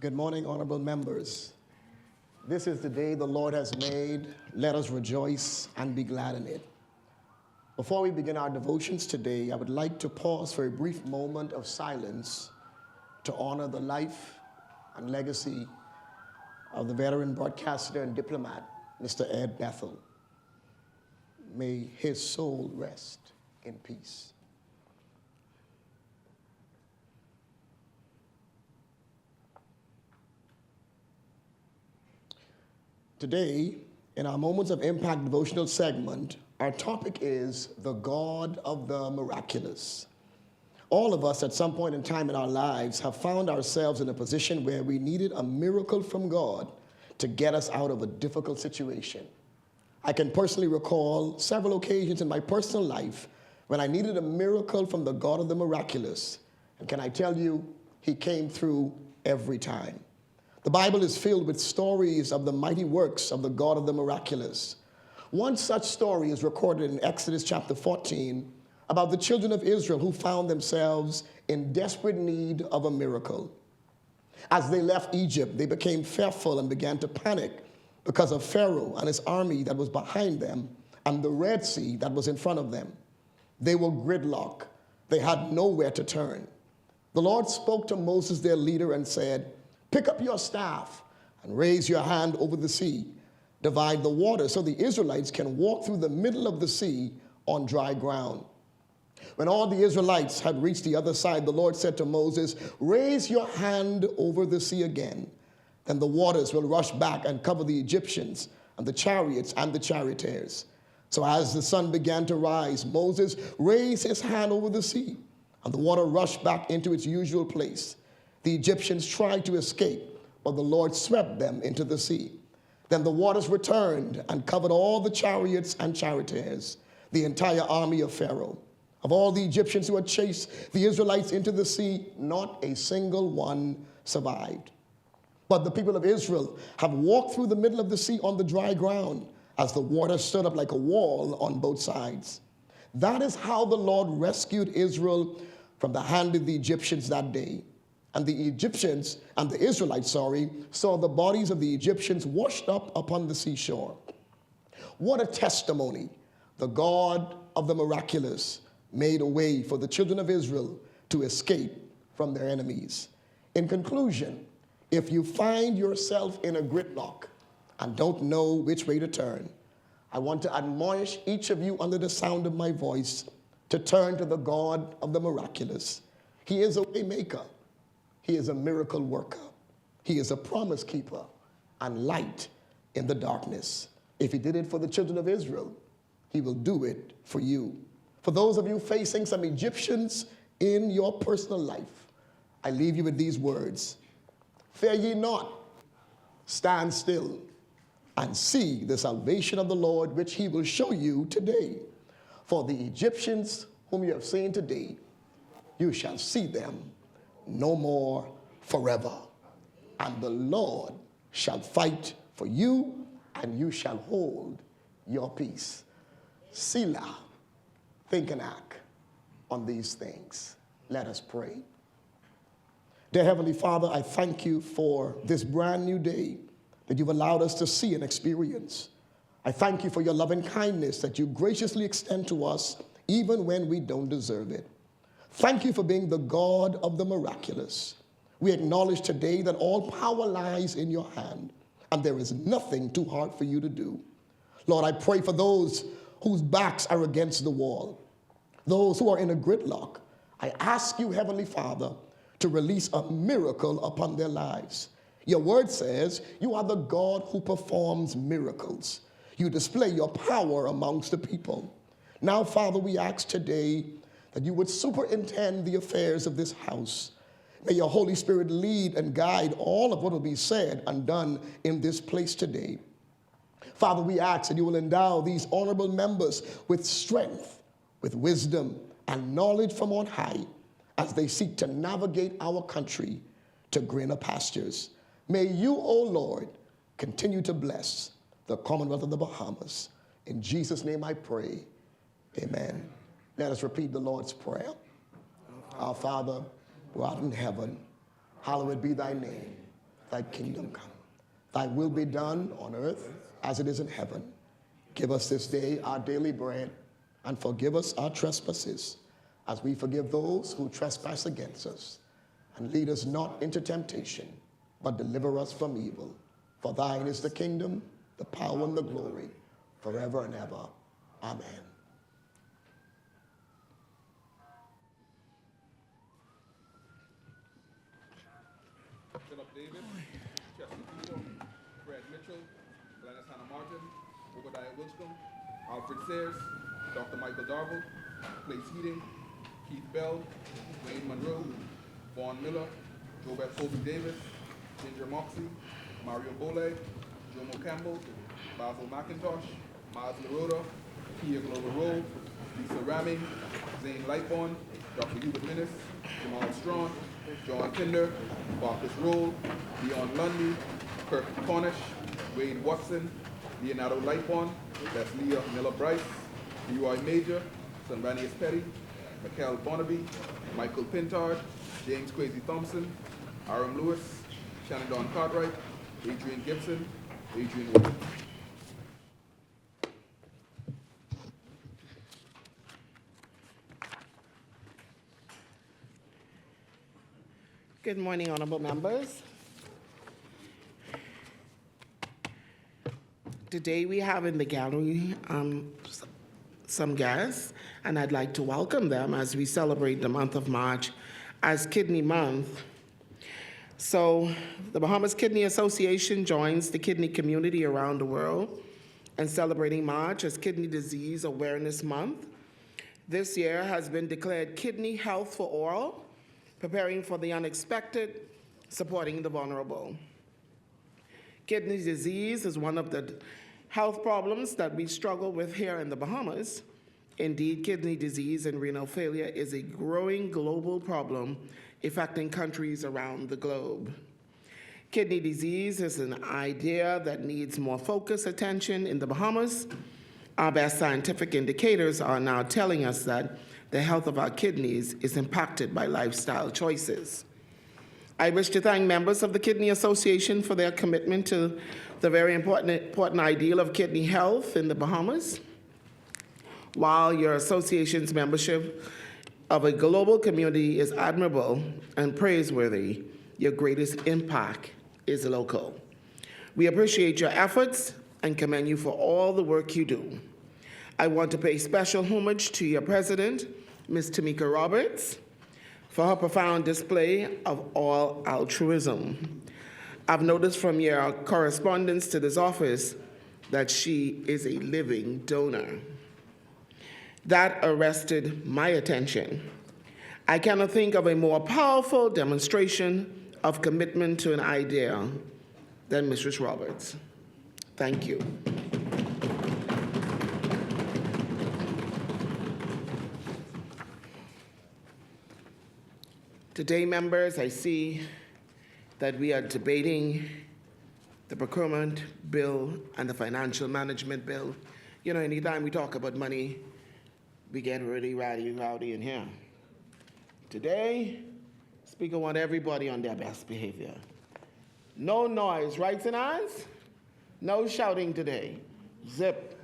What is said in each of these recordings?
Good morning, honorable members. This is the day the Lord has made. Let us rejoice and be glad in it. Before we begin our devotions today, I would like to pause for a brief moment of silence to honor the life and legacy of the veteran broadcaster and diplomat, Mr. Ed Bethel. May his soul rest in peace. Today, in our Moments of Impact devotional segment, our topic is the God of the miraculous. All of us at some point in time in our lives have found ourselves in a position where we needed a miracle from God to get us out of a difficult situation. I can personally recall several occasions in my personal life when I needed a miracle from the God of the miraculous. And can I tell you, he came through every time. The Bible is filled with stories of the mighty works of the God of the miraculous. One such story is recorded in Exodus chapter 14 about the children of Israel who found themselves in desperate need of a miracle. As they left Egypt, they became fearful and began to panic because of Pharaoh and his army that was behind them and the Red Sea that was in front of them. They were gridlocked. They had nowhere to turn. The Lord spoke to Moses, their leader, and said, "Pick up your staff and raise your hand over the sea. Divide the water so the Israelites can walk through the middle of the sea on dry ground." When all the Israelites had reached the other side, the Lord said to Moses, "Raise your hand over the sea again. Then the waters will rush back and cover the Egyptians and the chariots and the charioteers." So as the sun began to rise, Moses raised his hand over the sea, and the water rushed back into its usual place. The Egyptians tried to escape, but the Lord swept them into the sea. Then the waters returned and covered all the chariots and charioteers, the entire army of Pharaoh. Of all the Egyptians who had chased the Israelites into the sea, not a single one survived. But the people of Israel have walked through the middle of the sea on the dry ground, as the water stood up like a wall on both sides. That is how the Lord rescued Israel from the hand of the Egyptians that day. And the Israelites saw the bodies of the Egyptians washed up upon the seashore. What a testimony. The God of the miraculous made a way for the children of Israel to escape from their enemies. In conclusion, if you find yourself in a gridlock and don't know which way to turn, I want to admonish each of you under the sound of my voice to turn to the God of the miraculous. He is a way maker. He is a miracle worker. He is a promise keeper and light in the darkness. If he did it for the children of Israel, he will do it for you. For those of you facing some Egyptians in your personal life, I leave you with these words. Fear ye not, stand still, and see the salvation of the Lord, which he will show you today. For the Egyptians whom you have seen today, you shall see them no more forever. And the Lord shall fight for you, and you shall hold your peace. Selah, think and act on these things. Let us pray. Dear Heavenly Father, I thank you for this brand new day that you've allowed us to see and experience. I thank you for your loving kindness that you graciously extend to us even when we don't deserve it. Thank you for being the God of the miraculous. We acknowledge today that all power lies in your hand, and there is nothing too hard for you to do. Lord, I pray for those whose backs are against the wall, those who are in a gridlock. I ask you, Heavenly Father, to release a miracle upon their lives. Your word says you are the God who performs miracles. You display your power amongst the people. Now, Father, we ask today that you would superintend the affairs of this house. May your Holy Spirit lead and guide all of what will be said and done in this place today. Father, we ask that you will endow these honorable members with strength, with wisdom, and knowledge from on high as they seek to navigate our country to greener pastures. May you, O Lord, continue to bless the Commonwealth of the Bahamas. In Jesus' name I pray. Amen. Let us repeat the Lord's Prayer. Our Father, who art in heaven, hallowed be thy name. thy kingdom come. Thy will be done on earth as it is in heaven. Give us this day our daily bread, and forgive us our trespasses, as we forgive those who trespass against us. And lead us not into temptation, but deliver us from evil. For thine is the kingdom, the power, and the glory, forever and ever. Amen. Philip Davis, Chester Tito, Fred Mitchell, Glennis Hannah Martin, Obadiah Wilscombe, Alfred Sayers, Dr. Michael Darville, Place Heating, Keith Bell, Wayne Monroe, Vaughn Miller, Jobeth Colby Davis, Ginger Moxie, Mario Bole, Jomo Campbell, Basil McIntosh, Miles LaRoda, Kia Glover Rowe, Lisa Ramey, Zane Lightborn, Dr. Hubert Minnis, Jamal Strawn, John Tinder, Marcus Roll, Leon Lundy, Kirk Cornish, Wade Watson, Leonardo Lightborn, Leslie Miller Bryce, Leroy Major, Sanvanius Petty, Mikkel Bonnaby, Michael Pintard, James Kwesi Thompson, Aram Lewis, Shannon Don Cartwright, Adrian Gibson, Adrian Wood. Good morning, honorable members. Today we have in the gallery some guests, and I'd like to welcome them as we celebrate the month of March as Kidney Month. So the Bahamas Kidney Association joins the kidney community around the world in celebrating March as Kidney Disease Awareness Month. This year has been declared Kidney Health for All, preparing for the unexpected, supporting the vulnerable. Kidney disease is one of the health problems that we struggle with here in the Bahamas. Indeed, kidney disease and renal failure is a growing global problem affecting countries around the globe. Kidney disease is an idea that needs more focused attention in the Bahamas. Our best scientific indicators are now telling us that the health of our kidneys is impacted by lifestyle choices. I wish to thank members of the Kidney Association for their commitment to the very important ideal of kidney health in the Bahamas. While your association's membership of a global community is admirable and praiseworthy, your greatest impact is local. We appreciate your efforts and commend you for all the work you do. I want to pay special homage to your president, Ms. Tamika Roberts, for her profound display of all altruism. I've noticed from your correspondence to this office that she is a living donor. That arrested my attention. I cannot think of a more powerful demonstration of commitment to an idea than Mrs. Roberts. Thank you. Today, members, I see that we are debating the procurement bill and the financial management bill. You know, anytime we talk about money, we get really rowdy in here. Today, Speaker wants everybody on their best behavior. No noise, right and eyes? No shouting today. Zip,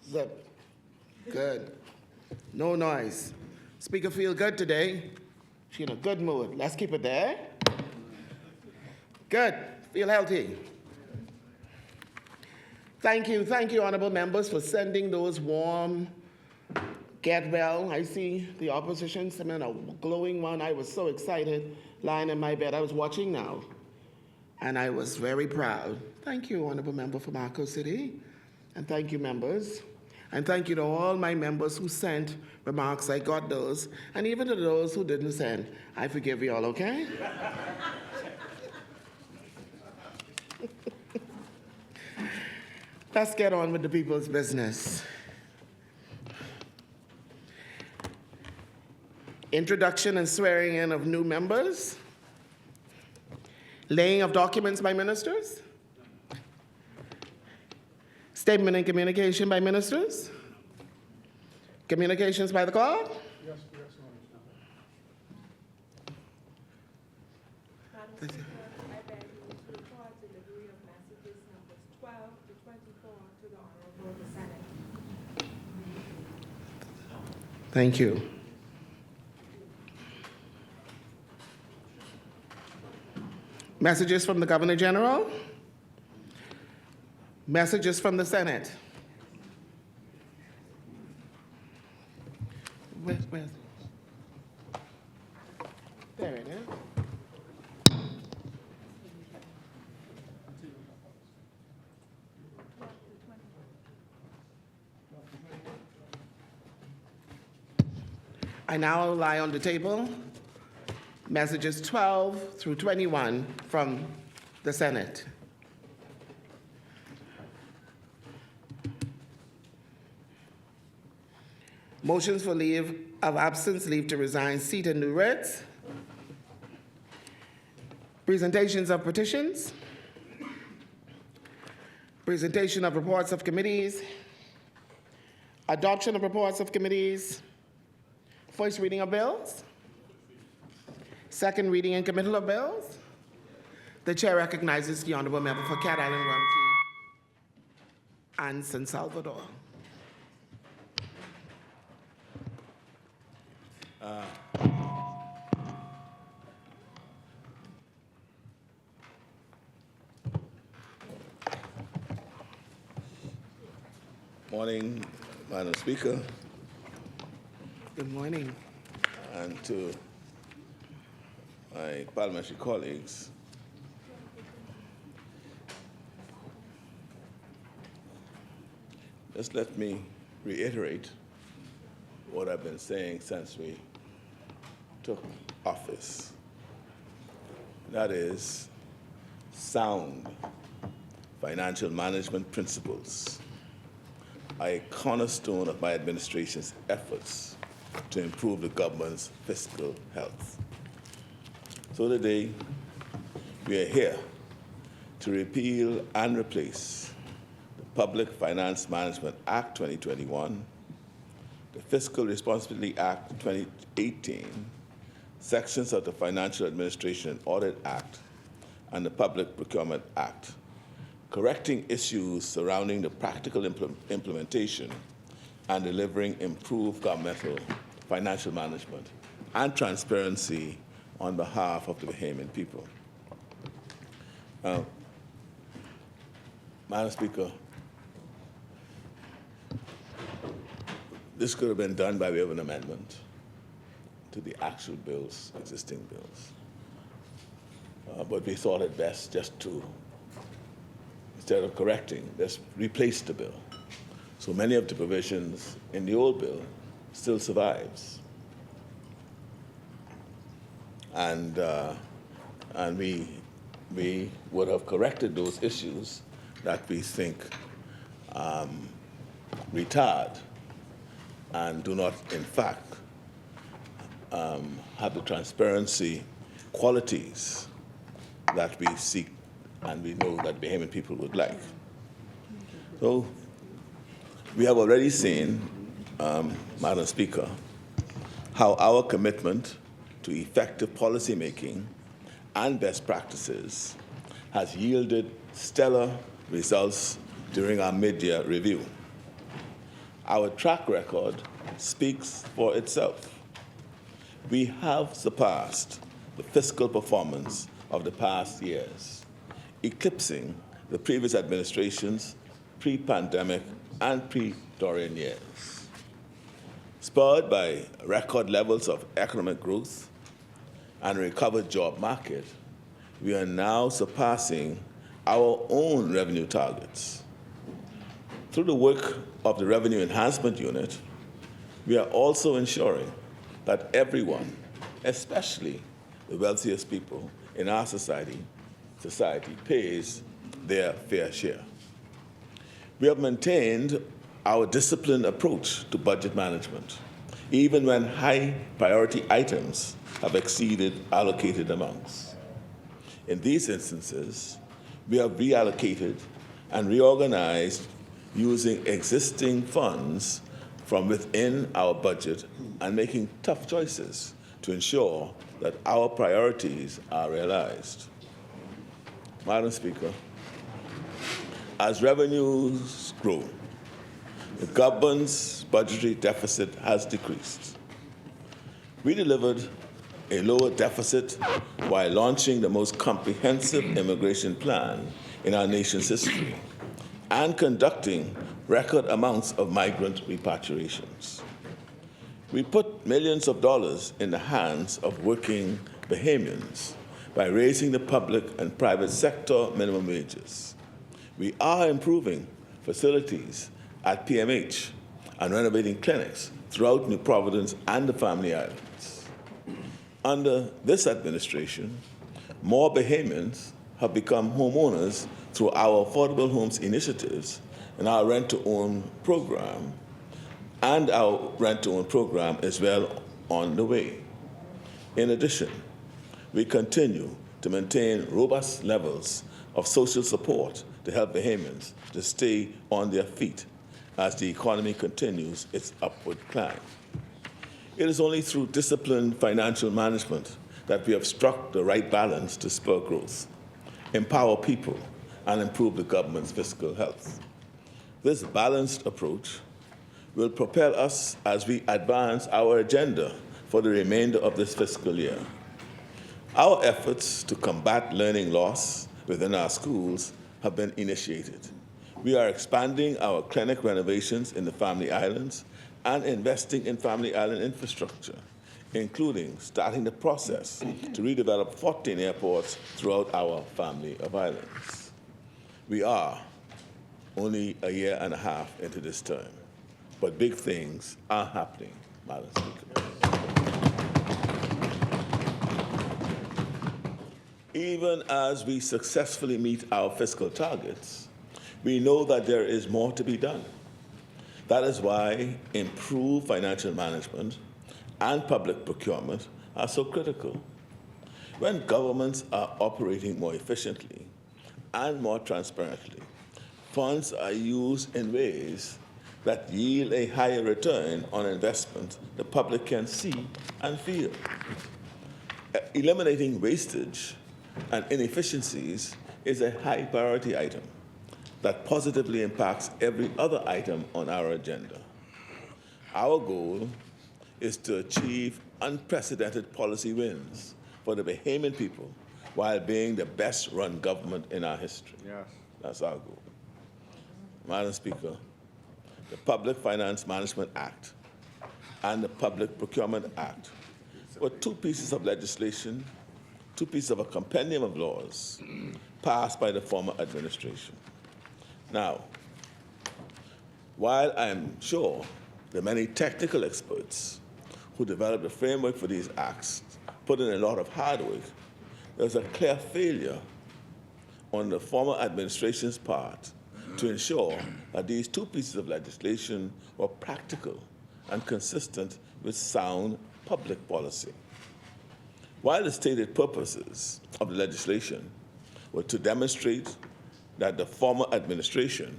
zip, good. No noise. Speaker feel good today. She's in a good mood. Let's keep it there. Good, feel healthy. Thank you, honorable members, for sending those warm get well. I see the opposition sending a glowing one. I was so excited lying in my bed. I was watching now, and I was very proud. Thank you, honorable member for Marco City, and thank you, members. And thank you to all my members who sent remarks. I got those. And even to those who didn't send, I forgive you all, okay? Let's get on with the people's business. Introduction and swearing in of new members. Laying of documents by ministers. Statement and communication by ministers. Communications by the clerk. Yes, Madam Speaker, I beg Thank you. Messages from the Governor General. Messages from the Senate. Where's there it is. I now lie on the table messages 12 through 21 from the Senate. Motions for leave of absence, leave to resign, seat and new writs. Presentations of petitions. Presentation of reports of committees. Adoption of reports of committees. First reading of bills. Second reading and committal of bills. The chair recognizes the honorable member for Cat Island, Rumkey, and San Salvador. Morning, Madam Speaker, Good morning. and to my parliamentary colleagues. Just let me reiterate what I've been saying since we took office. That is sound financial management principles are a cornerstone of my administration's efforts to improve the government's fiscal health. So today, we are here to repeal and replace the Public Finance Management Act 2021, the Fiscal Responsibility Act 2018, sections of the Financial Administration and Audit Act, and the Public Procurement Act, correcting issues surrounding the practical implementation and delivering improved governmental financial management and transparency on behalf of the Bahamian people. Madam Speaker, this could have been done by way of an amendment to the actual bills, existing bills. But we thought it best just to, instead of correcting, just replace the bill. So many of the provisions in the old bill still survives. And we would have corrected those issues that we think retard and do not, in fact, have the transparency qualities that we seek and we know that Bahamian people would like. So we have already seen, Madam Speaker, how our commitment to effective policymaking and best practices has yielded stellar results during our mid-year review. Our track record speaks for itself. We have surpassed the fiscal performance of the past years, eclipsing the previous administration's pre-pandemic and pre-Dorian years. Spurred by record levels of economic growth and a recovered job market, we are now surpassing our own revenue targets. Through the work of the Revenue Enhancement Unit, we are also ensuring that everyone, especially the wealthiest people in our society, pays their fair share. We have maintained our disciplined approach to budget management, even when high priority items have exceeded allocated amounts. In these instances, we have reallocated and reorganized using existing funds from within our budget and making tough choices to ensure that our priorities are realized. Madam Speaker, as revenues grow the government's budgetary deficit has decreased. We delivered a lower deficit while launching the most comprehensive immigration plan in our nation's history and conducting record amounts of migrant repatriations. We put millions of dollars in the hands of working Bahamians by raising the public and private sector minimum wages. We are improving facilities at PMH and renovating clinics throughout New Providence and the Family Islands. Under this administration, more Bahamians have become homeowners through our affordable homes initiatives and our rent-to-own program, and our rent-to-own program is well on the way. In addition, we continue to maintain robust levels of social support to help Bahamians to stay on their feet as the economy continues its upward climb. It is only through disciplined financial management that we have struck the right balance to spur growth, empower people, and improve the government's fiscal health. This balanced approach will propel us as we advance our agenda for the remainder of this fiscal year. Our efforts to combat learning loss within our schools have been initiated. We are expanding our clinic renovations in the Family Islands and investing in Family Island infrastructure, including starting the process to redevelop 14 airports throughout our family of islands. We are only a year and a half into this term, but big things are happening, Madam Speaker. Even as we successfully meet our fiscal targets, we know that there is more to be done. That is why improved financial management and public procurement are so critical. When governments are operating more efficiently and more transparently, funds are used in ways that yield a higher return on investment the public can see and feel. Eliminating wastage and inefficiencies is a high priority item that positively impacts every other item on our agenda. Our goal is to achieve unprecedented policy wins for the Bahamian people while being the best run government in our history. Yes. That's our goal. Madam Speaker, the Public Finance Management Act and the Public Procurement Act were two pieces of legislation, two pieces of a compendium of laws passed by the former administration. Now, while I'm sure the many technical experts who developed the framework for these acts put in a lot of hard work, there's a clear failure on the former administration's part to ensure that these two pieces of legislation were practical and consistent with sound public policy. While the stated purposes of the legislation were to demonstrate that the former administration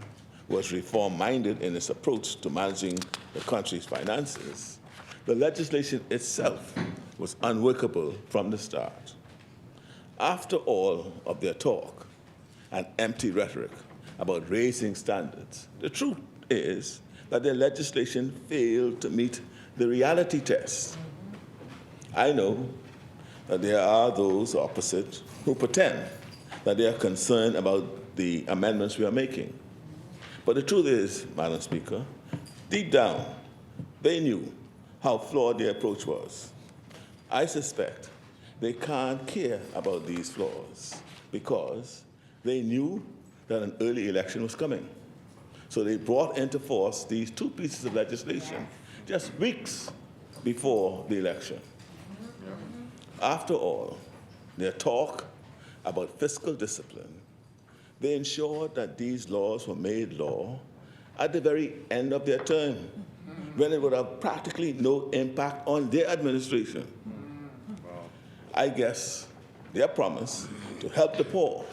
was reform-minded in its approach to managing the country's finances, the legislation itself was unworkable from the start. After all of their talk and empty rhetoric about raising standards, the truth is that their legislation failed to meet the reality test. I know that there are those opposite who pretend that they are concerned about the amendments we are making. But the truth is, Madam Speaker, deep down, they knew how flawed their approach was. I suspect they can't care about these flaws because they knew that an early election was coming. So they brought into force these two pieces of legislation just weeks before the election. After all, their talk about fiscal discipline, they ensured that these laws were made law at the very end of their term, when it would have practically no impact on their administration. I guess their promise to help the poor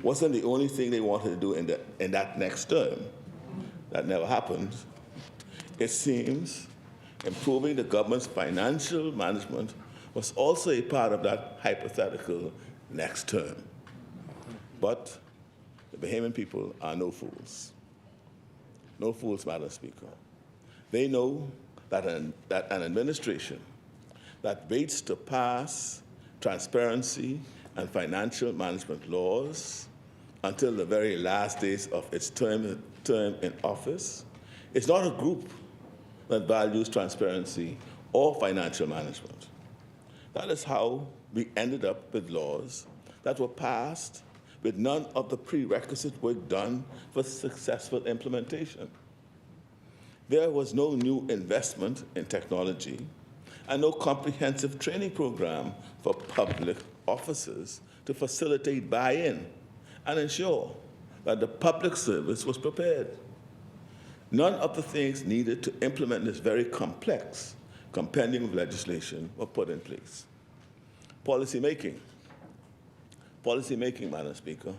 wasn't the only thing they wanted to do in that next term. That never happened. It seems improving the government's financial management was also a part of that hypothetical next term. But the Bahamian people are no fools. No fools, Madam Speaker. They know that an administration that waits to pass transparency and financial management laws until the very last days of its term in office is not a group that values transparency or financial management. That is how we ended up with laws that were passed with none of the prerequisite work done for successful implementation. There was no new investment in technology and no comprehensive training program for public officers to facilitate buy-in and ensure that the public service was prepared. None of the things needed to implement this very complex compendium of legislation were put in place. Policy making, Madam Speaker,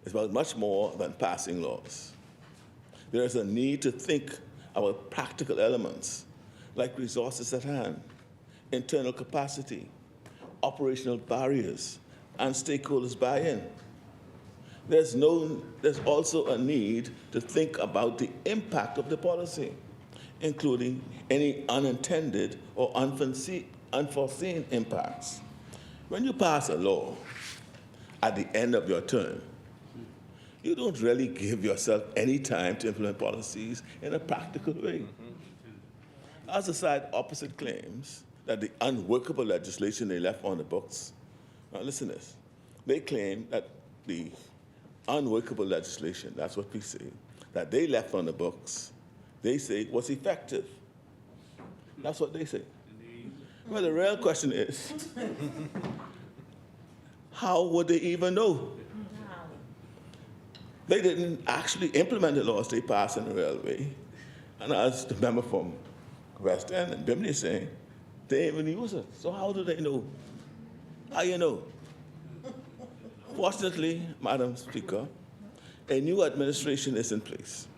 is about much more than passing laws. There is a need to think about practical elements like resources at hand, internal capacity, operational barriers, and stakeholders buy-in. There's also a need to think about the impact of the policy, including any unintended or unforeseen impacts. When you pass a law at the end of your term, you don't really give yourself any time to implement policies in a practical way. As the side opposite claims that the unworkable legislation they left on the books, now listen to this, they claim that the unworkable legislation, that's what we say, that they left on the books, they say was effective. That's what they say. Well, the real question is, how would they even know? They didn't actually implement the laws they passed in the railway. And as the member from West End and Bimini is saying, they even use it. So how do they know? How you know? Fortunately, Madam Speaker, a new administration is in place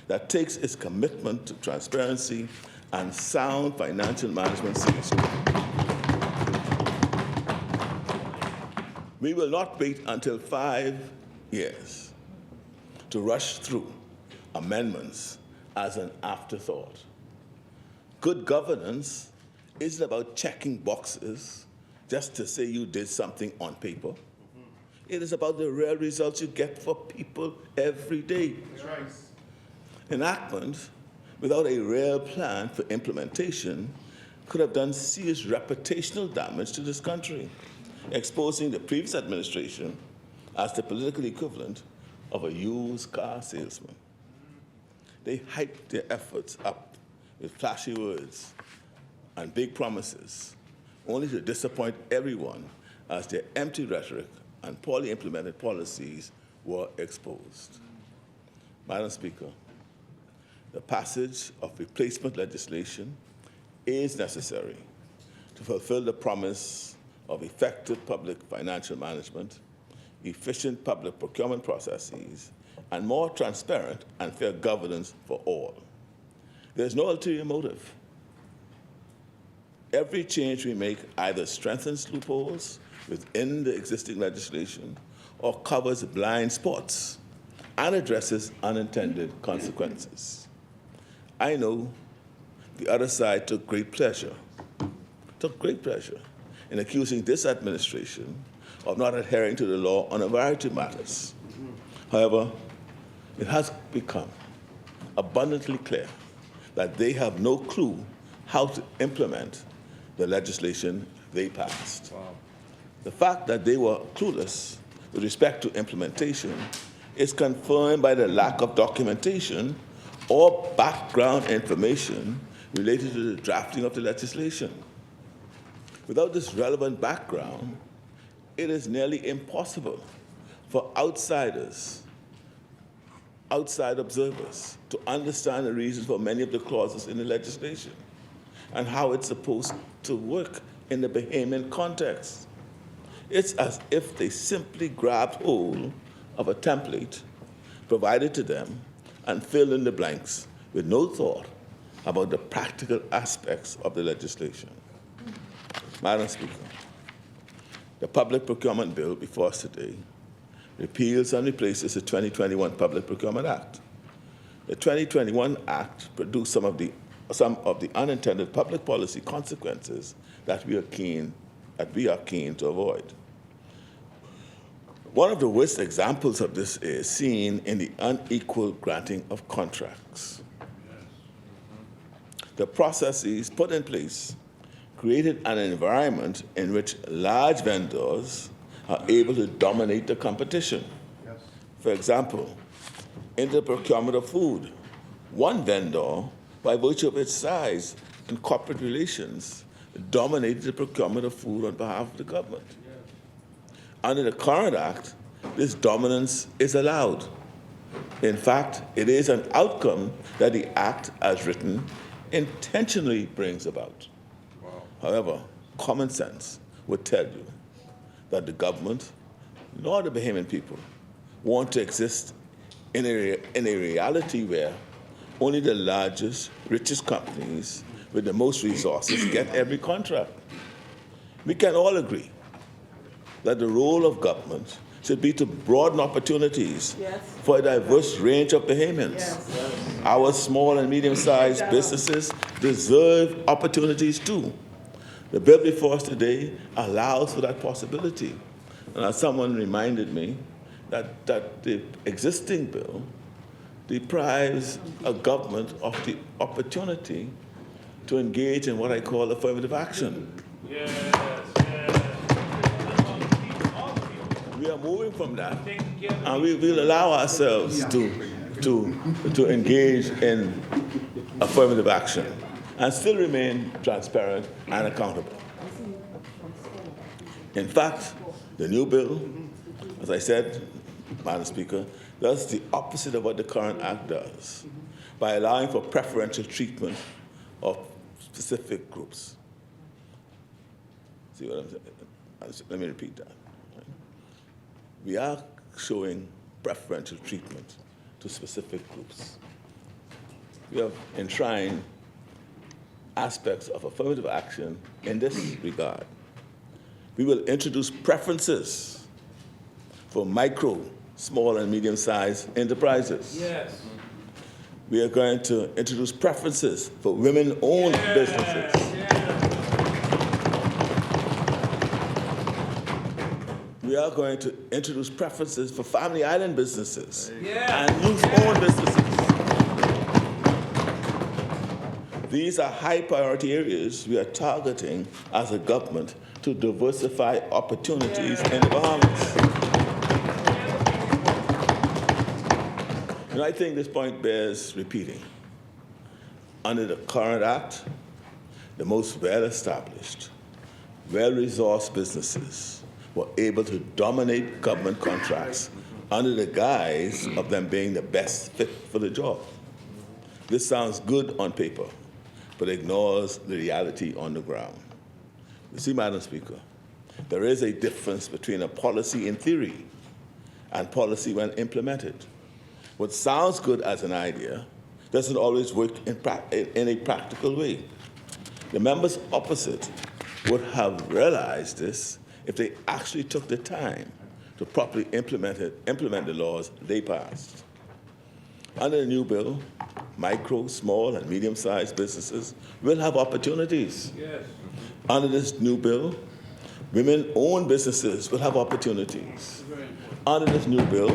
that takes its commitment to transparency and sound financial management seriously. We will not wait until 5 years to rush through amendments as an afterthought. Good governance isn't about checking boxes just to say you did something on paper. It is about the real results you get for people every day. That's right. Enactment without a real plan for implementation could have done serious reputational damage to this country, exposing the previous administration as the political equivalent of a used car salesman. They hyped their efforts up with flashy words and big promises, only to disappoint everyone as their empty rhetoric and poorly implemented policies were exposed. Madam Speaker, the passage of replacement legislation is necessary to fulfill the promise of effective public financial management, efficient public procurement processes, and more transparent and fair governance for all. There's no ulterior motive. Every change we make either strengthens loopholes within the existing legislation or covers blind spots and addresses unintended consequences. I know the other side took great pleasure in accusing this administration of not adhering to the law on a variety of matters. However, it has become abundantly clear that they have no clue how to implement the legislation they passed. Wow. The fact that they were clueless with respect to implementation is confirmed by the lack of documentation or background information related to the drafting of the legislation. Without this relevant background, it is nearly impossible for outside observers to understand the reasons for many of the clauses in the legislation and how it's supposed to work in the Bahamian context. It's as if they simply grabbed hold of a template provided to them and filled in the blanks with no thought about the practical aspects of the legislation. Madam Speaker, the Public Procurement Bill before us today repeals and replaces the 2021 Public Procurement Act, The 2021 Act produced some of the unintended public policy consequences that we are keen to avoid. One of the worst examples of this is seen in the unequal granting of contracts. The processes put in place created an environment in which large vendors are able to dominate the competition. Yes. For example, in the procurement of food, one vendor, by virtue of its size and corporate relations, dominated the procurement of food on behalf of the government. Yes. Under the current Act, this dominance is allowed. In fact, it is an outcome that the Act, as written, intentionally brings about. Wow. However, common sense would tell you that the government, nor the Bahamian people, want to exist in a reality where only the largest, richest companies with the most resources get every contract. We can all agree that the role of government should be to broaden opportunities for a diverse range of Bahamians. Yes. Our small and medium-sized businesses deserve opportunities too. The bill before us today allows for that possibility. And as someone reminded me, that the existing bill deprives a government of the opportunity to engage in what I call affirmative action. Yes, yes. We are moving from that, and we will allow ourselves to engage in affirmative action and still remain transparent and accountable. In fact, the new bill, as I said, Madam Speaker, does the opposite of what the current Act does by allowing for preferential treatment of specific groups. See what I'm saying? Let me repeat that. We are showing preferential treatment to specific groups. We have enshrined aspects of affirmative action in this regard. We will introduce preferences for micro, small, and medium-sized enterprises. Yes. We are going to introduce preferences for women-owned businesses. We are going to introduce preferences for family island businesses and youth-owned businesses. These are high-priority areas we are targeting as a government to diversify opportunities in the Bahamas. And I think this point bears repeating. Under the current Act, the most well-established, well-resourced businesses were able to dominate government contracts under the guise of them being the best fit for the job. This sounds good on paper, but ignores the reality on the ground. You see, Madam Speaker, there is a difference between a policy in theory and policy when implemented. What sounds good as an idea doesn't always work in a practical way. The members opposite would have realized this if they actually took the time to properly implement the laws they passed. Under the new bill, micro, small, and medium-sized businesses will have opportunities. Yes. Under this new bill, women-owned businesses will have opportunities. Under this new bill,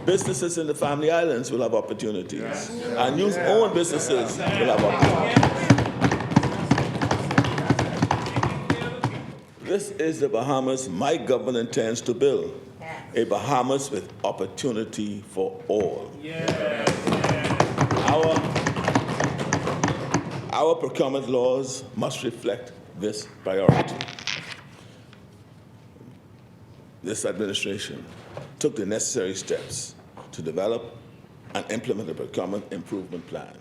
businesses in the family islands will have opportunities. Yes. And youth-owned businesses will have opportunities. This is the Bahamas my government intends to build. A Bahamas with opportunity for all. Yes. Our procurement laws must reflect this priority. This administration took the necessary steps to develop and implement a procurement improvement plan.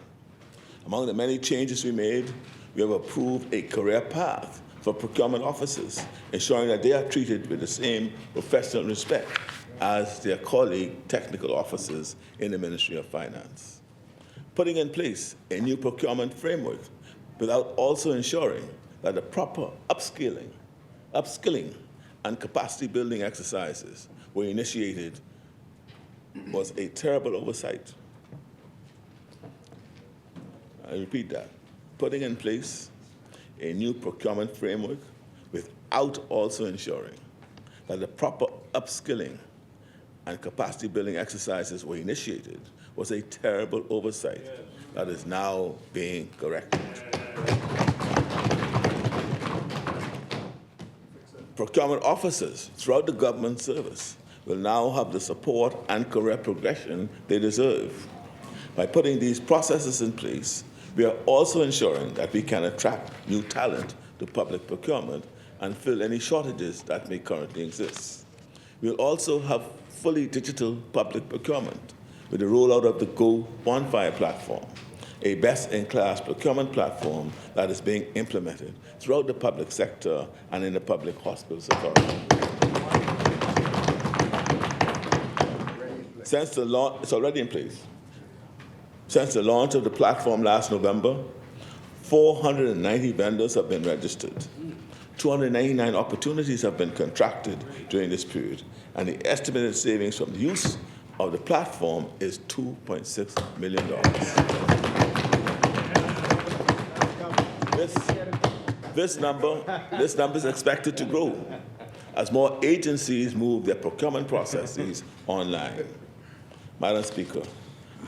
Among the many changes we made, we have approved a career path for procurement officers, ensuring that they are treated with the same professional respect as their colleague technical officers in the Ministry of Finance. Putting in place a new procurement framework without also ensuring that the proper upskilling, and capacity building exercises were initiated was a terrible oversight. I repeat that. Putting in place a new procurement framework without also ensuring that the proper upskilling and capacity building exercises were initiated was a terrible oversight that is now being corrected. Procurement officers throughout the government service will now have the support and career progression they deserve. By putting these processes in place, we are also ensuring that we can attract new talent to public procurement and fill any shortages that may currently exist. We'll also have fully digital public procurement with the rollout of the Go Bonfire platform, a best-in-class procurement platform that is being implemented throughout the public sector and in the public hospitals authority. It's already in place. Since the launch of the platform last November, 490 vendors have been registered. 299 opportunities have been contracted during this period, and the estimated savings from the use of the platform is $2.6 million. This number is expected to grow as more agencies move their procurement processes online. Madam Speaker,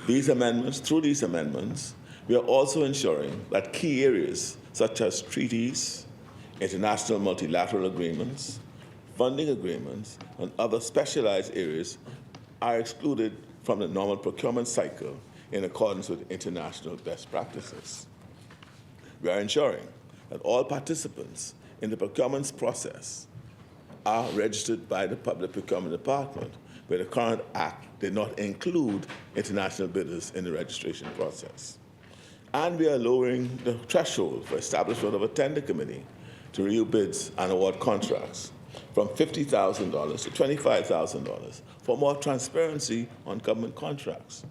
through these amendments, we are also ensuring that key areas such as treaties, international multilateral agreements, funding agreements, and other specialized areas are excluded from the normal procurement cycle in accordance with international best practices. We are ensuring that all participants in the procurement process are registered by the Public Procurement Department, where the current Act did not include international bidders in the registration process. And we are lowering the threshold for establishment of a tender committee to review bids and award contracts from $50,000 to $25,000 for more transparency on government contracts.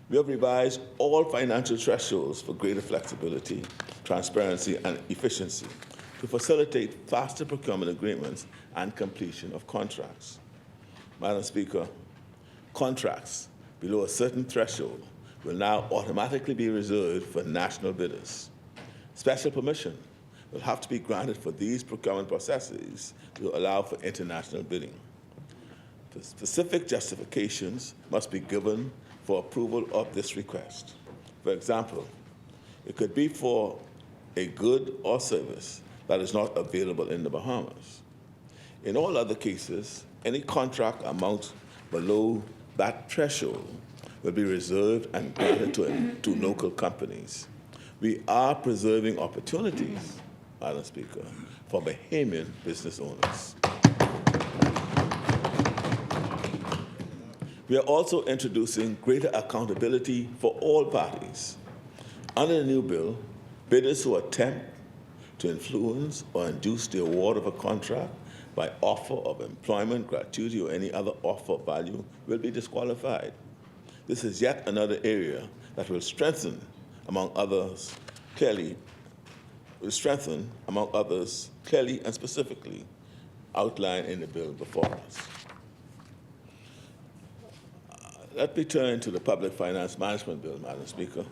We have revised all financial thresholds for greater flexibility, transparency, and efficiency to facilitate faster procurement agreements and completion of contracts. Madam Speaker, contracts below a certain threshold will now automatically be reserved for national bidders. Special permission will have to be granted for these procurement processes to allow for international bidding. The specific justifications must be given for approval of this request. For example, it could be for a good or service that is not available in the Bahamas. In all other cases, any contract amount below that threshold will be reserved and granted to local companies. We are preserving opportunities, Madam Speaker, for Bahamian business owners. We are also introducing greater accountability for all parties. Under the new bill, bidders who attempt to influence or induce the award of a contract by offer of employment, gratuity, or any other offer of value will be disqualified. This is yet another area that will strengthen, among others, clearly and specifically outlined in the bill before us. Let me turn to the Public Finance Management Bill, Madam Speaker.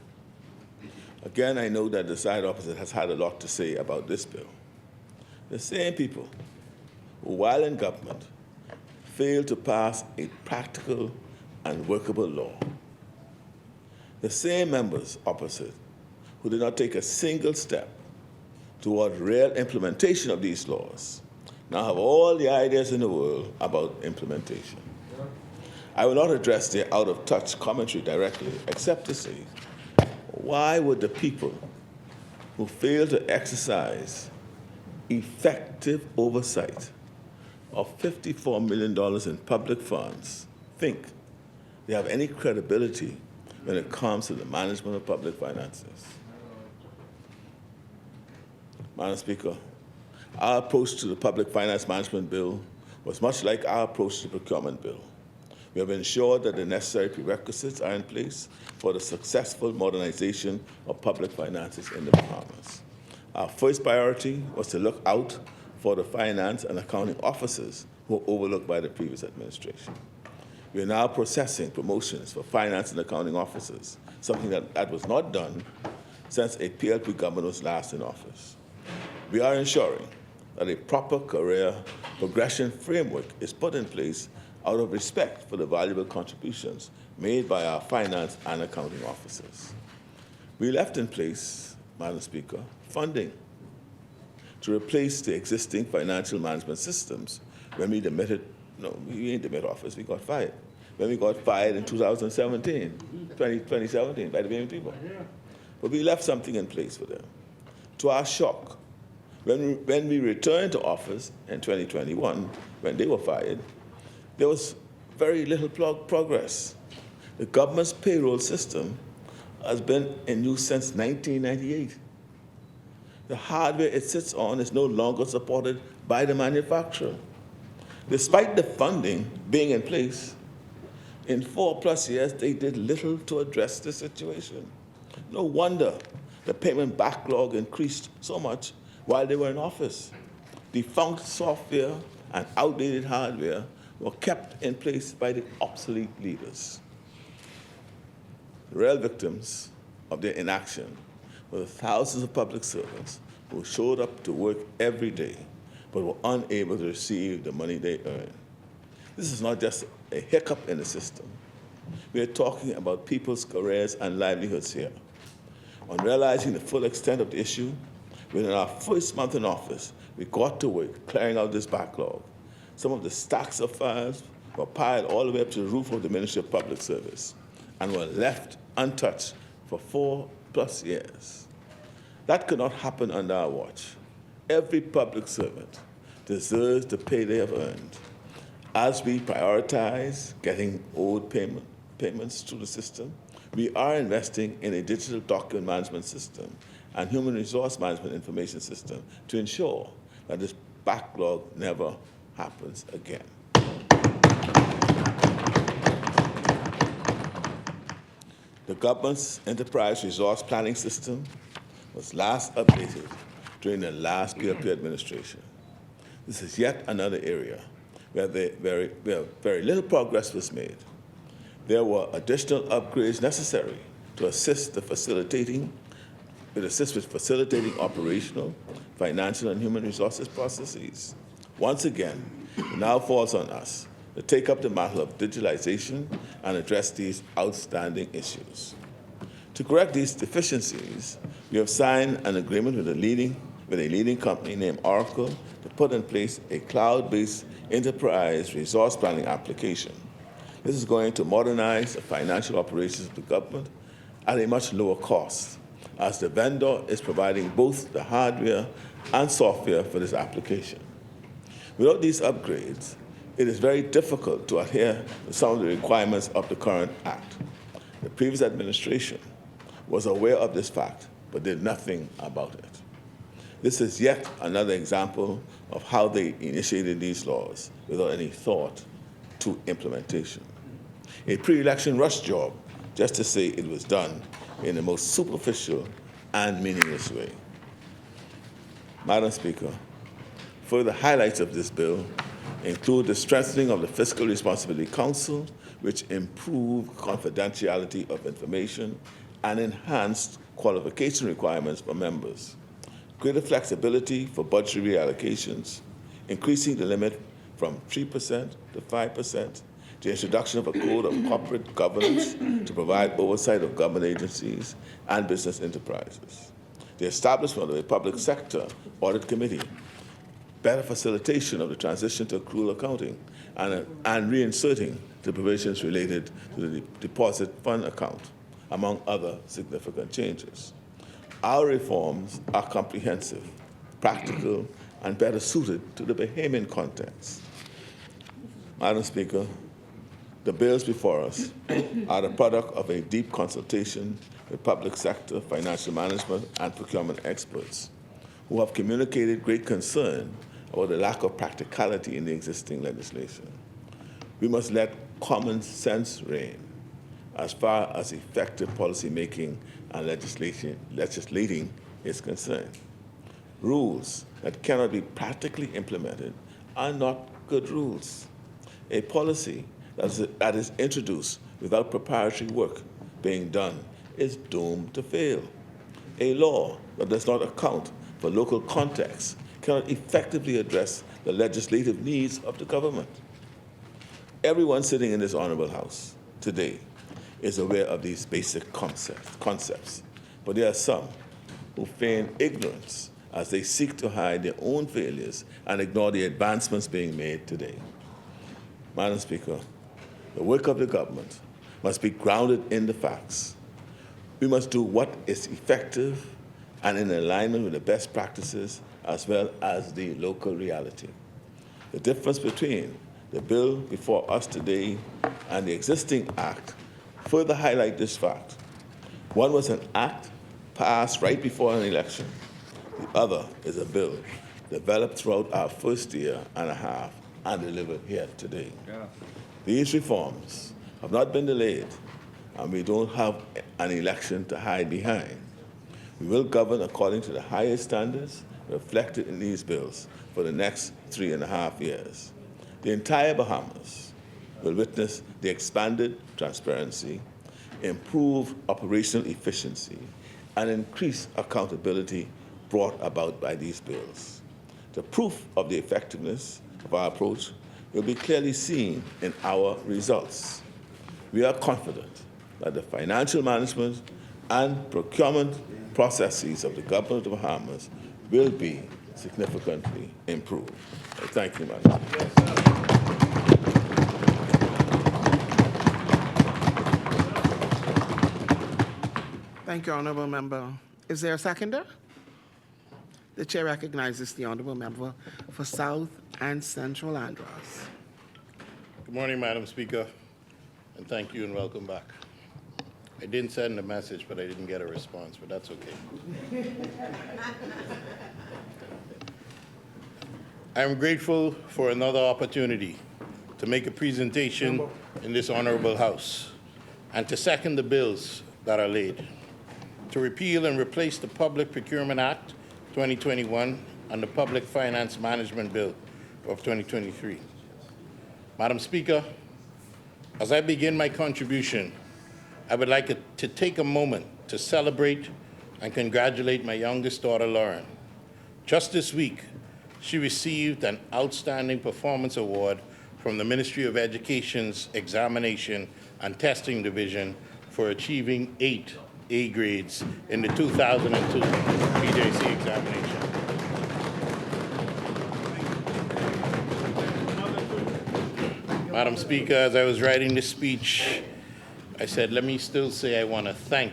Again, I know that the side opposite has had a lot to say about this bill. The same people who, while in government, failed to pass a practical and workable law. The same members opposite who did not take a single step toward real implementation of these laws now have all the ideas in the world about implementation. I will not address their out-of-touch commentary directly, except to say, why would the people who fail to exercise effective oversight of $54 million in public funds think they have any credibility when it comes to the management of public finances? Madam Speaker, our approach to the Public Finance Management Bill was much like our approach to the Procurement Bill. We have ensured that the necessary prerequisites are in place for the successful modernization of public finances in the Bahamas. Our first priority was to look out for the finance and accounting officers who were overlooked by the previous administration. We are now processing promotions for finance and accounting officers, something that was not done since a PLP government was last in office. We are ensuring that a proper career progression framework is put in place out of respect for the valuable contributions made by our finance and accounting officers. We left in place, Madam Speaker, funding to replace the existing financial management systems when we demitted, no, we didn't demit office, we got fired. When we got fired in 2017 by the Bahamian people. But we left something in place for them. To our shock, when we returned to office in 2021, when they were fired, there was very little progress. The government's payroll system has been in use since 1998. The hardware it sits on is no longer supported by the manufacturer. Despite the funding being in place, in 4+ years, they did little to address the situation. No wonder the payment backlog increased so much while they were in office. Defunct software and outdated hardware were kept in place by the obsolete leaders. The real victims of their inaction were the thousands of public servants who showed up to work every day but were unable to receive the money they earned. This is not just a hiccup in the system. We are talking about people's careers and livelihoods here. On realizing the full extent of the issue, within our first month in office, we got to work clearing out this backlog. Some of the stacks of files were piled all the way up to the roof of the Ministry of Public Service and were left untouched for 4+ years. That could not happen under our watch. Every public servant deserves the pay they have earned. As we prioritize getting owed payments through the system, we are investing in a digital document management system and human resource management information system to ensure that this backlog never happens again. The government's enterprise resource planning system was last updated during the last PLP administration. This is yet another area where very little progress was made. There were additional upgrades necessary to assist with facilitating operational, financial, and human resources processes. Once again, it now falls on us to take up the matter of digitalization and address these outstanding issues. To correct these deficiencies, we have signed an agreement with a leading company named Oracle to put in place a cloud-based enterprise resource planning application. This is going to modernize the financial operations of the government at a much lower cost, as the vendor is providing both the hardware and software for this application. Without these upgrades, it is very difficult to adhere to some of the requirements of the current Act. The previous administration was aware of this fact, but did nothing about it. This is yet another example of how they initiated these laws without any thought to implementation. A pre-election rush job just to say it was done in the most superficial and meaningless way. Madam Speaker, further highlights of this bill include the strengthening of the Fiscal Responsibility Council, which improved confidentiality of information and enhanced qualification requirements for members, greater flexibility for budgetary reallocations, increasing the limit from 3% to 5%, the introduction of a code of corporate governance to provide oversight of government agencies and business enterprises, the establishment of a public sector audit committee, better facilitation of the transition to accrual accounting, and reinserting the provisions related to the deposit fund account, among other significant changes. Our reforms are comprehensive, practical, and better suited to the Bahamian context. Madam Speaker, the bills before us are the product of a deep consultation with public sector, financial management, and procurement experts who have communicated great concern about the lack of practicality in the existing legislation. We must let common sense reign as far as effective policy making and legislating is concerned. Rules that cannot be practically implemented are not good rules. A policy that is introduced without preparatory work being done is doomed to fail. A law that does not account for local context cannot effectively address the legislative needs of the government. Everyone sitting in this honorable House today is aware of these basic concepts, but there are some who feign ignorance as they seek to hide their own failures and ignore the advancements being made today. Madam Speaker, the work of the government must be grounded in the facts. We must do what is effective and in alignment with the best practices as well as the local reality. The difference between the bill before us today and the existing act further highlight this fact. One was an act passed right before an election. The other is a bill developed throughout our first year and a half and delivered here today. Yeah. These reforms have not been delayed, and we don't have an election to hide behind. We will govern according to the highest standards reflected in these bills for the next 3.5 years. The entire Bahamas will witness the expanded transparency, improved operational efficiency, and increased accountability brought about by these bills. The proof of the effectiveness of our approach will be clearly seen in our results. We are confident that the financial management and procurement processes of the government of the Bahamas will be significantly improved. Thank you, Madam Speaker. Thank you, Honourable Member. Is there a seconder? The Chair recognizes the Honourable Member for South and Central Andros. Good morning, Madam Speaker, and thank you and welcome back. I didn't send a message, but I didn't get a response, but that's okay. I am grateful for another opportunity to make a presentation in this honorable House and to second the bills that are laid, to repeal and replace the Public Procurement Act 2021 and the Public Finance Management Bill of 2023. Madam Speaker, as I begin my contribution, I would like to take a moment to celebrate and congratulate my youngest daughter, Lauren. Just this week, she received an Outstanding Performance Award from the Ministry of Education's Examination and Testing Division for achieving 8 A grades in the 2002 PJC examination. Madam Speaker, as I was writing this speech, I said, let me still say I want to thank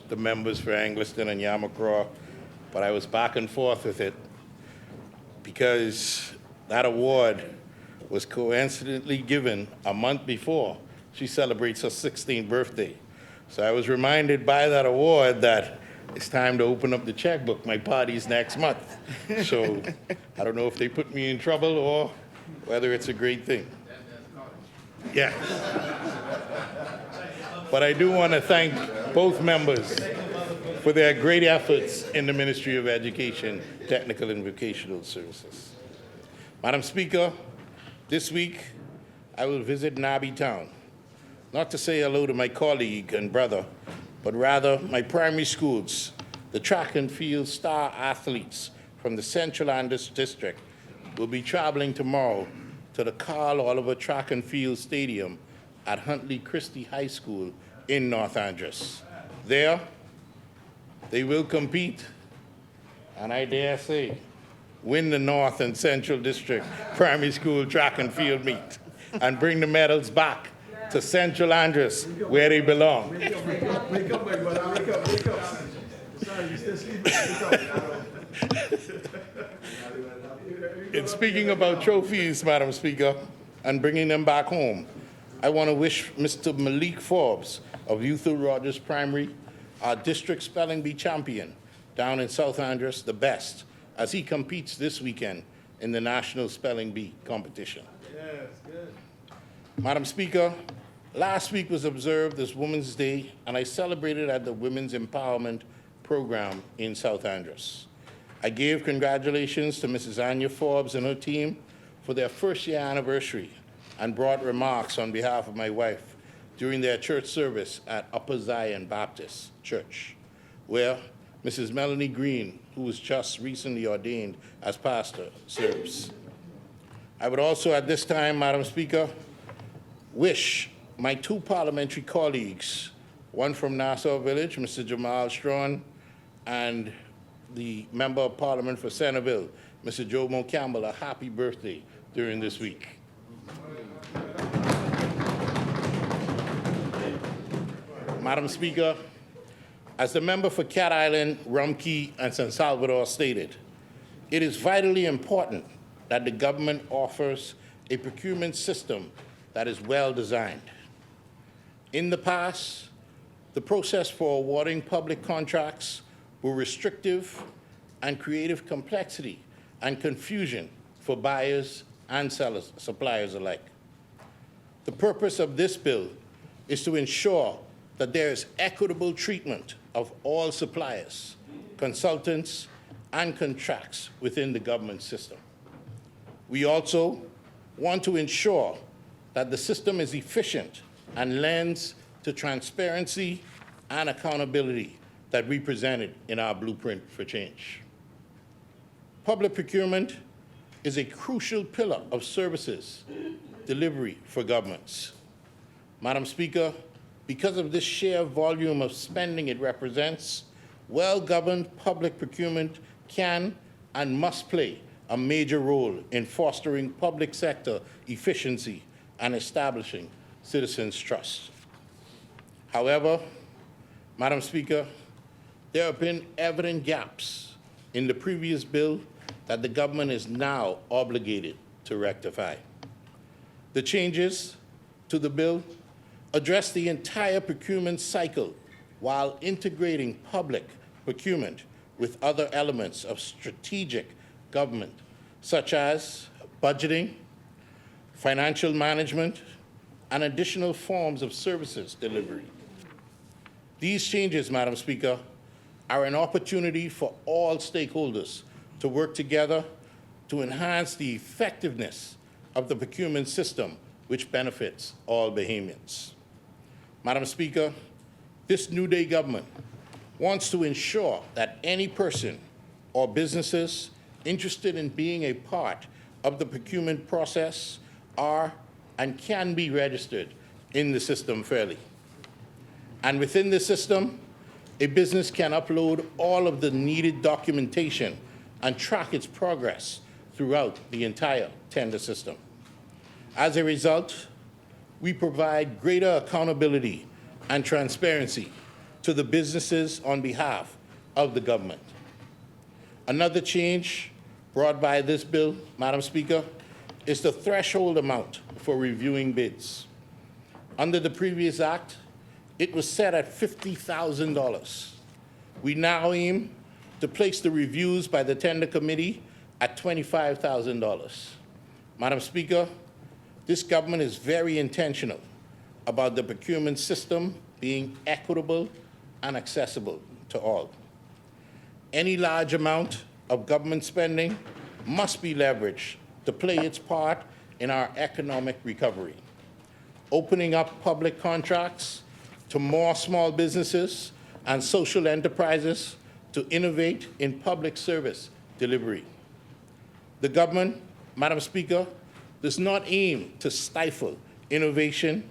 the members for Angliston and Yamacraw, but I was back and forth with it because that award was coincidentally given a month before she celebrates her 16th birthday. So I was reminded by that award that it's time to open up the checkbook. My party's next month. So I don't know if they put me in trouble or whether it's a great thing. Yeah. But I do want to thank both members for their great efforts in the Ministry of Education, Technical and Vocational Services. Madam Speaker, this week I will visit Nabi Town, not to say hello to my colleague and brother, but rather my primary schools, the track and field star athletes from the Central Andros District will be traveling tomorrow to the Carl Oliver Track and Field Stadium at Huntley Christie High School in North Andros. There, they will compete, and I dare say, win the North and Central District Primary School Track and Field meet and bring the medals back to Central Andros where they belong. Wake up, my brother, wake up. Sorry, you still sleeping, wake up. In speaking about trophies, Madam Speaker, and bringing them back home, I want to wish Mr. Malik Forbes of Youthful Rogers Primary, our district spelling bee champion down in South Andros, the best as he competes this weekend in the National Spelling Bee competition. Yes, good. Madam Speaker, last week was observed as Women's Day, and I celebrated at the Women's Empowerment Program in South Andros. I gave congratulations to Mrs. Anya Forbes and her team for their first-year anniversary and brought remarks on behalf of my wife during their church service at Upper Zion Baptist Church, where Mrs. Melanie Green, who was just recently ordained as pastor, serves. I would also at this time, Madam Speaker, wish my two parliamentary colleagues, one from Nassau Village, Mr. Jamal Strawn, and the Member of Parliament for Centerville, Mr. Jomo Campbell, a happy birthday during this week. Madam Speaker, as the member for Cat Island, Rumkey, and San Salvador stated, it is vitally important that the government offers a procurement system that is well designed. In the past, the process for awarding public contracts were restrictive and creative complexity and confusion for buyers and sellers, suppliers alike. The purpose of this bill is to ensure that there is equitable treatment of all suppliers, consultants, and contracts within the government system. We also want to ensure that the system is efficient and lends to transparency and accountability that we presented in our blueprint for change. Public procurement is a crucial pillar of services delivery for governments. Madam Speaker, because of this sheer volume of spending it represents, well-governed public procurement can and must play a major role in fostering public sector efficiency and establishing citizens' trust. However, Madam Speaker, there have been evident gaps in the previous bill that the government is now obligated to rectify. The changes to the bill address the entire procurement cycle while integrating public procurement with other elements of strategic government, such as budgeting, financial management, and additional forms of services delivery. These changes, Madam Speaker, are an opportunity for all stakeholders to work together to enhance the effectiveness of the procurement system, which benefits all Bahamians. Madam Speaker, this New Day government wants to ensure that any person or businesses interested in being a part of the procurement process are and can be registered in the system fairly. And within the system, a business can upload all of the needed documentation and track its progress throughout the entire tender system. As a result, we provide greater accountability and transparency to the businesses on behalf of the government. Another change brought by this bill, Madam Speaker, is the threshold amount for reviewing bids. Under the previous act, it was set at $50,000. We now aim to place the reviews by the tender committee at $25,000. Madam Speaker, this government is very intentional about the procurement system being equitable and accessible to all. Any large amount of government spending must be leveraged to play its part in our economic recovery. Opening up public contracts to more small businesses and social enterprises to innovate in public service delivery. The government, Madam Speaker, does not aim to stifle innovation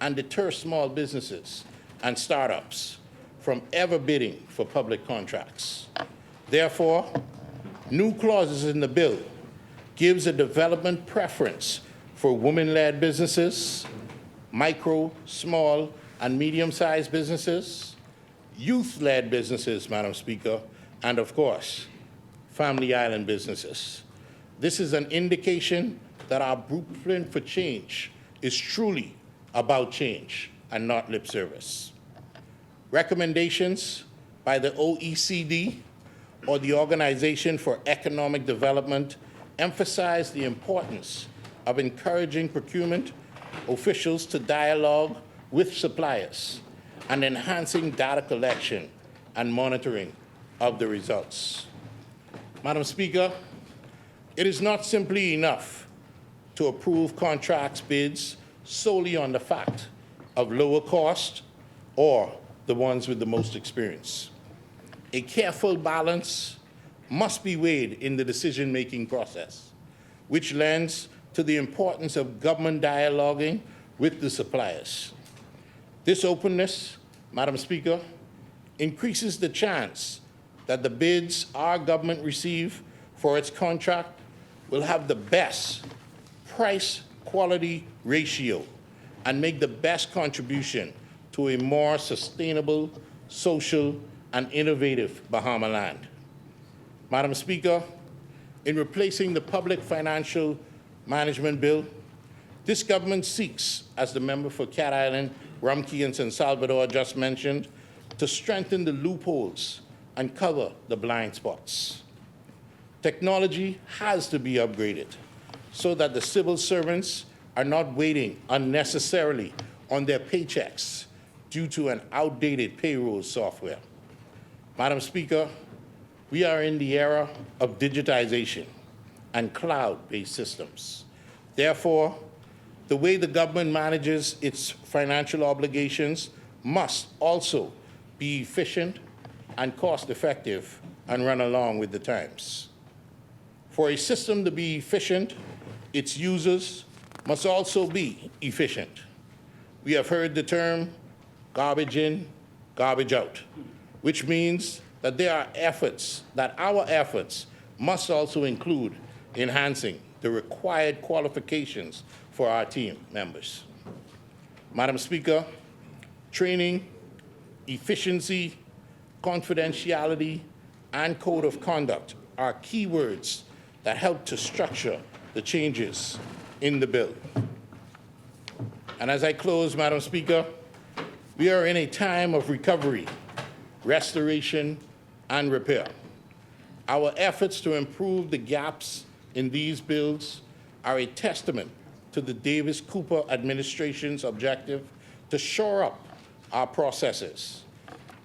and deter small businesses and startups from ever bidding for public contracts. Therefore, new clauses in the bill gives a development preference for women-led businesses, micro, small, and medium-sized businesses, youth-led businesses, Madam Speaker, and of course, family island businesses. This is an indication that our blueprint for change is truly about change and not lip service. Recommendations by the OECD or the Organization for Economic Development emphasize the importance of encouraging procurement officials to dialogue with suppliers and enhancing data collection and monitoring of the results. Madam Speaker, it is not simply enough to approve contracts bids solely on the fact of lower cost or the ones with the most experience. A careful balance must be weighed in the decision-making process, which lends to the importance of government dialoguing with the suppliers. This openness, Madam Speaker, increases the chance that the bids our government receive for its contract will have the best price-quality ratio and make the best contribution to a more sustainable, social, and innovative Bahama land. Madam Speaker, in replacing the Public Financial Management Bill, this government seeks, as the member for Cat Island, Rumkey, and San Salvador just mentioned, to strengthen the loopholes and cover the blind spots. Technology has to be upgraded so that the civil servants are not waiting unnecessarily on their paychecks due to an outdated payroll software. Madam Speaker, we are in the era of digitization and cloud-based systems. Therefore, the way the government manages its financial obligations must also be efficient and cost-effective and run along with the times. For a system to be efficient, its users must also be efficient. We have heard the term garbage in, garbage out, which means that our efforts must also include enhancing the required qualifications for our team members. Madam Speaker, training, efficiency, confidentiality, and code of conduct are keywords that help to structure the changes in the bill. And as I close, Madam Speaker, we are in a time of recovery, restoration, and repair. Our efforts to improve the gaps in these bills are a testament to the Davis-Cooper administration's objective to shore up our processes.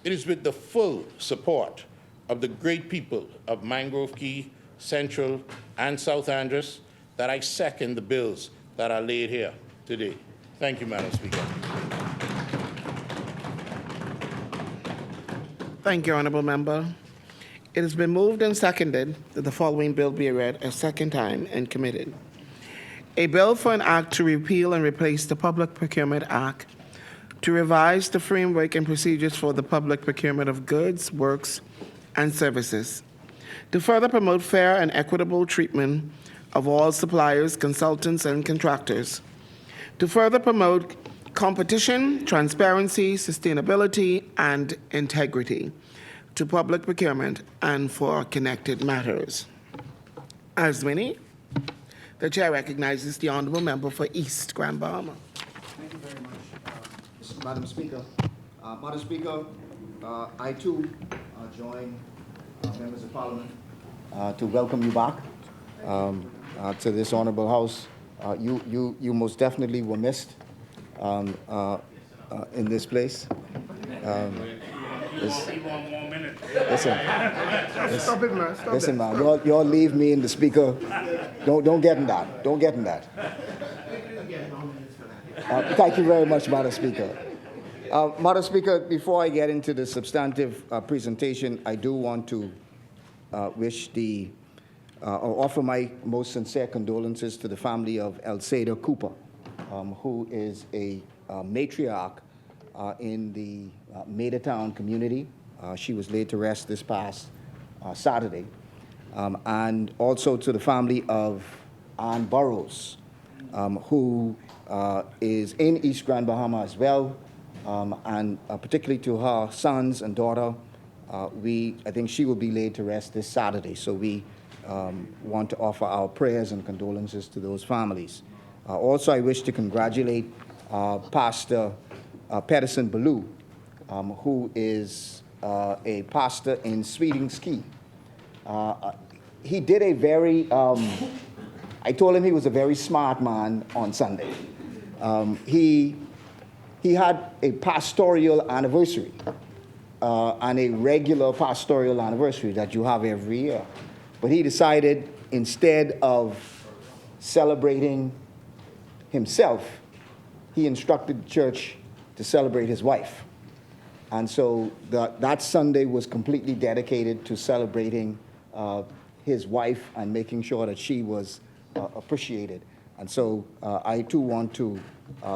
It is with the full support of the great people of Mangrove Key, Central, and South Andros that I second the bills that are laid here today. Thank you, Madam Speaker. Thank you, Honorable Member. It has been moved and seconded that the following bill be read a second time and committed. A bill for an act to repeal and replace the Public Procurement Act, to revise the framework and procedures for the public procurement of goods, works, and services, to further promote fair and equitable treatment of all suppliers, consultants, and contractors, to further promote competition, transparency, sustainability, and integrity to public procurement and for connected matters. As many, the chair recognizes the honorable member for East Grand Bahama. Thank you very much, Madam Speaker. Madam Speaker, I too join members of Parliament to welcome you back to this honorable House. You most definitely were missed in this place. Listen, man. Y'all leave me and the Speaker. Don't get in that. Don't get in that. Thank you very much, Madam Speaker. Madam Speaker, before I get into the substantive presentation, I do want to offer my most sincere condolences to the family of Elceda Cooper, who is a matriarch in the Maidatown community. She was laid to rest this past Saturday. And also to the family of Ann Burrows, who is in East Grand Bahama as well, and particularly to her sons and daughter. I think she will be laid to rest this Saturday, so we want to offer our prayers and condolences to those families. Also, I wish to congratulate Pastor Pedersen Ballou, who is a pastor in Sweetings Key. He did a very, I told him he was a very smart man on Sunday. He had a pastoral anniversary, and a regular pastoral anniversary that you have every year. But he decided, instead of celebrating himself, he instructed the church to celebrate his wife. And so that Sunday was completely dedicated to celebrating his wife and making sure that she was appreciated. And so I too want to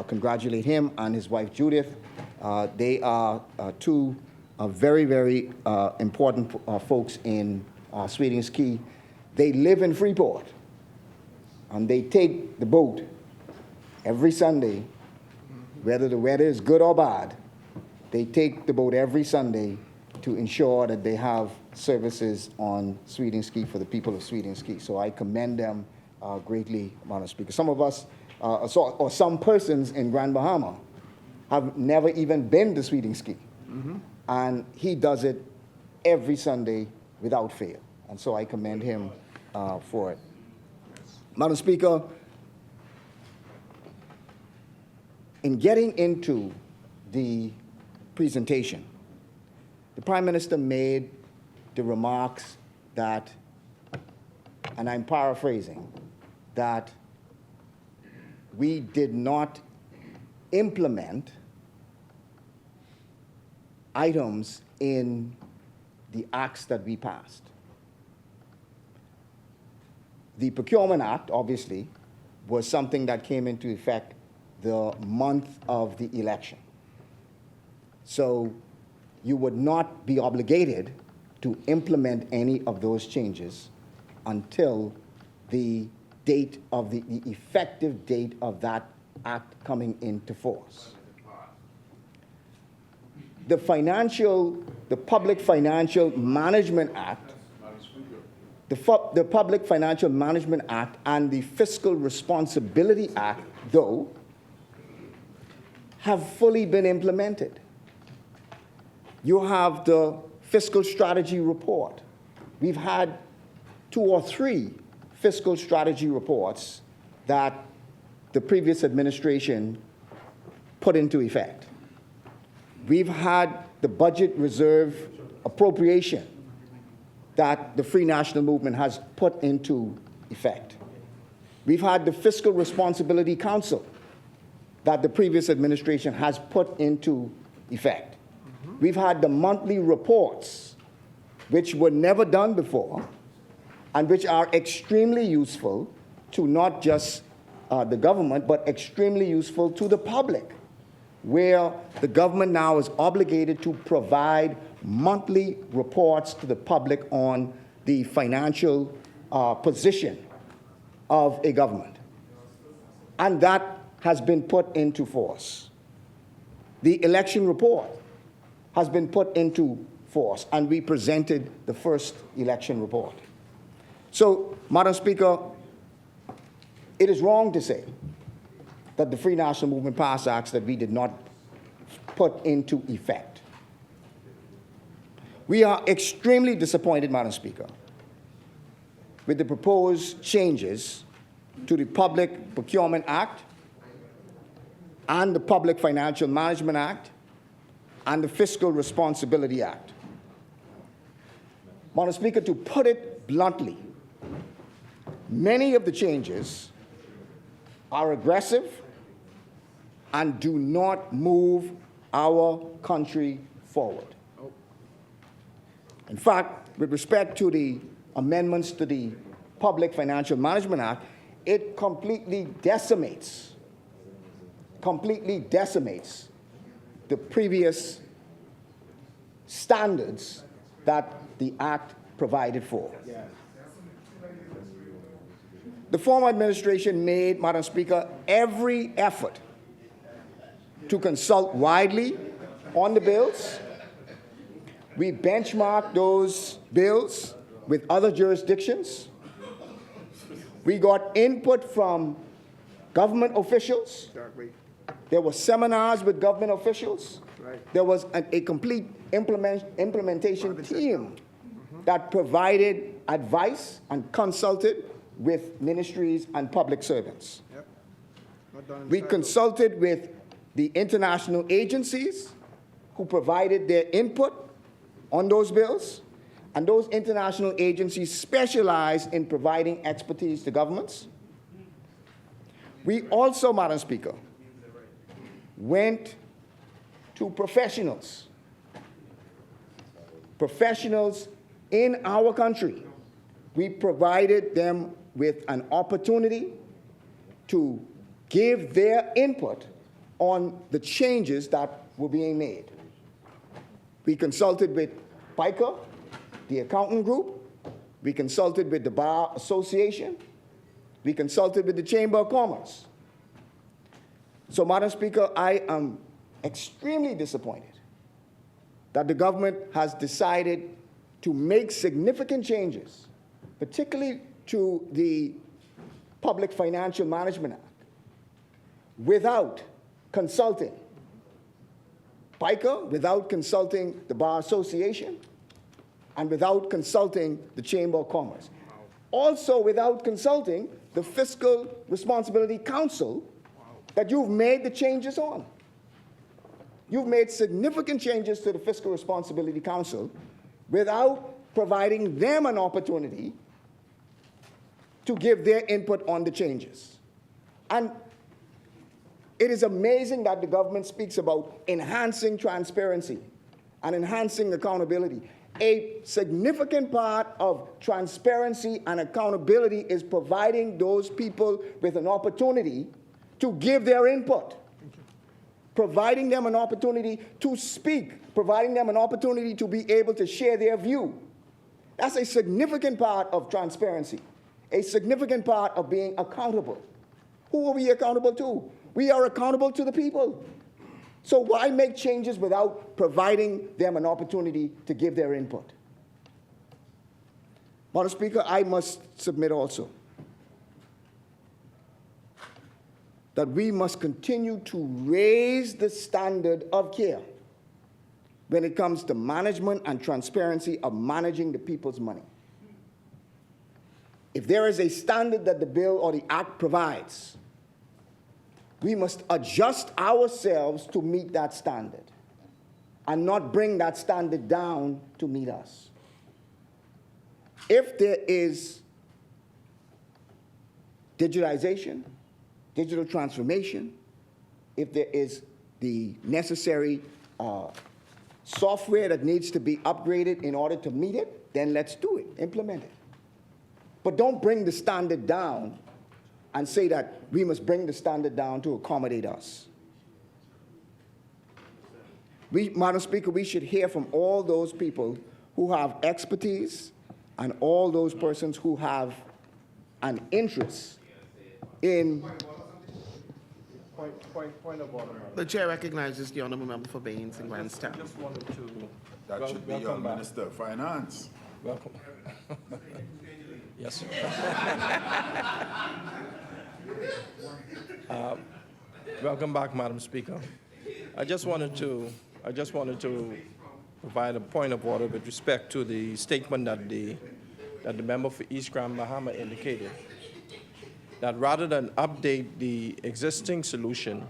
congratulate him and his wife Judith. They are two very, very important folks in Sweetings Key. They live in Freeport, and they take the boat every Sunday, whether the weather is good or bad. They take the boat every Sunday to ensure that they have services on Sweetings Key for the people of Sweetings Key. So I commend them greatly, Madam Speaker. Some of us, or some persons in Grand Bahama, have never even been to Sweetings Key. And he does it every Sunday without fail. And so I commend him for it. Madam Speaker, in getting into the presentation, the Prime Minister made the remarks that, and I'm paraphrasing, that we did not implement items in the acts that we passed. The Procurement Act, obviously, was something that came into effect the month of the election. So you would not be obligated to implement any of those changes until the date of the effective date of that act coming into force. The Public Financial Management Act, the Public Financial Management Act and the Fiscal Responsibility Act, though, have fully been implemented. You have the Fiscal Strategy Report. We've had 2 or 3 fiscal strategy reports that the previous administration put into effect. We've had the budget reserve appropriation that the Free National Movement has put into effect. We've had the Fiscal Responsibility Council that the previous administration has put into effect. We've had the monthly reports, which were never done before, and which are extremely useful to not just the government, but extremely useful to the public, where the government now is obligated to provide monthly reports to the public on the financial position of a government. And that has been put into force. The election report has been put into force, and we presented the first election report. So, Madam Speaker, it is wrong to say that the Free National Movement passed acts that we did not put into effect. We are extremely disappointed, Madam Speaker, with the proposed changes to the Public Procurement Act and the Public Financial Management Act and the Fiscal Responsibility Act. Madam Speaker, to put it bluntly, many of the changes are aggressive and do not move our country forward. In fact, with respect to the amendments to the Public Financial Management Act, it completely decimates the previous standards that the Act provided for. The former administration made, Madam Speaker, every effort to consult widely on the bills. We benchmarked those bills with other jurisdictions. We got input from government officials. There were seminars with government officials. There was a complete implementation team that provided advice and consulted with ministries and public servants. We consulted with the international agencies who provided their input on those bills, and those international agencies specialize in providing expertise to governments. We also, Madam Speaker, went to professionals in our country. We provided them with an opportunity to give their input on the changes that were being made. We consulted with PICA, the accountant group. We consulted with the Bar Association. We consulted with the Chamber of Commerce. So, Madam Speaker, I am extremely disappointed that the government has decided to make significant changes, particularly to the Public Financial Management Act, without consulting PICA, without consulting the Bar Association, and without consulting the Chamber of Commerce. Also without consulting the Fiscal Responsibility Council that you've made the changes on. You've made significant changes to the Fiscal Responsibility Council without providing them an opportunity to give their input on the changes. And it is amazing that the government speaks about enhancing transparency and enhancing accountability. A significant part of transparency and accountability is providing those people with an opportunity to give their input, providing them an opportunity to speak, providing them an opportunity to be able to share their view. That's a significant part of transparency, a significant part of being accountable. Who are we accountable to? We are accountable to the people. So why make changes without providing them an opportunity to give their input? Madam Speaker, I must submit also that we must continue to raise the standard of care when it comes to management and transparency of managing the people's money. If there is a standard that the bill or the act provides, we must adjust ourselves to meet that standard and not bring that standard down to meet us. If there is digitization, digital transformation, if there is the necessary software that needs to be upgraded in order to meet it, then let's do it, implement it. But don't bring the standard down and say that we must bring the standard down to accommodate us. Madam Speaker, we should hear from all those people who have expertise and all those persons who have an interest in... Point of order. The chair recognizes the honourable member for Baines and Grandstand. Just wanted to... That should be your Minister of Finance. Welcome. Yes, sir. Welcome back, Madam Speaker. I just wanted to provide a point of order with respect to the statement that the member for East Grand Bahama indicated, that rather than update the existing solution,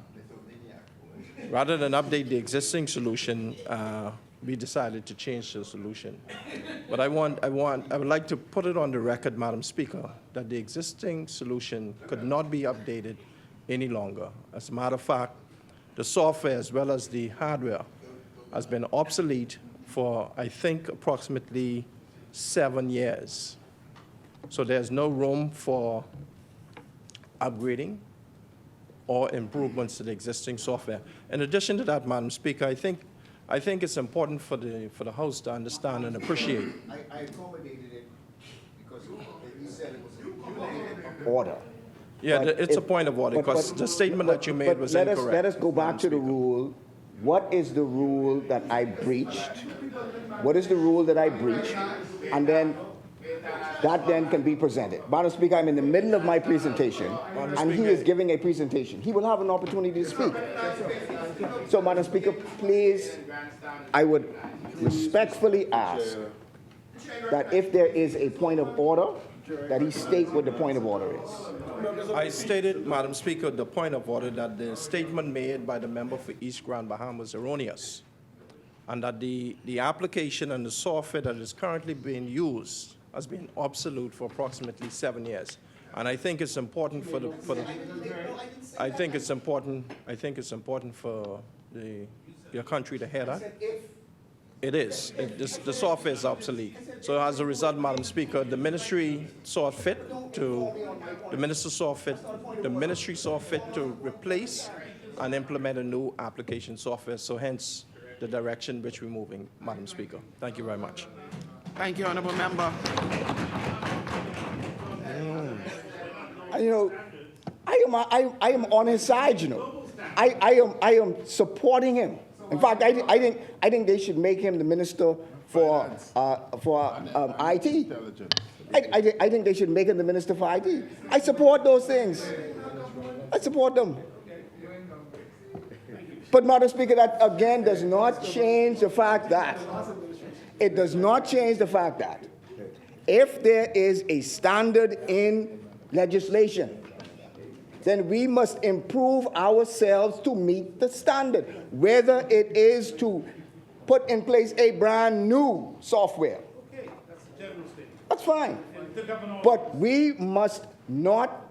we decided to change the solution. But I would like to put it on the record, Madam Speaker, that the existing solution could not be updated any longer. As a matter of fact, the software as well as the hardware has been obsolete for, I think, approximately 7 years. So there's no room for upgrading or improvements to the existing software. In addition to that, Madam Speaker, I think it's important for the House to understand and appreciate. I accommodated it because he said it was a point of order. Yeah, it's a point of order because the statement that you made was incorrect. Let us go back to the rule. What is the rule that I breached? What is the rule that I breached? And then that then can be presented. Madam Speaker, I'm in the middle of my presentation, and he is giving a presentation. He will have an opportunity to speak. So, Madam Speaker, please, I would respectfully ask that if there is a point of order, that he state what the point of order is. I stated, Madam Speaker, the point of order that the statement made by the member for East Grand Bahama was erroneous, and that the application and the software that is currently being used has been obsolete for approximately 7 years. And I think it's important for the I think it's important for your country to hear that. It is. The software is obsolete. So as a result, Madam Speaker, the ministry saw fit to replace and implement a new application software. So hence the direction which we're moving, Madam Speaker. Thank you very much. Thank you, Honourable Member. You know, I am on his side. You know, I am supporting him. In fact, I think they should make him the minister for IT. I think they should make him the minister for IT. I support those things. I support them. But, Madam Speaker, that again does not change the fact that if there is a standard in legislation, then we must improve ourselves to meet the standard, whether it is to put in place a brand new software. Okay, that's a general statement. That's fine. But we must not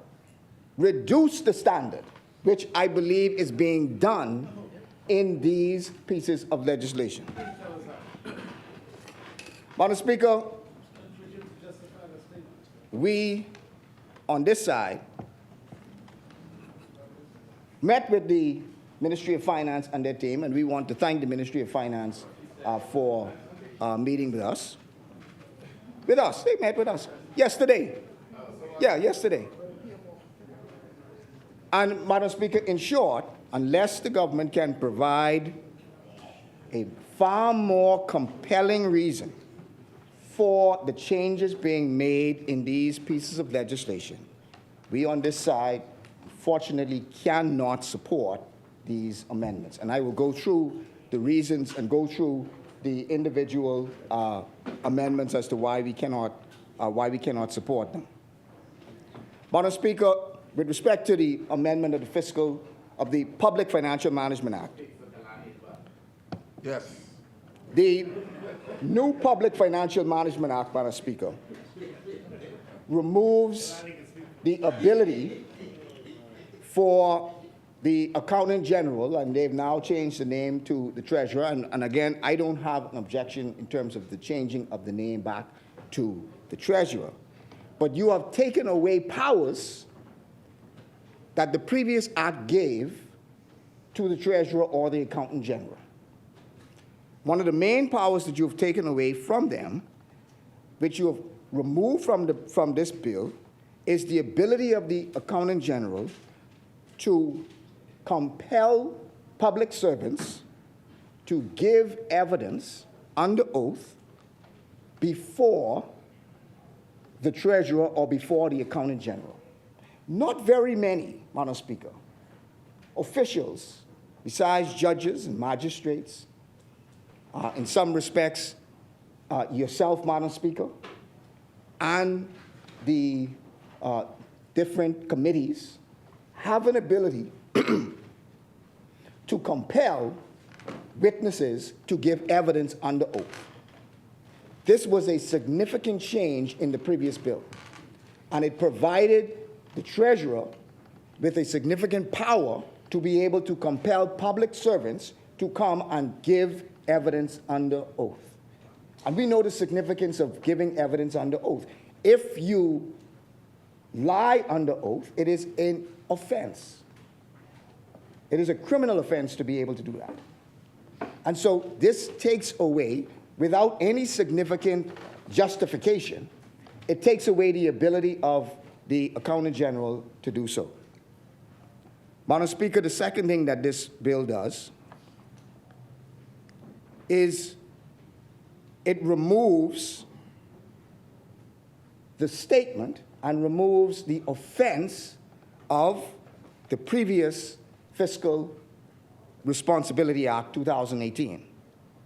reduce the standard, which I believe is being done in these pieces of legislation. Madam Speaker, we on this side met with the Ministry of Finance and their team, and we want to thank the Ministry of Finance for meeting with us. They met with us yesterday. Yeah, yesterday. And, Madam Speaker, in short, unless the government can provide a far more compelling reason for the changes being made in these pieces of legislation, we on this side, fortunately, cannot support these amendments. And I will go through the reasons and go through the individual amendments as to why we cannot support them. Madam Speaker, with respect to the amendment of the Public Financial Management Act, Yes. the new Public Financial Management Act, Madam Speaker, removes the ability for the Accountant General, and they've now changed the name to the Treasurer, and again, I don't have an objection in terms of the changing of the name back to the Treasurer. But you have taken away powers that the previous act gave to the Treasurer or the Accountant General. One of the main powers that you've taken away from them, which you have removed from this bill, is the ability of the Accountant General to compel public servants to give evidence under oath before the Treasurer or before the Accountant General. Not very many, Madam Speaker, officials, besides judges and magistrates, in some respects, yourself, Madam Speaker, and the different committees have an ability to compel witnesses to give evidence under oath. This was a significant change in the previous bill, and it provided the Treasurer with a significant power to be able to compel public servants to come and give evidence under oath. And we know the significance of giving evidence under oath. If you lie under oath, it is an offense. It is a criminal offense to be able to do that. And so this takes away, without any significant justification, it takes away the ability of the Accountant General to do so. Madam Speaker, the second thing that this bill does is it removes the statement and removes the offense of the previous Fiscal Responsibility Act 2018,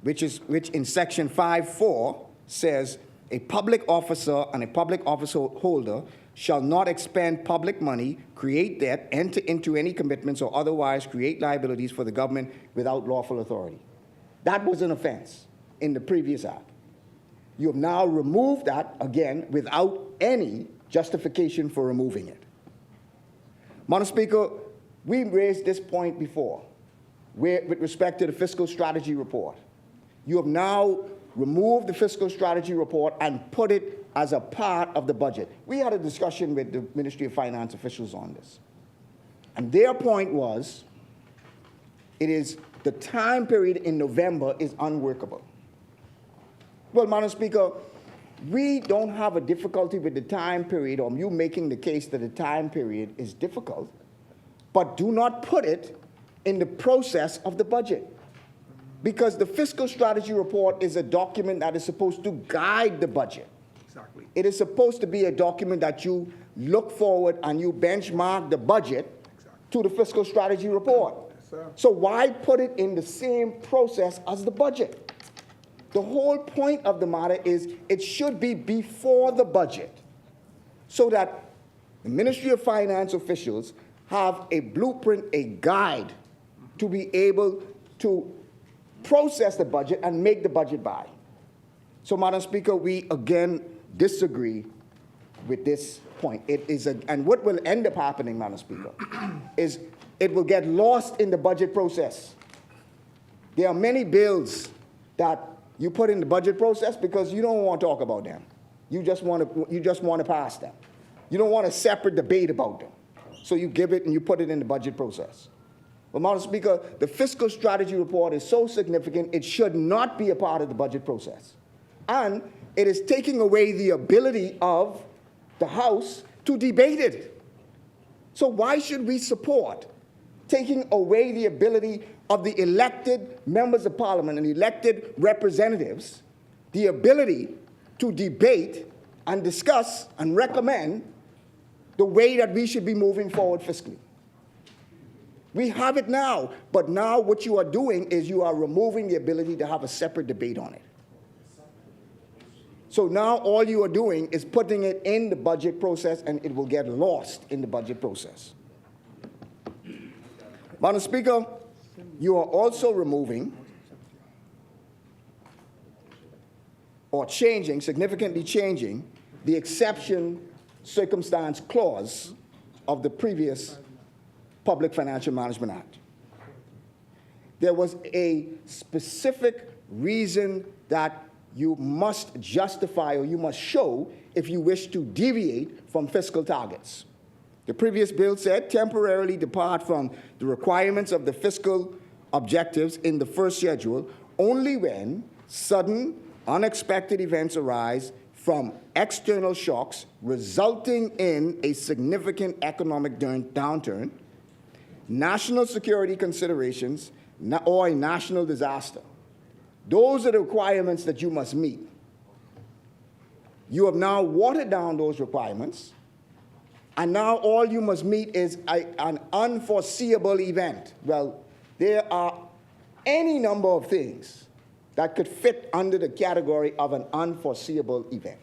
which in Section 5.4 says a public officer and a public office holder shall not expend public money, create debt, enter into any commitments, or otherwise create liabilities for the government without lawful authority. That was an offense in the previous act. You have now removed that, again, without any justification for removing it. Madam Speaker, we raised this point before with respect to the fiscal strategy report. You have now removed the fiscal strategy report and put it as a part of the budget. We had a discussion with the Ministry of Finance officials on this. And their point was, the time period in November is unworkable. Well, Madam Speaker, we don't have a difficulty with the time period, or you making the case that the time period is difficult, but do not put it in the process of the budget. Because the fiscal strategy report is a document that is supposed to guide the budget. Exactly. It is supposed to be a document that you look forward and you benchmark the budget to the fiscal strategy report. Yes, sir. So why put it in the same process as the budget? The whole point of the matter is it should be before the budget so that the Ministry of Finance officials have a blueprint, a guide to be able to process the budget and make the budget by. So, Madam Speaker, we again disagree with this point. And what will end up happening, Madam Speaker, is it will get lost in the budget process. There are many bills that you put in the budget process because you don't want to talk about them. You just want to pass them. You don't want a separate debate about them. So you give it and you put it in the budget process. But, Madam Speaker, the fiscal strategy report is so significant, it should not be a part of the budget process. And it is taking away the ability of the House to debate it. So why should we support taking away the ability of the elected members of Parliament and elected representatives, the ability to debate and discuss and recommend the way that we should be moving forward fiscally? We have it now, but now what you are doing is you are removing the ability to have a separate debate on it. So now all you are doing is putting it in the budget process, and it will get lost in the budget process. Madam Speaker, you are also removing or significantly changing the exception circumstance clause of the previous Public Financial Management Act. There was a specific reason that you must justify or you must show if you wish to deviate from fiscal targets. The previous bill said temporarily depart from the requirements of the fiscal objectives in the first schedule only when sudden, unexpected events arise from external shocks resulting in a significant economic downturn, national security considerations, or a national disaster. Those are the requirements that you must meet. You have now watered down those requirements, and now all you must meet is an unforeseeable event. Well, there are any number of things that could fit under the category of an unforeseeable event.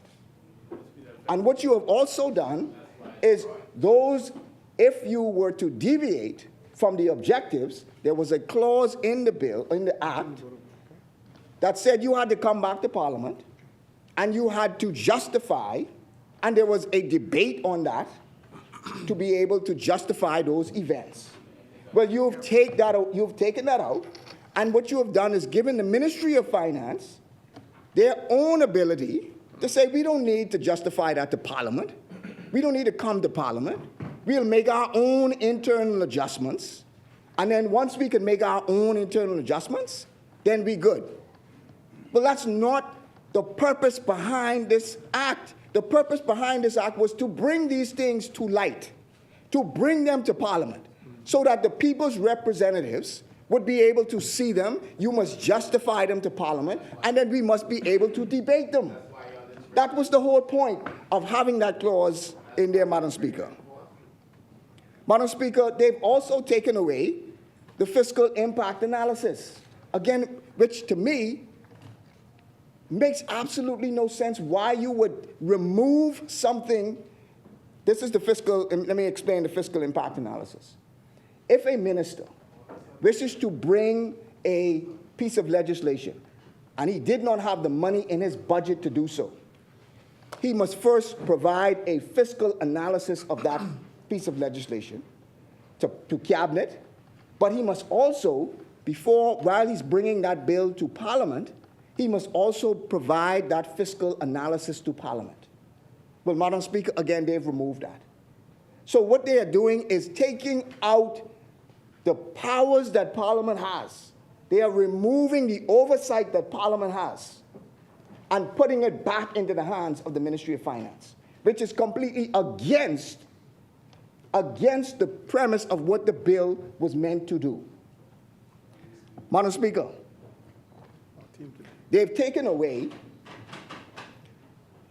And what you have also done is if you were to deviate from the objectives, there was a clause in the bill, in the act, that said you had to come back to Parliament and you had to justify, and there was a debate on that, to be able to justify those events. Well, you've taken that out, and what you have done is given the Ministry of Finance their own ability to say, we don't need to justify that to Parliament. We don't need to come to Parliament. We'll make our own internal adjustments. And then once we can make our own internal adjustments, then we're good. But that's not the purpose behind this act. The purpose behind this act was to bring these things to light, to bring them to Parliament, so that the people's representatives would be able to see them. You must justify them to Parliament, and then we must be able to debate them. That was the whole point of having that clause in there, Madam Speaker. Madam Speaker, they've also taken away the fiscal impact analysis, again, which to me makes absolutely no sense why you would remove something. This is the fiscal, let me explain the fiscal impact analysis. If a minister wishes to bring a piece of legislation and he did not have the money in his budget to do so, he must first provide a fiscal analysis of that piece of legislation to cabinet, but he must also, while he's bringing that bill to Parliament, he must also provide that fiscal analysis to Parliament. Well, Madam Speaker, again, they've removed that. So what they are doing is taking out the powers that Parliament has. They are removing the oversight that Parliament has and putting it back into the hands of the Ministry of Finance, which is completely against the premise of what the bill was meant to do. Madam Speaker, they've taken away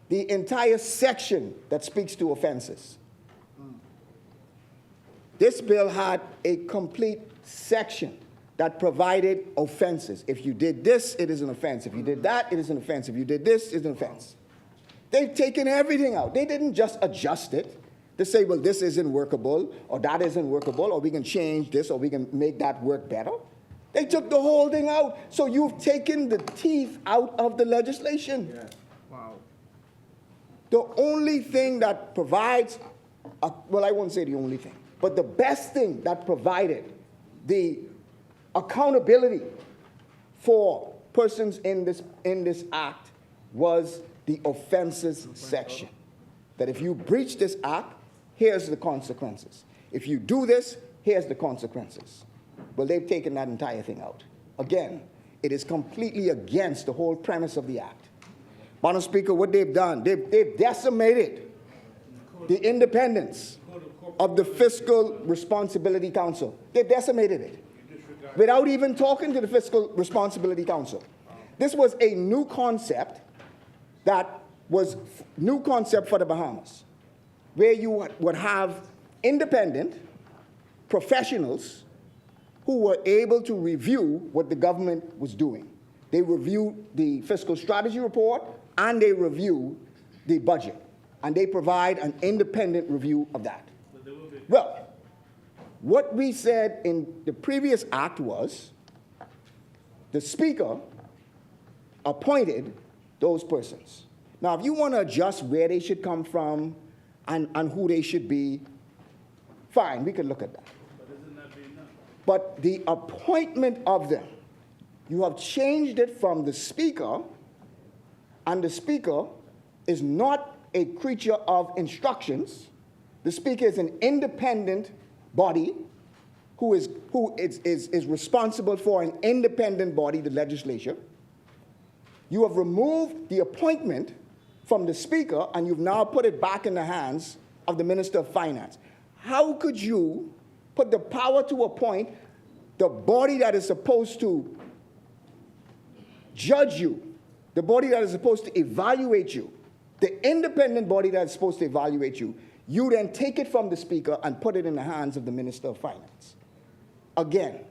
the entire section that speaks to offenses. This bill had a complete section that provided offenses. If you did this, it is an offense. If you did that, it is an offense. If you did this, it's an offense. They've taken everything out. They didn't just adjust it to say, well, this isn't workable, or that isn't workable, or we can change this, or we can make that work better. They took the whole thing out. So you've taken the teeth out of the legislation. Yeah. Wow. The only thing that provides, well, I won't say the only thing, but the best thing that provided the accountability for persons in this act was the offenses section. That if you breach this act, here's the consequences. If you do this, here's the consequences. Well, they've taken that entire thing out. Again, it is completely against the whole premise of the act. Madam Speaker, what they've done, they've decimated the independence of the Fiscal Responsibility Council. They've decimated it without even talking to the Fiscal Responsibility Council. This was a new concept that was new concept for the Bahamas, where you would have independent professionals who were able to review what the government was doing. They reviewed the fiscal strategy report and they review the budget, and they provide an independent review of that. Well, what we said in the previous act was the Speaker appointed those persons. Now, if you want to adjust where they should come from and who they should be, fine, we can look at that. But the appointment of them, you have changed it from the Speaker, and the Speaker is not a creature of instructions. The Speaker is an independent body who is responsible for an independent body, the legislature. You have removed the appointment from the Speaker, and you've now put it back in the hands of the Minister of Finance. How could you put the power to appoint the body that is supposed to judge you, the body that is supposed to evaluate you, the independent body that is supposed to evaluate you, you then take it from the Speaker and put it in the hands of the Minister of Finance? Again,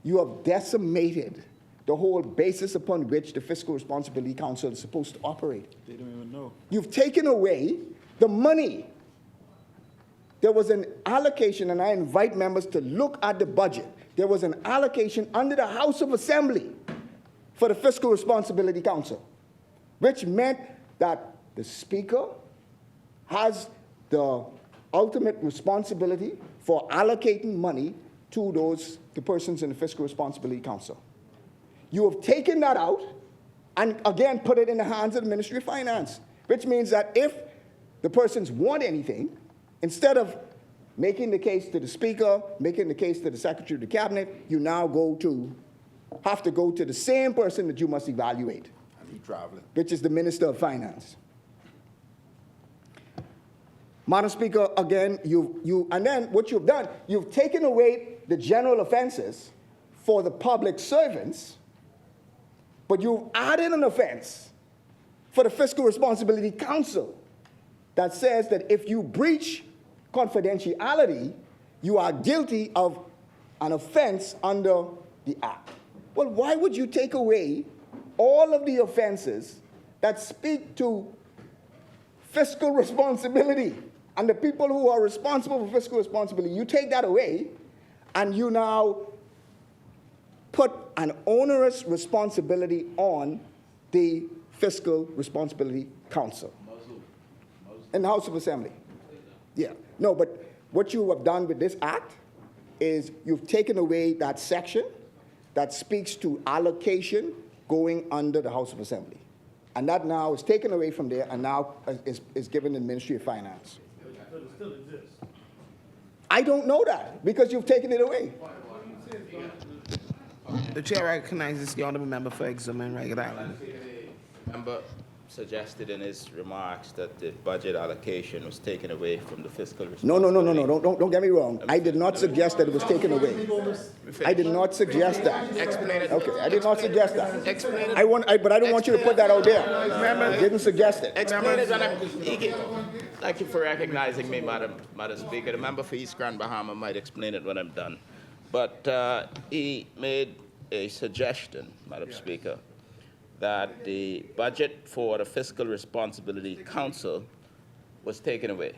you have decimated the whole basis upon which the Fiscal Responsibility Council is supposed to operate. They don't even know. You've taken away the money. There was an allocation, and I invite members to look at the budget. There was an allocation under the House of Assembly for the Fiscal Responsibility Council, which meant that the Speaker has the ultimate responsibility for allocating money to the persons in the Fiscal Responsibility Council. You have taken that out and again put it in the hands of the Ministry of Finance, which means that if the persons want anything, instead of making the case to the Speaker, making the case to the Secretary of the Cabinet, you now have to go to the same person that you must evaluate, And he traveling. which is the Minister of Finance. Madam Speaker, again, and then what you've done, you've taken away the general offenses for the public servants, but you've added an offense for the Fiscal Responsibility Council that says that if you breach confidentiality, you are guilty of an offense under the Act. Well, why would you take away all of the offenses that speak to fiscal responsibility and the people who are responsible for fiscal responsibility? You take that away, and you now put an onerous responsibility on the Fiscal Responsibility Council. In the House of Assembly. Yeah. No, but what you have done with this act is you've taken away that section that speaks to allocation going under the House of Assembly. And that now is taken away from there and now is given to the Ministry of Finance. But it still exists. I don't know that because you've taken it away. The chair recognizes the honourable member for Exum and Ragged Island. Member suggested in his remarks that the budget allocation was taken away from the fiscal No, responsibility. don't get me wrong. I did not suggest that it was taken away. I did not suggest that. Explain it. Okay, I did not suggest that. Explain it. But I don't want you to put that out there. I didn't suggest it. Explain it when I'm. Thank you for recognizing me, Madam Speaker. The member for East Grand Bahama might explain it when I'm done. But he made a suggestion, Madam Speaker, that the budget for the Fiscal Responsibility Council was taken away.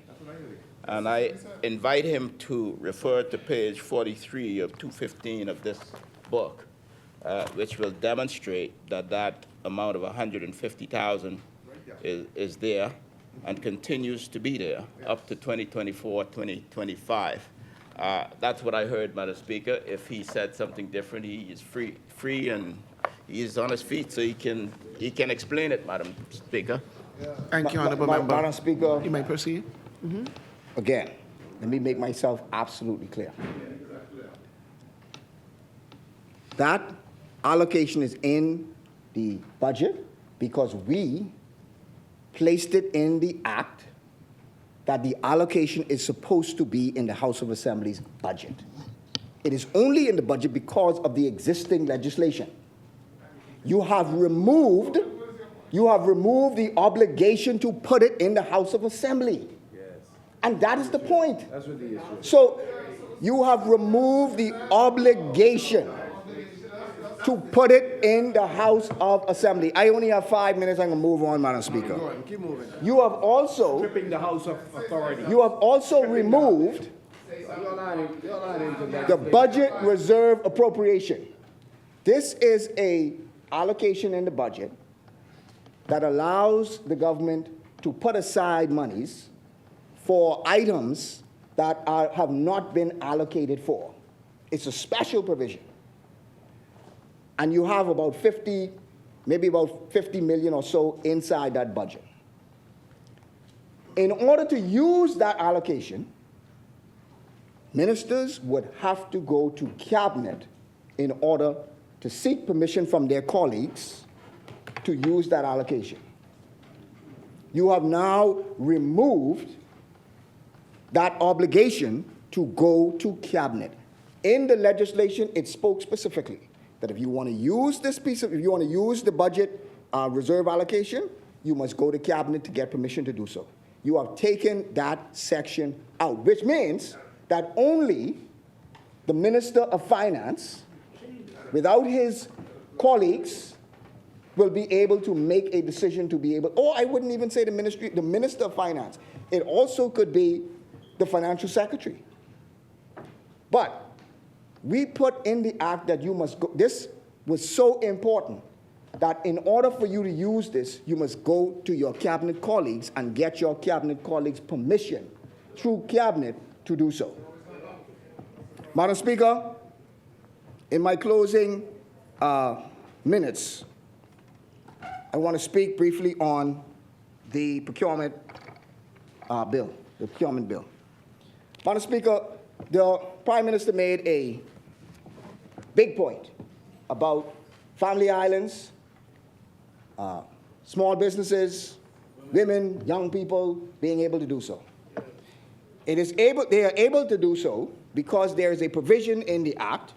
And I invite him to refer to page 43 of 215 of this book, which will demonstrate that that amount of 150,000 is there and continues to be there up to 2024, 2025. That's what I heard, Madam Speaker. If he said something different, he is free and he is on his feet, so he can explain it, Madam Speaker. Thank you, honourable member. Madam Speaker, You may proceed. again, let me make myself absolutely clear. That allocation is in the budget because we placed it in the act that the allocation is supposed to be in the House of Assembly's budget. It is only in the budget because of the existing legislation. You have removed the obligation to put it in the House of Assembly. And that is the point. That's what the issue is. So you have removed the obligation to put it in the House of Assembly. I only have 5 minutes. I'm going to move on, Madam Speaker. Go on, keep moving. You have also Stripping the House of authority. You have also removed the budget reserve appropriation. This is a allocation in the budget that allows the government to put aside monies for items that have not been allocated for. It's a special provision. And you have about 50, maybe about 50 million or so inside that budget. In order to use that allocation, ministers would have to go to cabinet in order to seek permission from their colleagues to use that allocation. You have now removed that obligation to go to cabinet. In the legislation, it spoke specifically that if you want to use this piece of, if you want to use the budget reserve allocation, you must go to cabinet to get permission to do so. You have taken that section out, which means that only the Minister of Finance, without his colleagues, will be able to make a decision to be able, or I wouldn't even say the Minister of Finance. It also could be the Financial Secretary. But we put in the act that you must go, this was so important that in order for you to use this, you must go to your cabinet colleagues and get your cabinet colleagues' permission through cabinet to do so. Madam Speaker, in my closing minutes, I want to speak briefly on the procurement bill, the procurement bill. Madam Speaker, the Prime Minister made a big point about family islands, small businesses, women, young people being able to do so. They are able to do so because there is a provision in the Act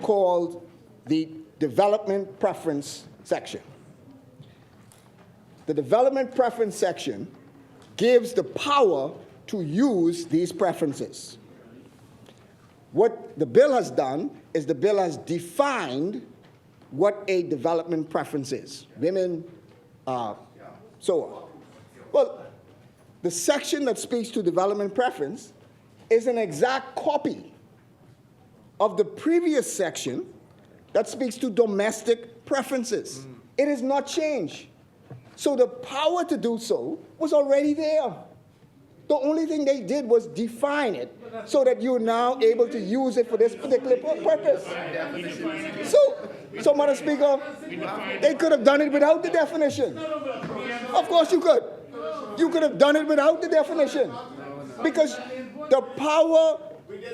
called the Development Preference Section. The Development Preference Section gives the power to use these preferences. What the bill has done is the bill has defined what a development preference is. Women, so on. Well, the section that speaks to development preference is an exact copy of the previous section that speaks to domestic preferences. It is not changed. So the power to do so was already there. The only thing they did was define it so that you're now able to use it for this particular purpose. So, Madam Speaker, they could have done it without the definition. Of course you could. You could have done it without the definition. Because the power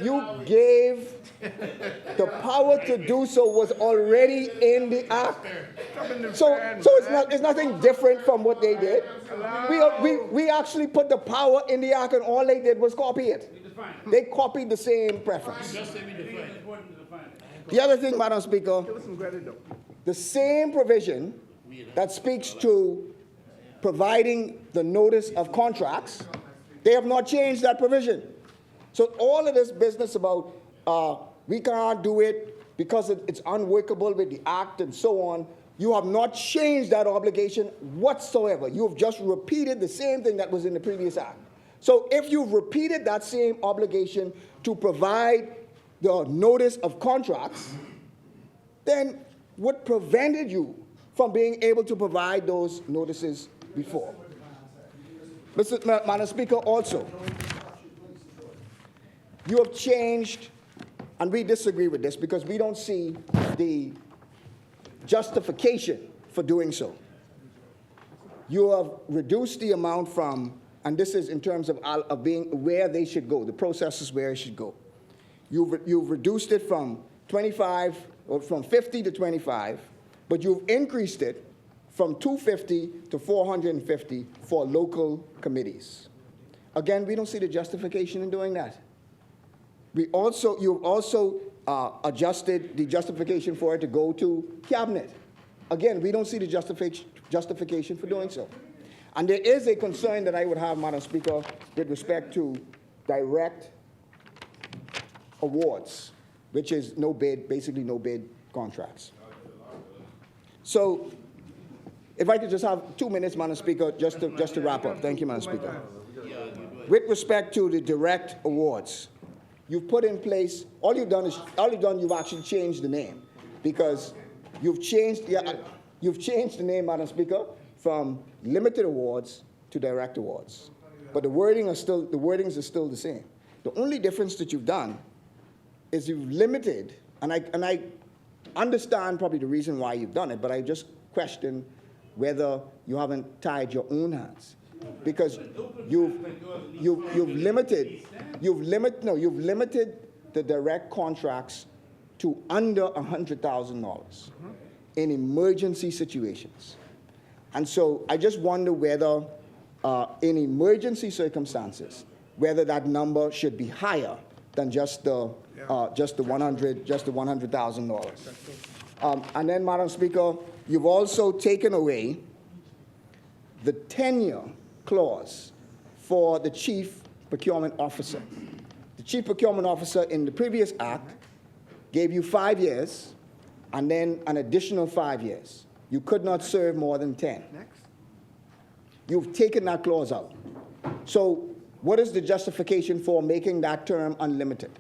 you gave, the power to do so was already in the act. So it's nothing different from what they did. We actually put the power in the act, and all they did was copy it. They copied the same preference. The other thing, Madam Speaker, the same provision that speaks to providing the notice of contracts, they have not changed that provision. So all of this business about we cannot do it because it's unworkable with the act and so on, you have not changed that obligation whatsoever. You have just repeated the same thing that was in the previous act. So if you've repeated that same obligation to provide the notice of contracts, then what prevented you from being able to provide those notices before? Madam Speaker, also, you have changed, and we disagree with this because we don't see the justification for doing so. You have reduced the amount from, and this is in terms of being where they should go, the processes where it should go. You've reduced it from 25, or from 50 to 25, but you've increased it from 250 to 450 for local committees. Again, we don't see the justification in doing that. You've also adjusted the justification for it to go to cabinet. Again, we don't see the justification for doing so. And there is a concern that I would have, Madam Speaker, with respect to direct awards, which is no bid, basically no bid contracts. So, if I could just have 2 minutes, Madam Speaker, just to wrap up. Thank you, Madam Speaker. With respect to the direct awards, you've put in place, you've actually changed the name, because you've changed the name, Madam Speaker, from limited awards to direct awards. But the wordings are still the same. The only difference that you've done is you've limited, and I understand probably the reason why you've done it, but I just question whether you haven't tied your own hands, because you've limited the direct contracts to under $100,000 in emergency situations. And so I just wonder whether in emergency circumstances, whether that number should be higher than just the $100,000. And then, Madam Speaker, you've also taken away the tenure clause for the Chief Procurement Officer. The Chief Procurement Officer in the previous act gave you 5 years and then an additional 5 years. You could not serve more than 10. Next. You've taken that clause out. So what is the justification for making that term unlimited?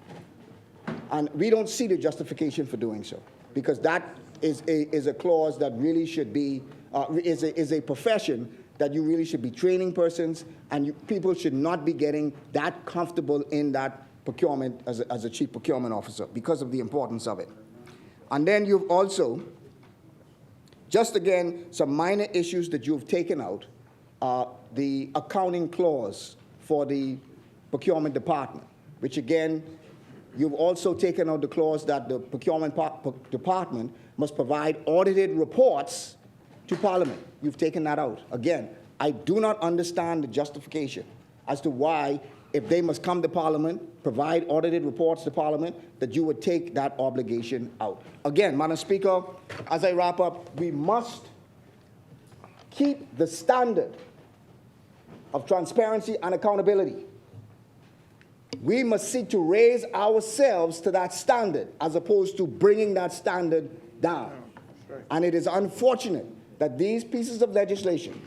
And we don't see the justification for doing so, because that is a clause that really should be, is a profession that you really should be training persons, and people should not be getting that comfortable in that procurement as a chief procurement officer because of the importance of it. And then you've also, just again, some minor issues that you've taken out, the accounting clause for the procurement department, which again, you've also taken out the clause that the procurement department must provide audited reports to Parliament. You've taken that out. Again, I do not understand the justification as to why, if they must come to Parliament, provide audited reports to Parliament, that you would take that obligation out. Again, Madam Speaker, as I wrap up, we must keep the standard of transparency and accountability. We must seek to raise ourselves to that standard as opposed to bringing that standard down. And it is unfortunate that these pieces of legislation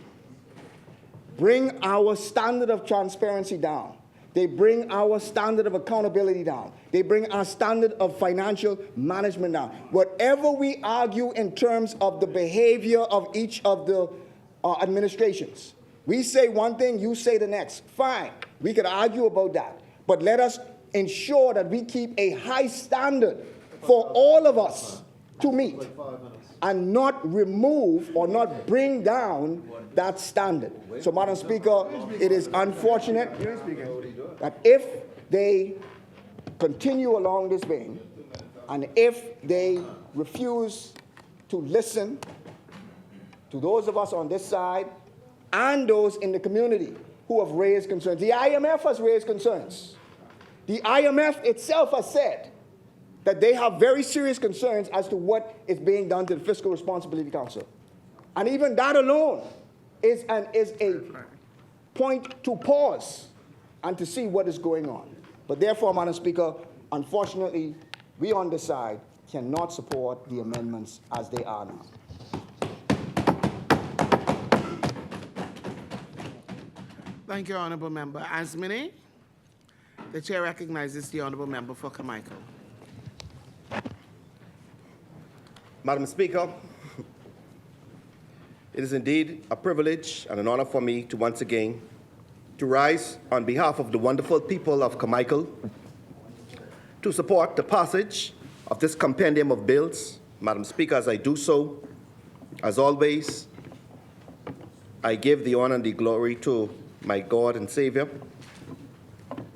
bring our standard of transparency down. They bring our standard of accountability down. They bring our standard of financial management down. Whatever we argue in terms of the behavior of each of the administrations, we say one thing, you say the next. Fine. We could argue about that. But let us ensure that we keep a high standard for all of us to meet and not remove or not bring down that standard. So, Madam Speaker, it is unfortunate that if they continue along this vein and if they refuse to listen to those of us on this side and those in the community who have raised concerns. The IMF has raised concerns. The IMF itself has said that they have very serious concerns as to what is being done to the Fiscal Responsibility Council. And even that alone is a point to pause and to see what is going on. But therefore, Madam Speaker, unfortunately, we on this side cannot support the amendments as they are now. Thank you, Honourable Member. Asmini, the Chair recognizes the Honourable Member for Carmichael. Madam Speaker, it is indeed a privilege and an honor for me to once again to rise on behalf of the wonderful people of Carmichael to support the passage of this compendium of bills. Madam Speaker, as I do so, as always, I give the honor and the glory to my God and Savior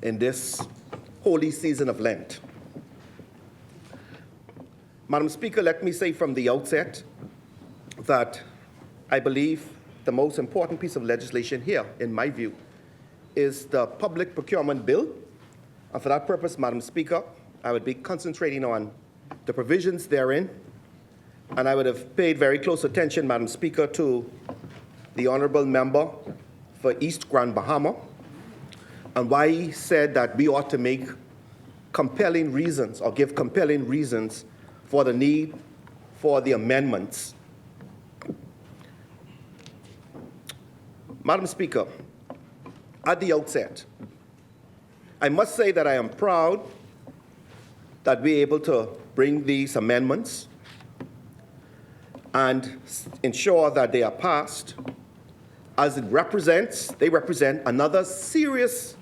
in this holy season of Lent. Madam Speaker, let me say from the outset that I believe the most important piece of legislation here, in my view, is the Public Procurement Bill. And for that purpose, Madam Speaker, I would be concentrating on the provisions therein, and I would have paid very close attention, Madam Speaker, to the Honourable Member for East Grand Bahama, and why he said that we ought to make compelling reasons or give compelling reasons for the need for the amendments. Madam Speaker, at the outset, I must say that I am proud that we're able to bring these amendments and ensure that they are passed, as they represent another serious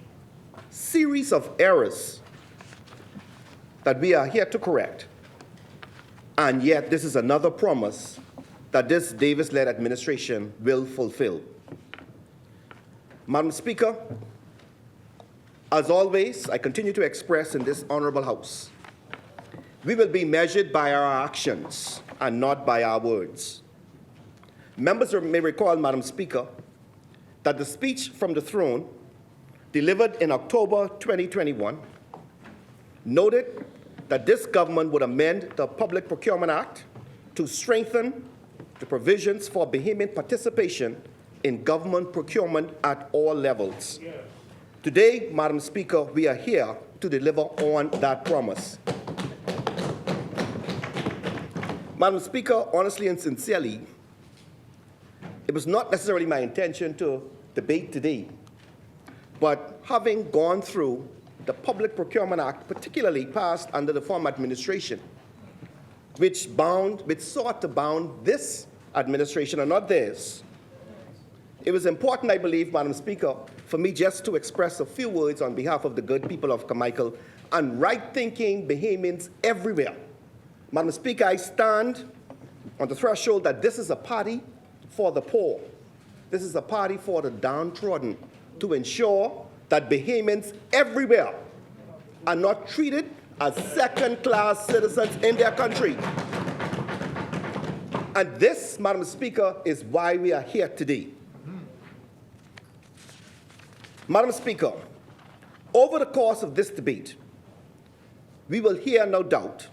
series of errors that we are here to correct. And yet, this is another promise that this Davis-led administration will fulfill. Madam Speaker, as always, I continue to express in this honorable House, we will be measured by our actions and not by our words. Members may recall, Madam Speaker, that the speech from the throne delivered in October 2021 noted that this government would amend the Public Procurement Act to strengthen the provisions for Bahamian participation in government procurement at all levels. Yeah. Today, Madam Speaker, we are here to deliver on that promise. Madam Speaker, honestly and sincerely, it was not necessarily my intention to debate today, but having gone through the Public Procurement Act, particularly passed under the former administration, which sought to bound this administration and not theirs, it was important, I believe, Madam Speaker, for me just to express a few words on behalf of the good people of Carmichael and right-thinking Bahamians everywhere. Madam Speaker, I stand on the threshold that this is a party for the poor. This is a party for the downtrodden, to ensure that Bahamians everywhere are not treated as second-class citizens in their country. And this, Madam Speaker, is why we are here today. Madam Speaker, over the course of this debate, we will hear, no doubt,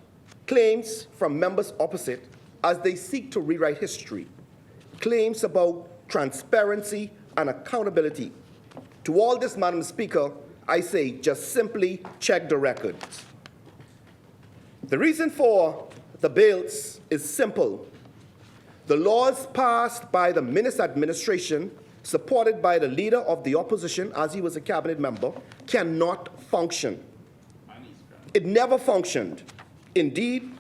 claims from members opposite as they seek to rewrite history, claims about transparency and accountability. To all this, Madam Speaker, I say just simply check the records. The reason for the bills is simple. The laws passed by the Minnis administration, supported by the leader of the opposition, as he was a cabinet member, cannot function. It never functioned. Indeed,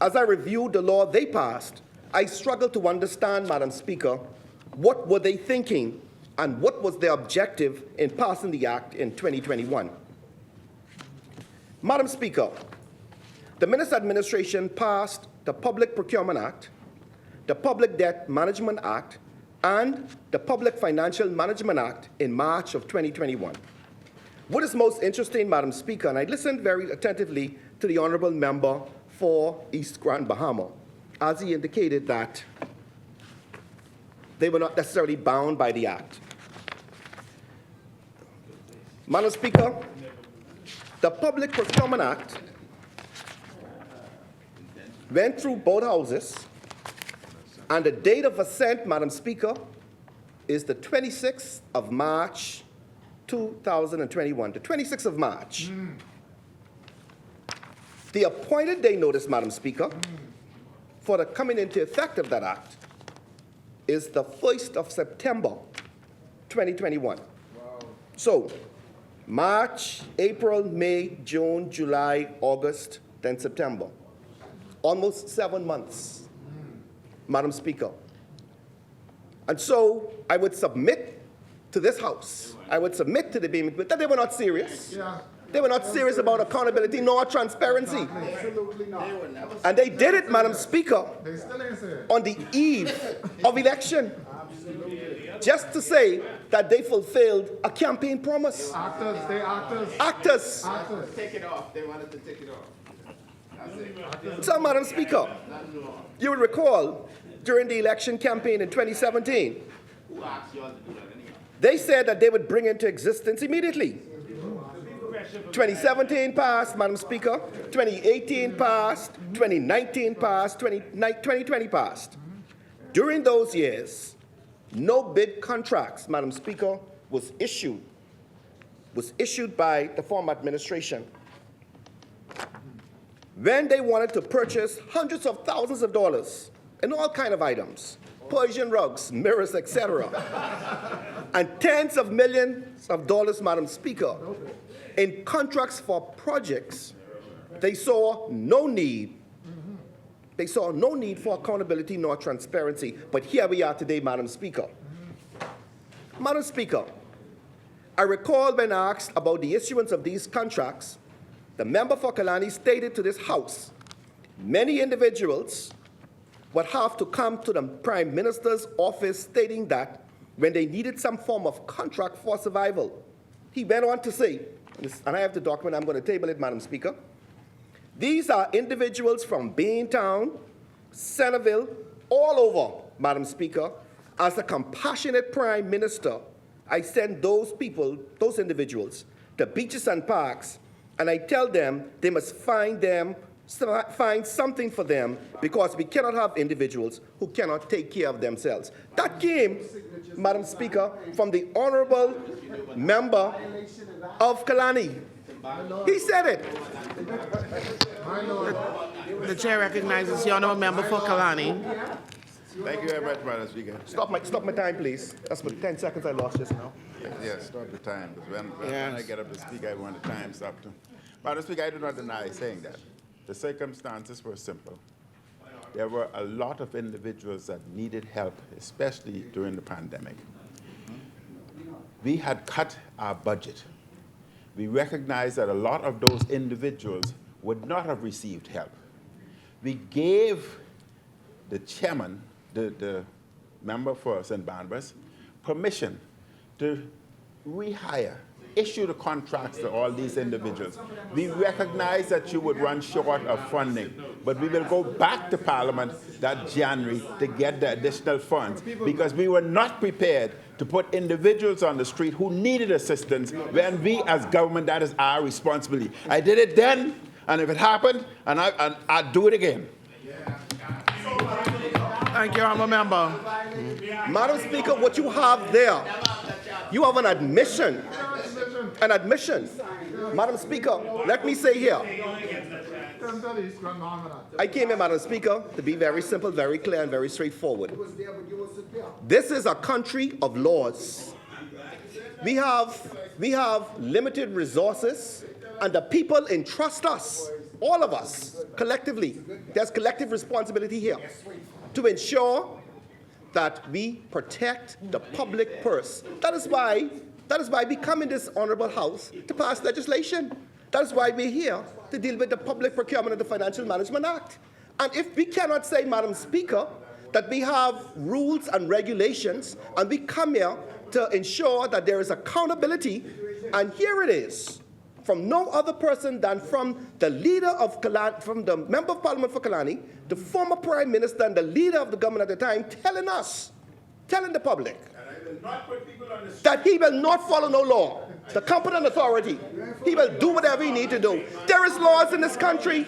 as I reviewed the law they passed, I struggled to understand, Madam Speaker, what were they thinking and what was their objective in passing the act in 2021. Madam Speaker, the Minister Administration passed the Public Procurement Act, the Public Debt Management Act, and the Public Financial Management Act in March of 2021. What is most interesting, Madam Speaker, and I listened very attentively to the Honourable Member for East Grand Bahama, as he indicated that they were not necessarily bound by the act. Madam Speaker, the Public Procurement Act went through both houses, and the date of assent, Madam Speaker, is the 26th of March, 2021, the 26th of March. The appointed day notice, Madam Speaker, for the coming into effect of that act is the 1st of September, 2021. Wow. So, March, April, May, June, July, August, then September. Almost 7 months, Madam Speaker. And so I would submit to this House, I would submit to the Bay that they were not serious. Yeah. They were not serious about accountability nor transparency. Absolutely not. And they did it, Madam Speaker, on the eve of election. Just to say that they fulfilled a campaign promise. Actors, they actors. Actors. Take it off. They wanted to take it off. So, Madam Speaker, you will recall during the election campaign in 2017, Who asked you all to do that anyhow? they said that they would bring into existence immediately. 2017 passed, Madam Speaker. 2018 passed. 2019 passed. 2020 passed. During those years, no bid contracts, Madam Speaker, was issued by the former administration. When they wanted to purchase hundreds of thousands of dollars in all kinds of items, Persian rugs, mirrors, etc., and tens of millions of dollars, Madam Speaker, in contracts for projects, they saw no need. They saw no need for accountability nor transparency. But here we are today, Madam Speaker. Madam Speaker, I recall when asked about the issuance of these contracts, the member for Kalani stated to this House, many individuals would have to come to the Prime Minister's office stating that when they needed some form of contract for survival. He went on to say, and I have the document, I'm going to table it, Madam Speaker. These are individuals from Baintown, Centerville, all over, Madam Speaker. As a compassionate Prime Minister, I send those people, those individuals, to beaches and parks, and I tell them they must find something for them because we cannot have individuals who cannot take care of themselves. That came, Madam Speaker, from the Honourable Member of Kalani. He said it. The chair recognizes the honourable member for Kalani. Thank you very much, Madam Speaker. Stop my time, please. That's what 10 seconds I lost just now. Yes, stop the time. Because when I get up to speak, I want the time stopped. Madam Speaker, I do not deny saying that. The circumstances were simple. There were a lot of individuals that needed help, especially during the pandemic. We had cut our budget. We recognized that a lot of those individuals would not have received help. We gave the chairman, the member for St. Barnabas, permission to rehire, issue the contracts to all these individuals. We recognize that you would run short of funding, but we will go back to Parliament that January to get the additional funds because we were not prepared to put individuals on the street who needed assistance when we as government, that is our responsibility. I did it then, and if it happened, I'd do it again. Thank you, honourable member. Madam Speaker, what you have there, you have an admission. An admission. Madam Speaker, let me say here, I came here, Madam Speaker, to be very simple, very clear, and very straightforward. This is a country of laws. We have limited resources, and the people entrust us, all of us, collectively. There's collective responsibility here to ensure that we protect the public purse. That is why we come in this honorable house to pass legislation. That is why we're here to deal with the Public Procurement and the Financial Management Act. And if we cannot say, Madam Speaker, that we have rules and regulations, and we come here to ensure that there is accountability, and here it is, from no other person than from the leader of Kalani, from the Member of Parliament for Kalani, the former Prime Minister and the leader of the government at the time, telling the public, that he will not follow no law, the competent authority. He will do whatever he needs to do. There is laws in this country.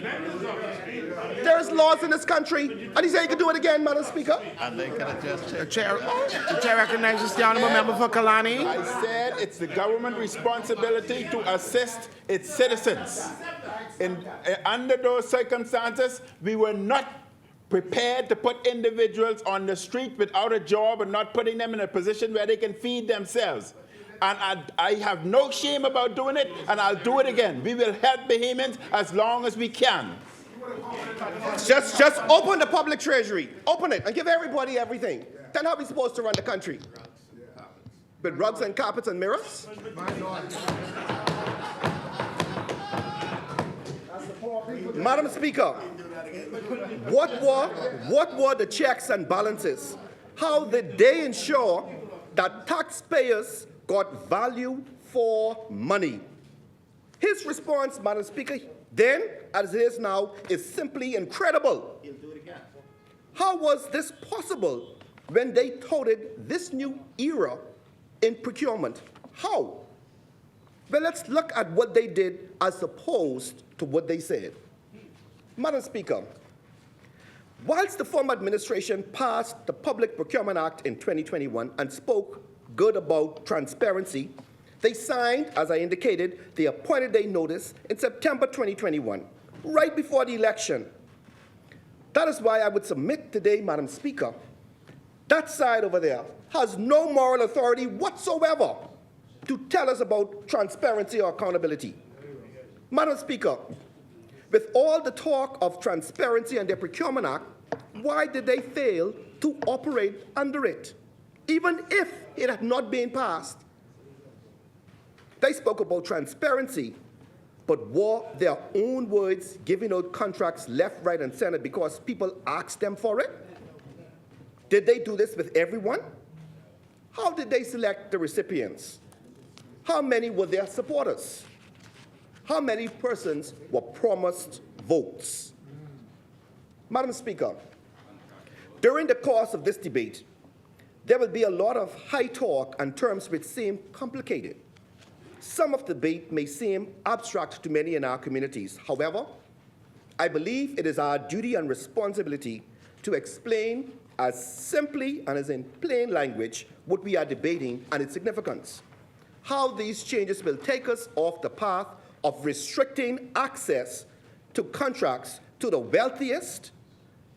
There is laws in this country. And he said he could do it again, Madam Speaker. And they can address The chair recognizes the honorable member for Kalani. I said it's the government responsibility to assist its citizens. Under those circumstances, we were not prepared to put individuals on the street without a job and not putting them in a position where they can feed themselves. And I have no shame about doing it, and I'll do it again. We will help Bahamians as long as we can. Just open the public treasury. Open it and give everybody everything. Then how are we supposed to run the country? With rugs and carpets and mirrors? Madam Speaker, what were the checks and balances? How did they ensure that taxpayers got value for money? His response, Madam Speaker, then, as it is now, is simply incredible. He'll do it again. How was this possible when they touted this new era in procurement? How? Well, let's look at what they did as opposed to what they said. Madam Speaker, whilst the former administration passed the Public Procurement Act in 2021 and spoke good about transparency, they signed, as I indicated, the appointed day notice in September 2021, right before the election. That is why I would submit today, Madam Speaker, that side over there has no moral authority whatsoever to tell us about transparency or accountability. Madam Speaker, with all the talk of transparency and the Procurement Act, why did they fail to operate under it, even if it had not been passed? They spoke about transparency, but were their own words giving out contracts left, right, and center because people asked them for it? Did they do this with everyone? How did they select the recipients? How many were their supporters? How many persons were promised votes? Madam Speaker, during the course of this debate, there will be a lot of high talk and terms which seem complicated. Some of the debate may seem abstract to many in our communities. However, I believe it is our duty and responsibility to explain as simply and as in plain language what we are debating and its significance. How these changes will take us off the path of restricting access to contracts to the wealthiest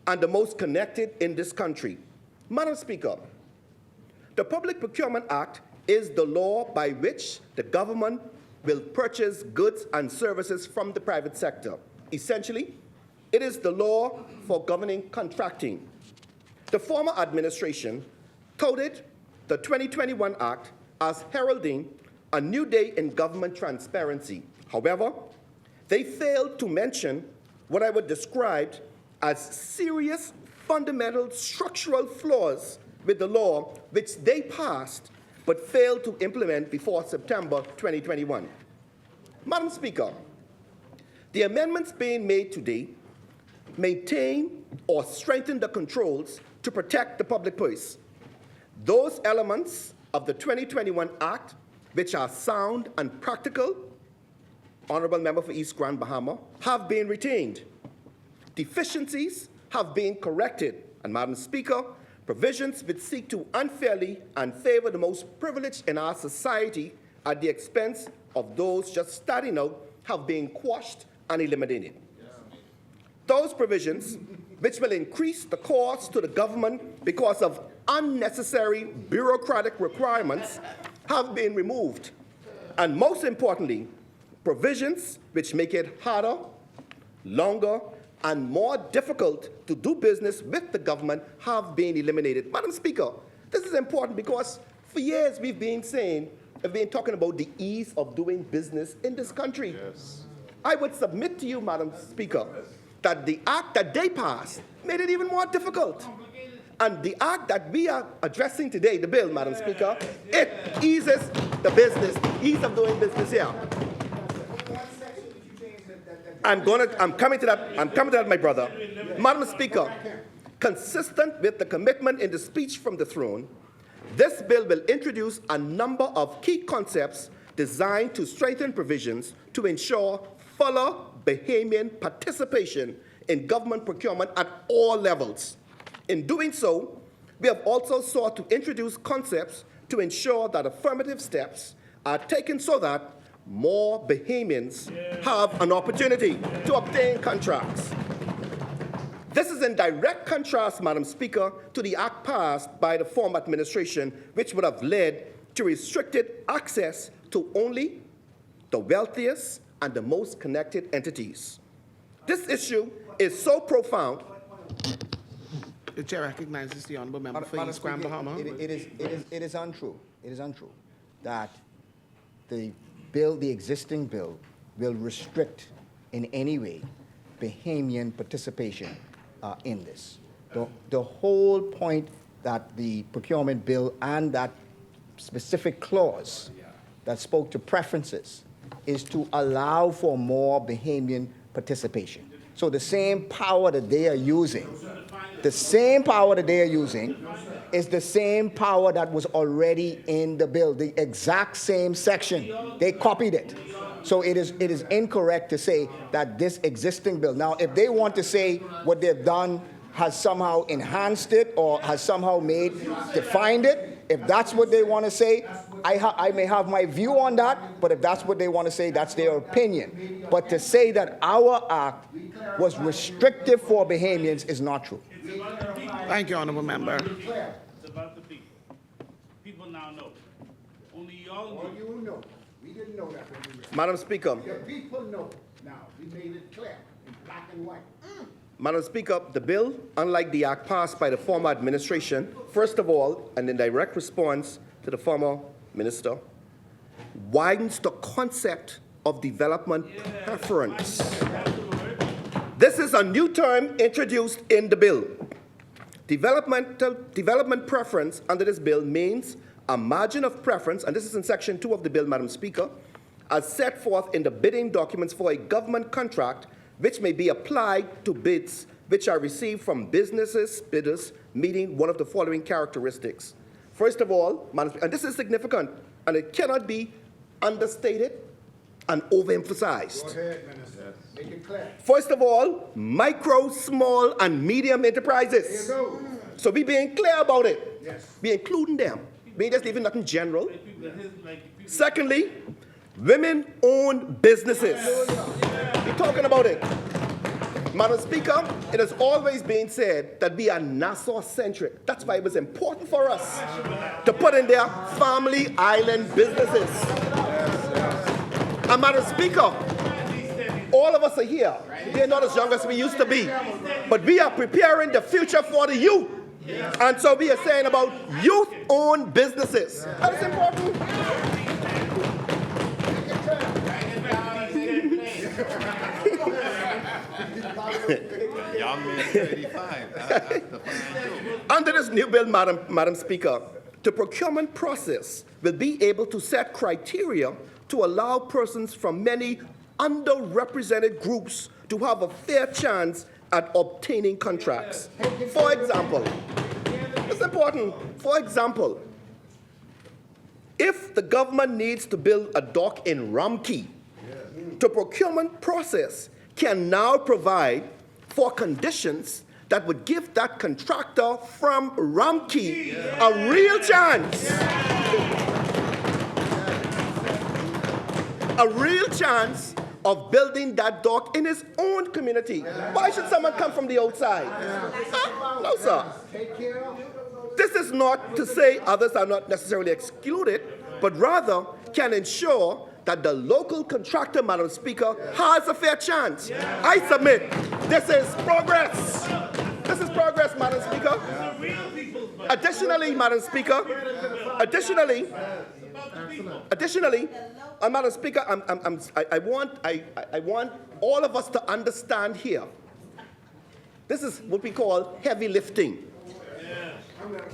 and the most connected in this country. Madam Speaker, the Public Procurement Act is the law by which the government will purchase goods and services from the private sector. Essentially, it is the law for governing contracting. The former administration touted the 2021 Act as heralding a new day in government transparency. However, they failed to mention what I would describe as serious, fundamental, structural flaws with the law which they passed but failed to implement before September 2021. Madam Speaker, the amendments being made today maintain or strengthen the controls to protect the public purse. Those elements of the 2021 Act which are sound and practical, Honorable Member for East Grand Bahama, have been retained. Deficiencies have been corrected, and Madam Speaker, provisions which seek to unfairly and favor the most privileged in our society at the expense of those just starting out have been quashed and eliminated. Those provisions which will increase the cost to the government because of unnecessary bureaucratic requirements have been removed. And most importantly, provisions which make it harder, longer, and more difficult to do business with the government have been eliminated. Madam Speaker, this is important because for years we've been talking about the ease of doing business in this country. Yes. I would submit to you, Madam Speaker, that the act that they passed made it even more difficult. And the act that we are addressing today, the bill, Madam Speaker, it eases the business, ease of doing business here. I'm coming to that, my brother. Madam Speaker, consistent with the commitment in the speech from the throne, this bill will introduce a number of key concepts designed to strengthen provisions to ensure fuller Bahamian participation in government procurement at all levels. In doing so, we have also sought to introduce concepts to ensure that affirmative steps are taken so that more Bahamians have an opportunity to obtain contracts. This is in direct contrast, Madam Speaker, to the act passed by the former administration, which would have led to restricted access to only the wealthiest and the most connected entities. This issue is so profound. The chair recognizes the honourable member for East Grand Bahama. It is untrue. It is untrue that the existing bill will restrict in any way Bahamian participation in this. The whole point that the procurement bill and that specific clause that spoke to preferences is to allow for more Bahamian participation. So the same power that they are using, is the same power that was already in the bill, the exact same section. They copied it. So it is incorrect to say that this existing bill. Now, if they want to say what they've done has somehow enhanced it or has somehow defined it, if that's what they want to say, I may have my view on that, but if that's what they want to say, that's their opinion. But to say that our act was restrictive for Bahamians is not true. Thank you, honourable member. It's about the people. People now know. Only y'all know. You know. We didn't know that when we read. Madam Speaker. The people know now. We made it clear in black and white. Madam Speaker, the bill, unlike the act passed by the former administration, first of all, and in direct response to the former minister, widens the concept of development preference. This is a new term introduced in the bill. Development preference under this bill means a margin of preference, and this is in Section 2 of the bill, Madam Speaker, as set forth in the bidding documents for a government contract which may be applied to bids which are received from bidders meeting one of the following characteristics. First of all, and this is significant, and it cannot be understated and overemphasized. Go ahead, Minister. Make it clear. First of all, micro, small, and medium enterprises. There you go. So we being clear about it. Yes. We including them. We ain't just leaving nothing general. Secondly, women-owned businesses. We're talking about it. Madam Speaker, it has always been said that we are Nassau-centric. That's why it was important for us to put in there family island businesses. And Madam Speaker, all of us are here. We're not as young as we used to be. But we are preparing the future for the youth. And so we are saying about youth-owned businesses. That is important. Under this new bill, Madam Speaker, the procurement process will be able to set criteria to allow persons from many underrepresented groups to have a fair chance at obtaining contracts. For example, it's important. For example, if the government needs to build a dock in Ramkey, the procurement process can now provide for conditions that would give that contractor from Ramkey a real chance. A real chance of building that dock in his own community. Why should someone come from the outside? Huh? No, sir. This is not to say others are not necessarily excluded, but rather can ensure that the local contractor, Madam Speaker, has a fair chance. I submit This is progress. This is progress, Madam Speaker. Additionally, Madam Speaker, additionally, Madam Speaker, I want all of us to understand here. This is what we call heavy lifting.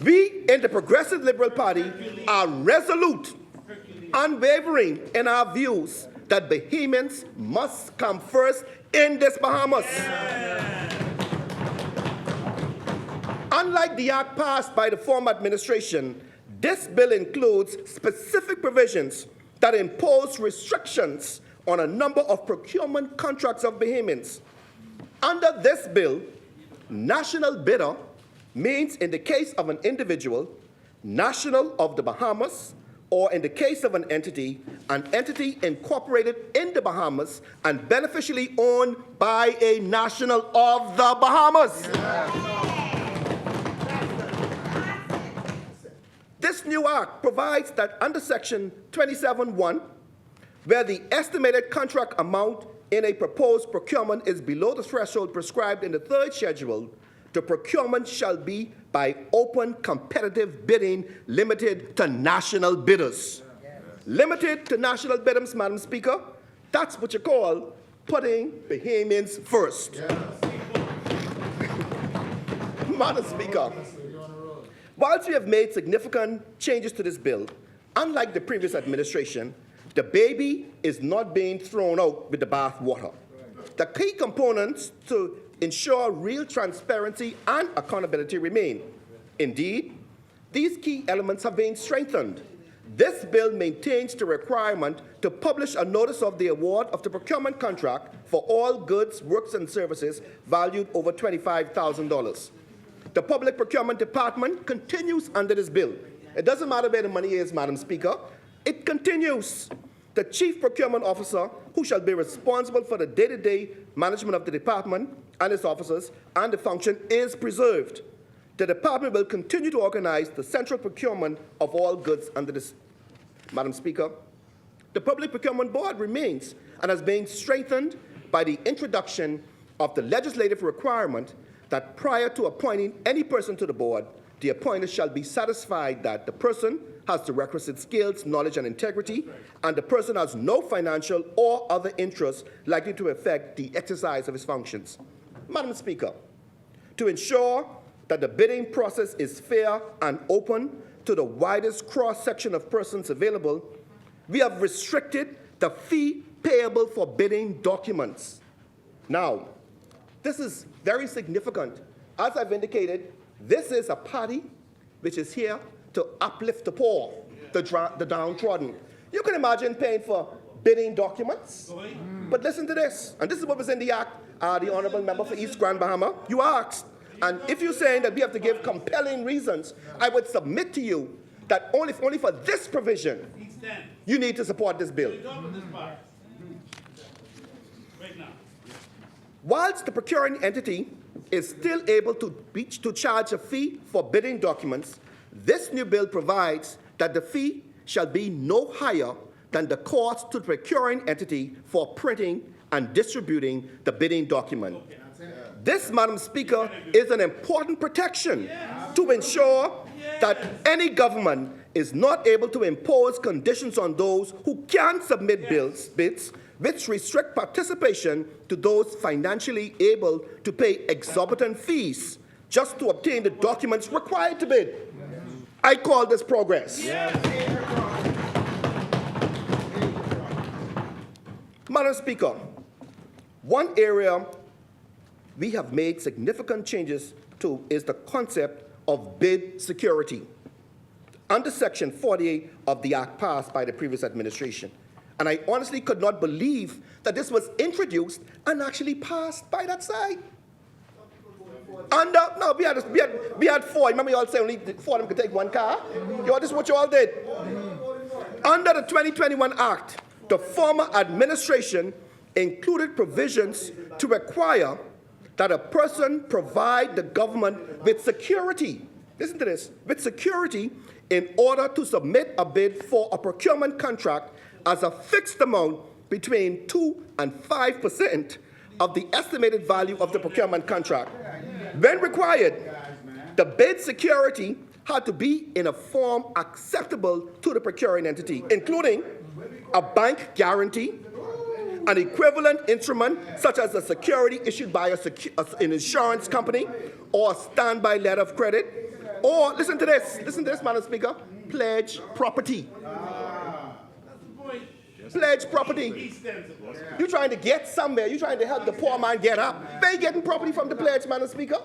We in the Progressive Liberal Party are resolute, unwavering in our views that Bahamians must come first in this Bahamas. Unlike the act passed by the former administration, this bill includes specific provisions that impose restrictions on a number of procurement contracts of Bahamians. Under this bill, national bidder means in the case of an individual, national of the Bahamas, or in the case of an entity incorporated in the Bahamas and beneficially owned by a national of the Bahamas. This new act provides that under Section 27(1), where the estimated contract amount in a proposed procurement is below the threshold prescribed in the third schedule, the procurement shall be by open competitive bidding limited to national bidders. Limited to national bidders, Madam Speaker, that's what you call putting Bahamians first. Madam Speaker, whilst we have made significant changes to this bill, unlike the previous administration, the baby is not being thrown out with the bath water. The key components to ensure real transparency and accountability remain. Indeed, these key elements have been strengthened. This bill maintains the requirement to publish a notice of the award of the procurement contract for all goods, works, and services valued over $25,000. The Public Procurement Department continues under this bill. It doesn't matter where the money is, Madam Speaker. It continues. The Chief Procurement Officer, who shall be responsible for the day-to-day management of the department and its officers and the function, is preserved. The department will continue to organize the central procurement of all goods under this. Madam Speaker, the Public Procurement Board remains and has been strengthened by the introduction of the legislative requirement that prior to appointing any person to the board, the appointer shall be satisfied that the person has the requisite skills, knowledge, and integrity, and the person has no financial or other interest likely to affect the exercise of his functions. Madam Speaker, to ensure that the bidding process is fair and open to the widest cross-section of persons available, we have restricted the fee payable for bidding documents. Now, this is very significant. As I've indicated, this is a party which is here to uplift the poor, the downtrodden. You can imagine paying for bidding documents. But listen to this, and this is what was in the act, the Honourable Member for East Grand Bahama. You asked, and if you're saying that we have to give compelling reasons, I would submit to you that only for this provision, you need to support this bill. Whilst the procuring entity is still able to charge a fee for bidding documents, this new bill provides that the fee shall be no higher than the cost to the procuring entity for printing and distributing the bidding document. This, Madam Speaker, is an important protection to ensure that any government is not able to impose conditions on those who can submit bids which restrict participation to those financially able to pay exorbitant fees just to obtain the documents required to bid. I call this progress. Madam Speaker, one area we have made significant changes to is the concept of bid security under Section 48 of the Act passed by the previous administration. And I honestly could not believe that this was introduced and actually passed by that side. We had four. Remember you all say only four of them could take one car? This is what you all did. Under the 2021 Act, the former administration included provisions to require that a person provide the government with security, listen to this, with security in order to submit a bid for a procurement contract as a fixed amount between 2 and 5% of the estimated value of the procurement contract. When required, the bid security had to be in a form acceptable to the procuring entity, including a bank guarantee, an equivalent instrument such as a security issued by an insurance company or a standby letter of credit, or, listen to this, Madam Speaker, pledge property. Pledge property. You're trying to get somewhere. You're trying to help the poor man get up. They getting property from the pledge, Madam Speaker.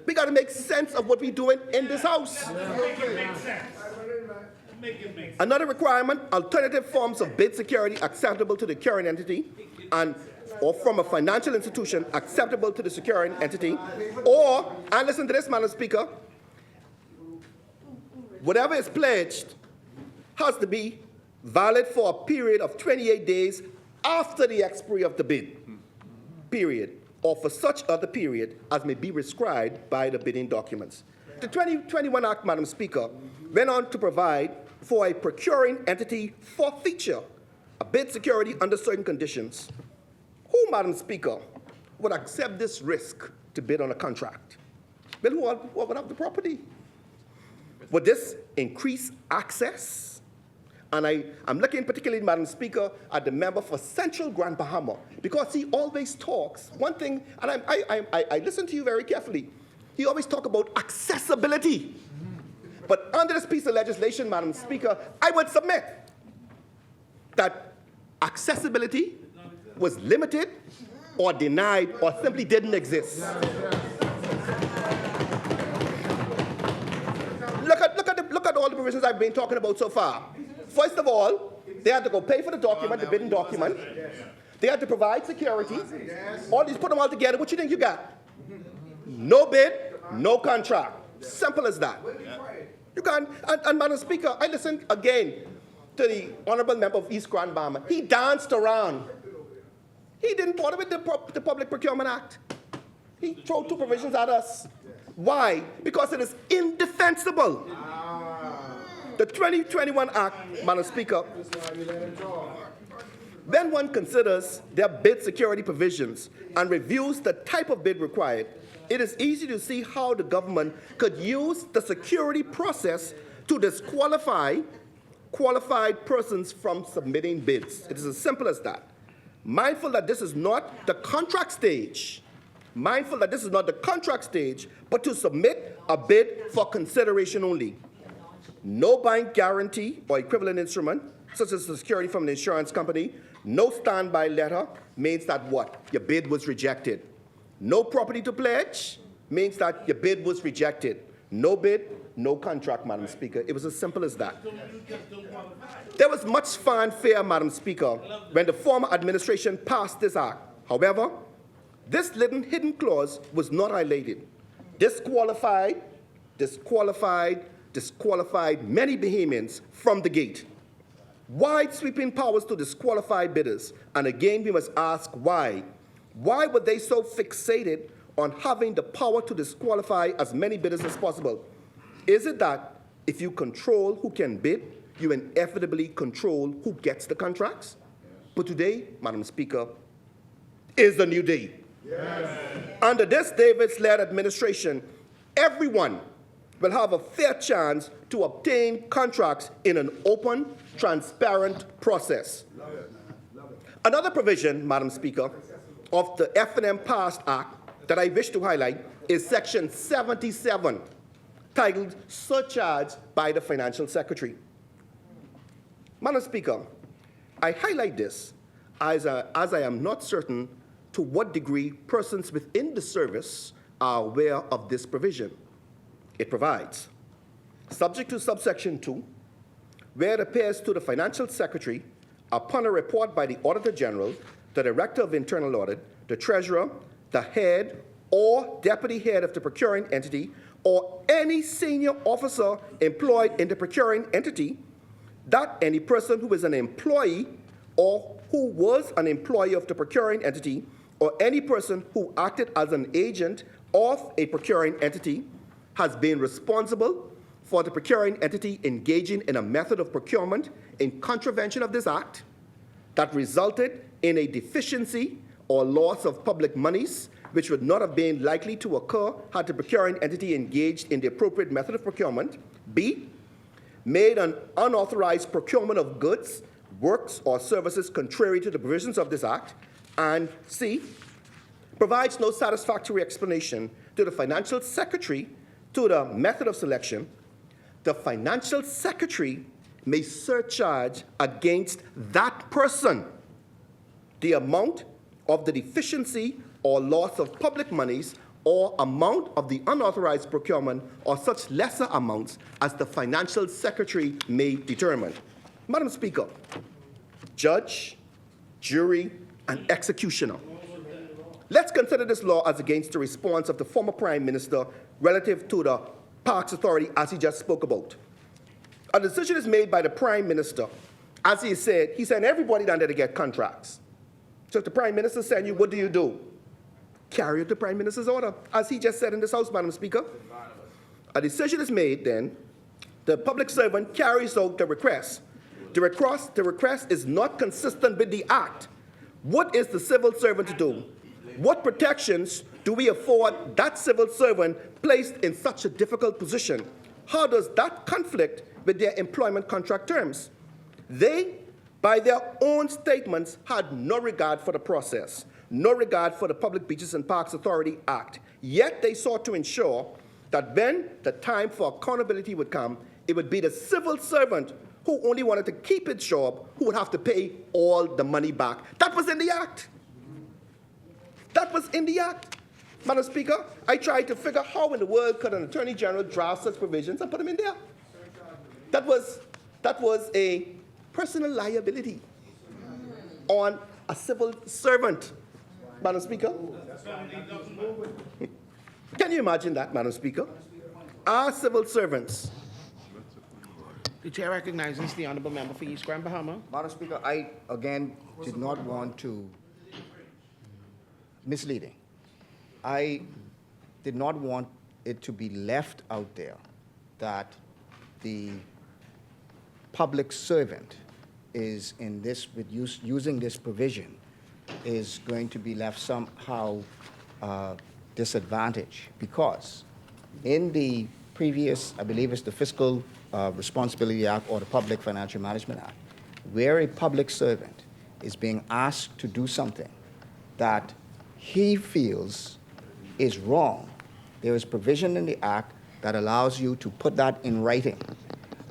We got to make sense of what we're doing in this house. Make it make sense. Make it make sense. Another requirement, alternative forms of bid security acceptable to the securing entity or from a financial institution acceptable to the securing entity, or, and listen to this, Madam Speaker, whatever is pledged has to be valid for a period of 28 days after the expiry of the bid, period, or for such other period as may be prescribed by the bidding documents. The 2021 Act, Madam Speaker, went on to provide for a procuring entity forfeiture, a bid security under certain conditions. Who, Madam Speaker, would accept this risk to bid on a contract? Well, who would have the property? Would this increase access? And I'm looking particularly, Madam Speaker, at the member for Central Grand Bahama, because he always talks. One thing, and I listen to you very carefully, he always talks about accessibility. But under this piece of legislation, Madam Speaker, I would submit that accessibility was limited or denied or simply didn't exist. Look at all the provisions I've been talking about so far. First of all, they had to go pay for the document, the bidding document. They had to provide security. All these, put them all together. What you think you got? No bid, no contract. Simple as that. You got, and Madam Speaker, I listened again to the honorable member of East Grand Bahama. He danced around. He didn't bother with the Public Procurement Act. He threw two provisions at us. Why? Because it is indefensible. The 2021 Act, Madam Speaker, when one considers their bid security provisions and reviews the type of bid required, it is easy to see how the government could use the security process to disqualify qualified persons from submitting bids. It is as simple as that. Mindful that this is not the contract stage, but to submit a bid for consideration only. No bank guarantee or equivalent instrument, such as the security from an insurance company. No standby letter means that what? Your bid was rejected. No property to pledge means that your bid was rejected. No bid, no contract, Madam Speaker. It was as simple as that. There was much fanfare, Madam Speaker, when the former administration passed this act. However, this hidden clause was not highlighted. Disqualified many Bahamians from the gate. Wide sweeping powers to disqualify bidders. And again, we must ask why. Why were they so fixated on having the power to disqualify as many bidders as possible? Is it that if you control who can bid, you inevitably control who gets the contracts? But today, Madam Speaker, is the new day. Yes. Under this Davis-led administration, everyone will have a fair chance to obtain contracts in an open, transparent process. Another provision, Madam Speaker, of the F&M Passed Act that I wish to highlight is Section 77, titled Surcharge by the Financial Secretary. Madam Speaker, I highlight this as I am not certain to what degree persons within the service are aware of this provision. It provides, subject to subsection 2, where it appears to the Financial Secretary, upon a report by the Auditor General, the Director of Internal Audit, the Treasurer, the head or deputy head of the procuring entity, or any senior officer employed in the procuring entity, that any person who is an employee or who was an employee of the procuring entity, or any person who acted as an agent of a procuring entity, has been responsible for the procuring entity engaging in a method of procurement in contravention of this act that resulted in a deficiency or loss of public monies, which would not have been likely to occur had the procuring entity engaged in the appropriate method of procurement. B, made an unauthorized procurement of goods, works, or services contrary to the provisions of this Act. And C, provides no satisfactory explanation to the financial secretary to the method of selection. The financial secretary may surcharge against that person the amount of the deficiency or loss of public monies or amount of the unauthorized procurement or such lesser amounts as the financial secretary may determine. Madam Speaker, judge, jury, and executioner. Let's consider this law as against the response of the former Prime Minister relative to the Parks Authority as he just spoke about. A decision is made by the Prime Minister. As he said everybody down there to get contracts. So if the Prime Minister sends you, what do? Carry out the Prime Minister's order, as he just said in this House, Madam Speaker. A decision is made then, the public servant carries out the request. The request is not consistent with the Act. What is the civil servant to do? What protections do we afford that civil servant placed in such a difficult position? How does that conflict with their employment contract terms? They, by their own statements, had no regard for the process, no regard for the Public Beaches and Parks Authority Act. Yet they sought to ensure that when the time for accountability would come, it would be the civil servant who only wanted to keep his job who would have to pay all the money back. That was in the Act. That was in the Act. Madam Speaker, I tried to figure how in the world could an Attorney General draft such provisions and put them in there. That was a personal liability on a civil servant, Madam Speaker. Can you imagine that, Madam Speaker? Our civil servants. The chair recognizes the honourable member for East Grand Bahama. Madam Speaker, I, again, did not want to misleading. I did not want it to be left out there that the public servant is in this, with using this provision, is going to be left somehow disadvantaged, because in the previous, I believe it's the Fiscal Responsibility Act or the Public Financial Management Act, where a public servant is being asked to do something that he feels is wrong, there is provision in the Act that allows you to put that in writing.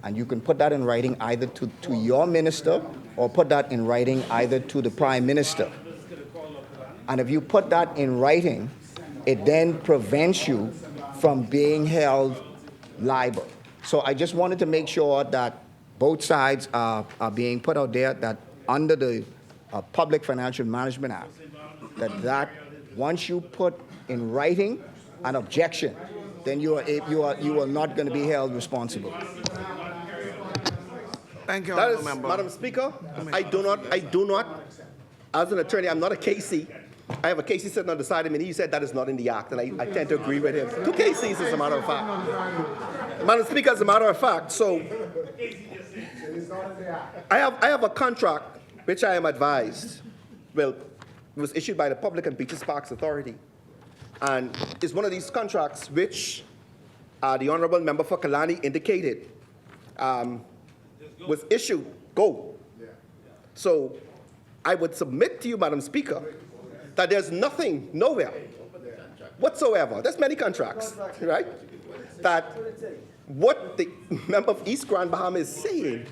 And you can put that in writing either to your minister or put that in writing either to the Prime Minister. And if you put that in writing, it then prevents you from being held liable. So I just wanted to make sure that both sides are being put out there, that under the Public Financial Management Act, that once you put in writing an objection, then you are not going to be held responsible. Thank you, That honourable is, member. Madam Speaker, I do not, as an attorney, I'm not a Casey. I have a Casey sitting on the side of me, and he said that is not in the Act, and I tend to agree with him. Two Caseys, as a matter of fact. Madam Speaker, as a matter of fact, so I have a contract which I am advised, well, it was issued by the Public and Beaches Parks Authority, and it's one of these contracts which the Honourable Member for Kalani indicated was issued, So I would submit to you, Madam Speaker, that there's nothing, nowhere whatsoever, there's many contracts, right, that what the member of East Grand Bahama is saying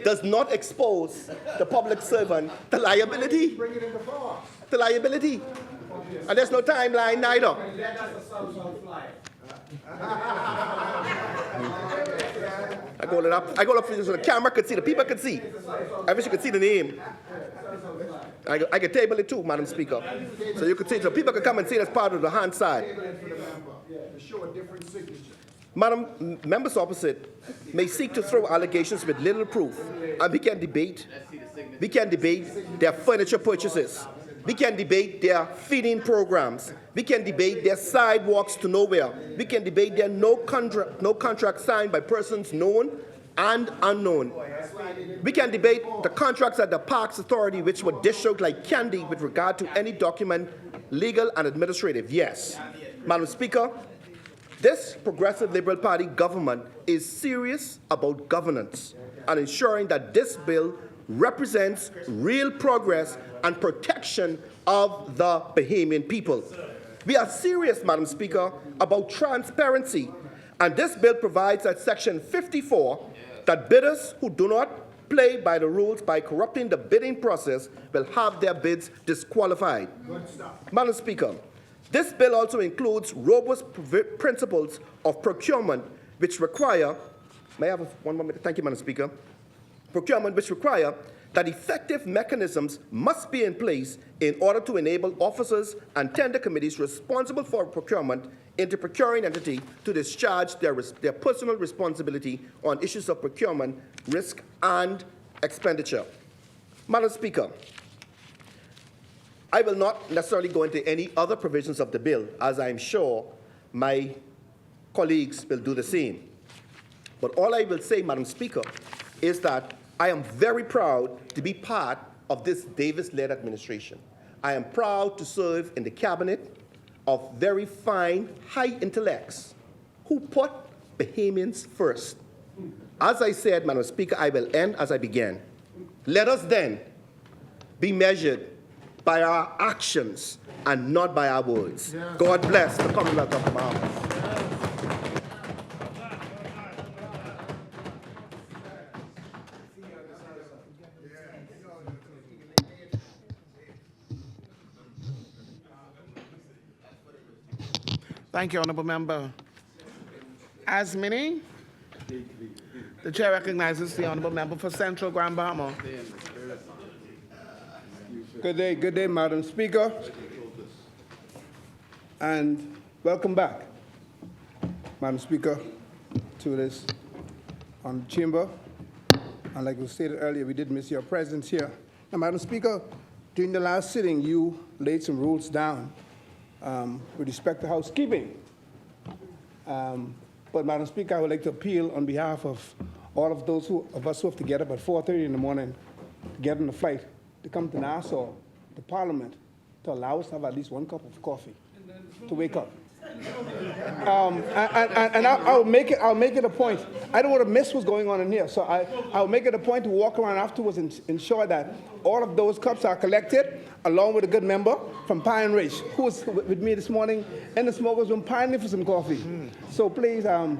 does not expose the public servant to liability. To liability. And there's no timeline neither. I go up so the camera could see, the people could see. I wish you could see the name. I could table it too, Madam Speaker. So you could see, so people could come and see it as part of the hand side. Madam, members opposite may seek to throw allegations with little proof, and we can debate their furniture purchases. We can debate their feeding programs. We can debate their sidewalks to nowhere. We can debate their no contract signed by persons known and unknown. We can debate the contracts at the Parks Authority, which were dished out like candy with regard to any document, legal and administrative. Yes. Madam Speaker, this Progressive Liberal Party government is serious about governance and ensuring that this bill represents real progress and protection of the Bahamian people. We are serious, Madam Speaker, about transparency, and this bill provides at Section 54 that bidders who do not play by the rules by corrupting the bidding process will have their bids disqualified. Madam Speaker, this bill also includes robust principles of procurement which require, may I have one more minute? Thank you, Madam Speaker. Procurement which require that effective mechanisms must be in place in order to enable officers and tender committees responsible for procurement into procuring entity to discharge their personal responsibility on issues of procurement, risk, and expenditure. Madam Speaker, I will not necessarily go into any other provisions of the bill, as I'm sure my colleagues will do the same. But all I will say, Madam Speaker, is that I am very proud to be part of this Davis-led administration. I am proud to serve in the cabinet of very fine, high intellects who put Bahamians first. As I said, Madam Speaker, I will end as I began. Let us then be measured by our actions and not by our words. God bless the Commonwealth of the Bahamas. Thank you, Honourable Member. As many, the Chair recognizes the Honourable Member for Central Grand Bahama. Good day, Madam Speaker, and welcome back, Madam Speaker, to this chamber. And like was stated earlier, we did miss your presence here. Now, Madam Speaker, during the last sitting, you laid some rules down with respect to housekeeping. But, Madam Speaker, I would like to appeal on behalf of all of those of us who have to get up at 4:30 in the morning to get on the flight to come to Nassau, to Parliament, to allow us to have at least one cup of coffee to wake up. And I'll make it a point. I don't want to miss what's going on in here, so I'll make it a point to walk around afterwards and ensure that all of those cups are collected, along with a good member from Pine Ridge, who was with me this morning in the smokers room pining for some coffee. So please, on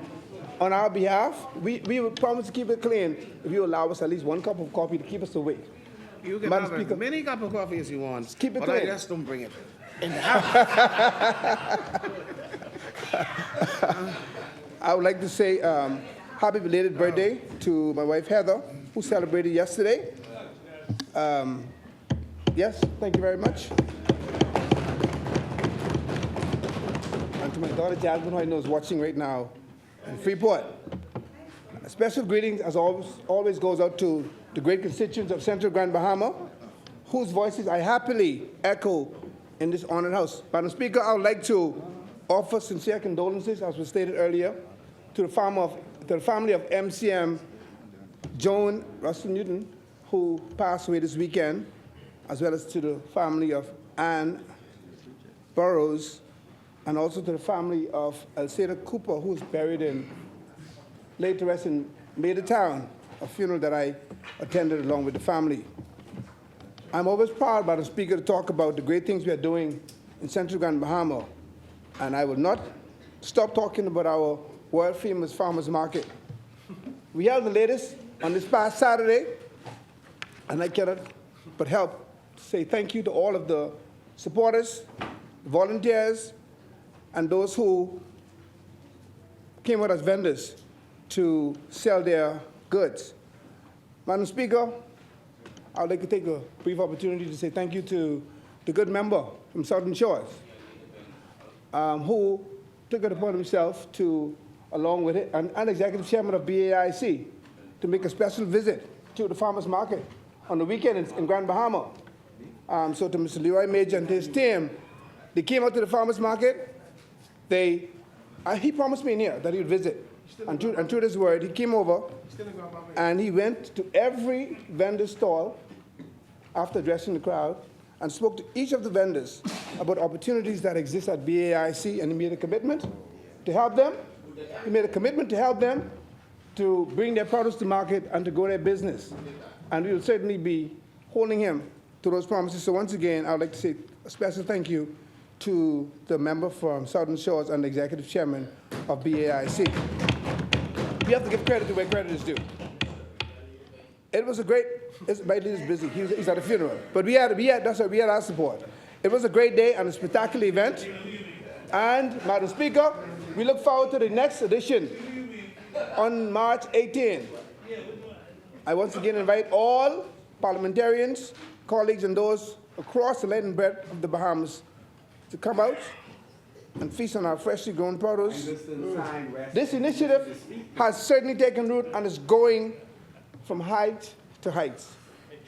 our behalf, we will promise to keep it clean if you allow us at least one cup of coffee to keep us awake. You can Madam have Speaker, as many cup of coffee as you want. Just keep it but I clean. just don't bring it in the house. I would like to say happy belated birthday to my wife Heather, who celebrated yesterday. Yes, thank you very much. And to my daughter Jasmine, who I know is watching right now in Freeport. A special greeting, as always goes out to the great constituents of Central Grand Bahama, whose voices I happily echo in this honored house. Madam Speaker, I would like to offer sincere condolences, as was stated earlier, to the family of MCM Joan Russell Newton, who passed away this weekend, as well as to the family of Ann Burrows, and also to the family of Elceda Cooper, who is buried in laid to rest in Maida Town, a funeral that I attended along with the family. I'm always proud, Madam Speaker, to talk about the great things we are doing in Central Grand Bahama, and I will not stop talking about our world-famous farmers market. We held the latest on this past Saturday, and I cannot but help to say thank you to all of the supporters, volunteers, and those who came out as vendors to sell their goods. Madam Speaker, I would like to take a brief opportunity to say thank you to the good member from Southern Shores, who took it upon himself to, along with it, an executive chairman of BAIC, to make a special visit to the farmers market on the weekend in Grand Bahama. So to Mr. Leroy Major and his team, they came out to the farmers market. He promised me in here that he would visit and true to his word, he came over and he went to every vendor stall after addressing the crowd and spoke to each of the vendors about opportunities that exist at BAIC, and he made a commitment to help them. He made a commitment to help them to bring their products to market and to grow their business. And we will certainly be holding him to those promises. So once again, I would like to say a special thank you to the member from Southern Shores and the executive chairman of BAIC. We have to give credit to where credit is due. It was a great, my leader's busy, he's at a funeral, but we had our support. It was a great day and a spectacular event. And, Madam Speaker, we look forward to the next edition on March 18. I once again invite all parliamentarians, colleagues, and those across the length and breadth of the Bahamas to come out and feast on our freshly grown produce. This initiative has certainly taken root and is going from height to heights.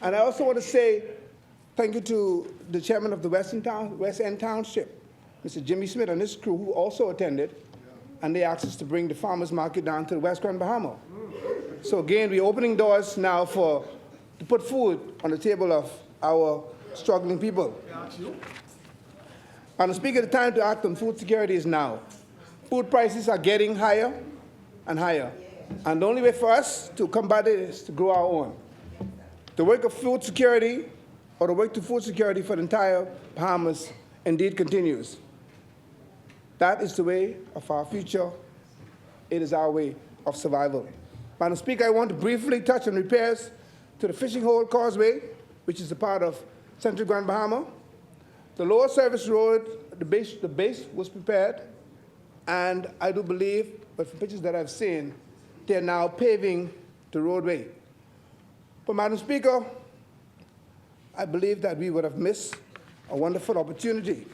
And I also want to say thank you to the chairman of the West End Township, Mr. Jimmy Smith, and his crew, who also attended, and they asked us to bring the farmers market down to the West Grand Bahama. So again, we're opening doors now to put food on the table of our struggling people. And Speaker, the time to act on food security is now. Food prices are getting higher and higher. And the only way for us to combat it is to grow our own. The work of food security, or the work to food security for the entire Bahamas, indeed continues. That is the way of our future. It is our way of survival. Madam Speaker, I want to briefly touch on repairs to the fishing hole causeway, which is a part of Central Grand Bahama. The lower service road, the base was prepared, and I do believe, but from pictures that I've seen, they're now paving the roadway. But Madam Speaker, I believe that we would have missed a wonderful opportunity.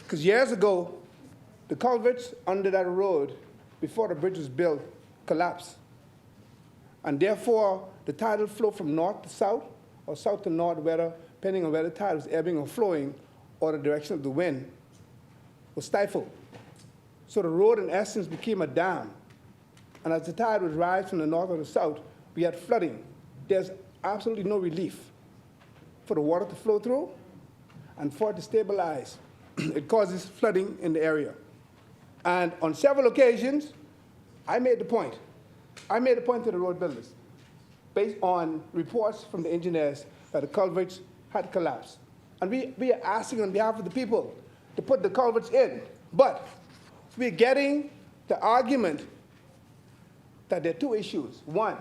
Because years ago, the culverts under that road, before the bridge was built, collapsed. And therefore, the tidal flow from north to south, or south to north, depending on where the tide was ebbing or flowing, or the direction of the wind, was stifled. So the road, in essence, became a dam. And as the tide would rise from the north or the south, we had flooding. There's absolutely no relief for the water to flow through and for it to stabilize. It causes flooding in the area. And on several occasions, I made the point to the road builders, based on reports from the engineers, that the culverts had collapsed. And we are asking on behalf of the people to put the culverts in. But we're getting the argument that there are two issues. One,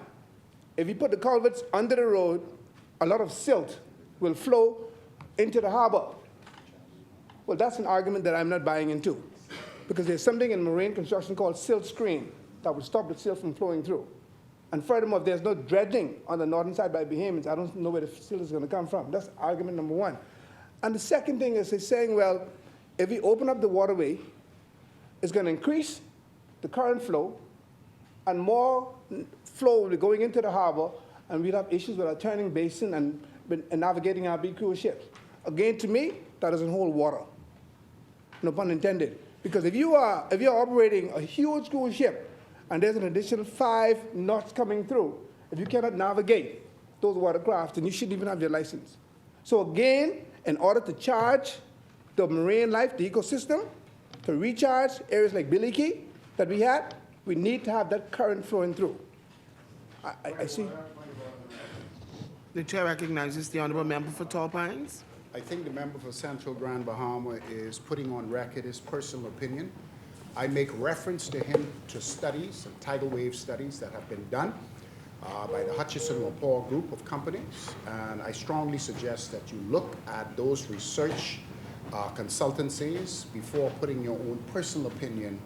if you put the culverts under the road, a lot of silt will flow into the harbor. Well, that's an argument that I'm not buying into, because there's something in marine construction called silt screen that would stop the silt from flowing through. And furthermore, if there's no dredging on the northern side by Bahamians, I don't know where the silt is going to come from. That's argument number one. And the second thing is they're saying, well, if we open up the waterway, it's going to increase the current flow, and more flow will be going into the harbor, and we'll have issues with our turning basin and navigating our big cruise ships. Again, to me, that doesn't hold water. No pun intended. Because if you're operating a huge cruise ship and there's an additional 5 knots coming through, if you cannot navigate those watercraft, then you shouldn't even have your license. So again, in order to charge the marine life, the ecosystem, to recharge areas like Biliki that we had, we need to have that current flowing through. I see. The chair recognizes the honorable member for Tall Pines. I think the member for Central Grand Bahama is putting on record his personal opinion. I make reference to him to studies, tidal wave studies that have been done by the Hutchison-Lapore group of companies, and I strongly suggest that you look at those research consultancies before putting your own personal opinion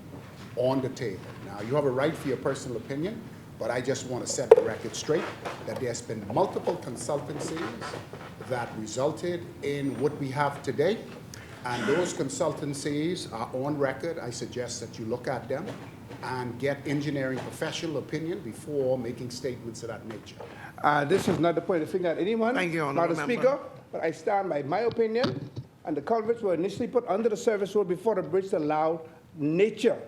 on the table. Now, you have a right for your personal opinion, but I just want to set the record straight that there's been multiple consultancies that resulted in what we have today, and those consultancies are on record. I suggest that you look at them and get engineering professional opinion before making statements of that nature. This is not the point of figuring out anyone, Thank you, Madam Honourable Speaker, Member. but I stand by my opinion, and the culverts were initially put under the service road before the bridge allowed nature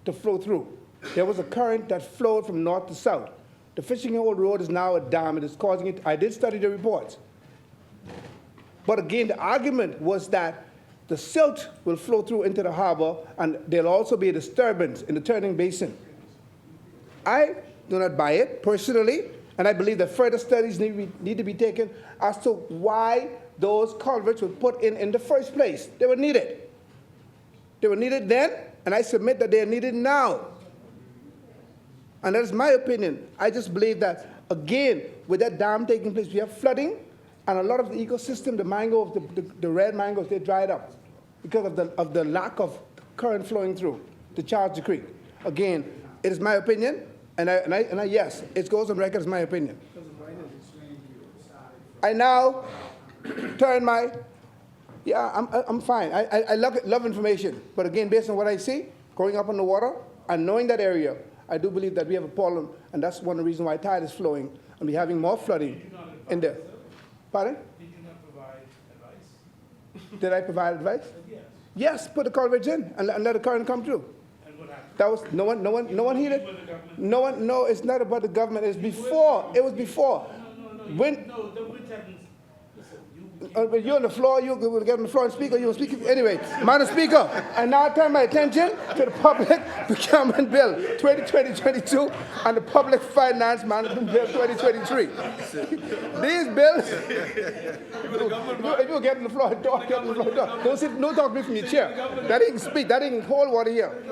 to flow through. there was a current that flowed from north to south. The Fishing Hole Road is now a dam. It is causing it. I did study the reports. But again, the argument was that the silt will flow through into the harbor, and there'll also be a disturbance in the turning basin. I do not buy it personally, and I believe that further studies need to be taken as to why those culverts were put in the first place. They were needed. They were needed then, and I submit that they are needed now. And that is my opinion. I just believe that, again, with that dam taking place, we have flooding, and a lot of the ecosystem, the mangroves, the red mangroves, they dried up because of the lack of current flowing through to charge the creek. Again, it is my opinion, and I yes, it goes on record as my opinion. I now turn my, I'm fine. I love information, but again, based on what I see, growing up on the water and knowing that area, I do believe that we have a problem, and that's one of the reasons why tide is flowing, and we're having more flooding in there. Pardon? Did you not provide advice? Did I provide advice? Yes. Yes, put the culverts in and let the current come through. And what happened? That was no one heeded. No, it's not about the government. It's before. It was before. No, the witch happens. When you're on the floor, you will get on the floor and speak, or you will speak. Anyway, Madam Speaker, I now turn my attention to the Public Procurement Bill 2020-22 and the Public Finance Management Bill 2023. These bills, if you get on the floor and talk, get on the floor and talk. Don't sit, no talk me from your chair. That ain't speak, that ain't hold water here.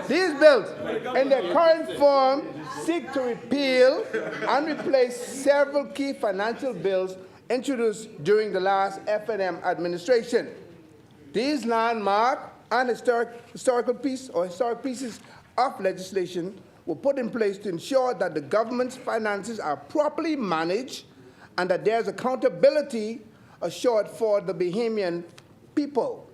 These bills, in their current form, seek to repeal and replace several key financial bills introduced during the last FNM administration. These landmark and historic pieces of legislation were put in place to ensure that the government's finances are properly managed and that there's accountability assured for the Bahamian people.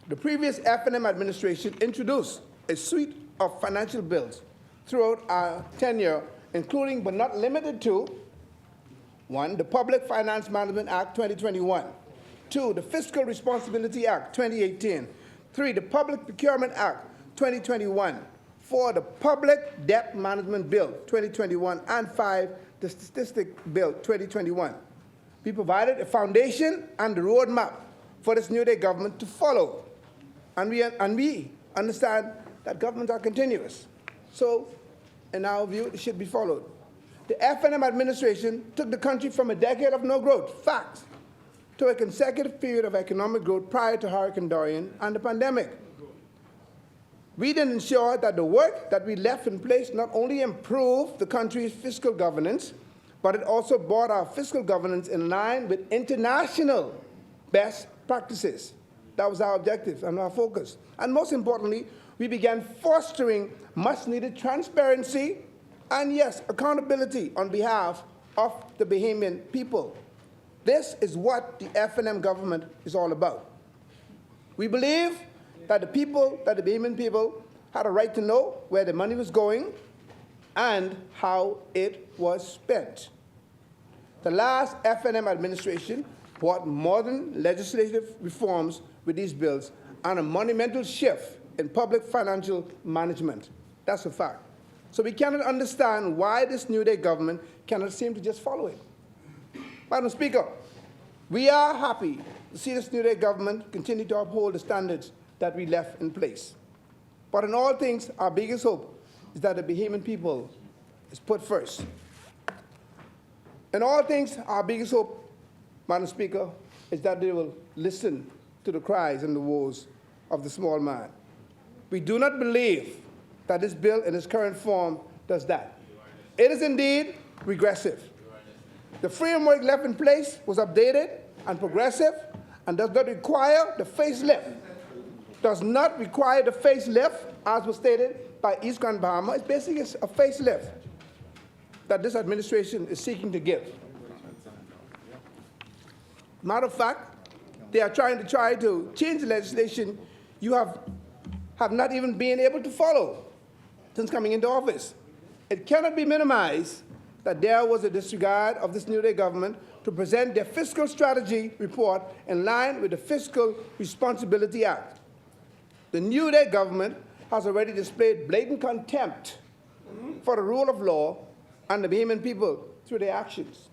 The previous FNM administration introduced a suite of financial bills throughout our tenure, including but not limited to: 1, the Public Finance Management Act 2021, 2, the Fiscal Responsibility Act 2018, 3, the Public Procurement Act 2021, 4, the Public Debt Management Bill 2021, and 5, the Statistic Bill 2021. We provided a foundation and the roadmap for this New Day government to follow, and we understand that governments are continuous. So, in our view, it should be followed. The FNM administration took the country from a decade of no growth, facts, to a consecutive period of economic growth prior to Hurricane Dorian and the pandemic. We did ensure that the work that we left in place not only improved the country's fiscal governance, but it also brought our fiscal governance in line with international best practices. That was our objective and our focus. And most importantly, we began fostering much-needed transparency and, yes, accountability on behalf of the Bahamian people. This is what the FNM government is all about. We believe that the Bahamian people had a right to know where the money was going and how it was spent. The last FNM administration brought modern legislative reforms with these bills and a monumental shift in public financial management. That's a fact. So we cannot understand why this New Day government cannot seem to just follow it. Madam Speaker, we are happy to see this New Day government continue to uphold the standards that we left in place. But in all things, our biggest hope is that the Bahamian people is put first. In all things, our biggest hope, Madam Speaker, is that they will listen to the cries and the woes of the small man. We do not believe that this bill in its current form does that. It is indeed regressive. The framework left in place was updated and progressive and does not require the facelift. Does not require the facelift, as was stated by East Grand Bahama. It's basically a facelift that this administration is seeking to give. Matter of fact, they are trying to change the legislation you have not even been able to follow since coming into office. It cannot be minimized that there was a disregard of this New Day government to present their fiscal strategy report in line with the Fiscal Responsibility Act. The New Day government has already displayed blatant contempt for the rule of law and the Bahamian people through their actions.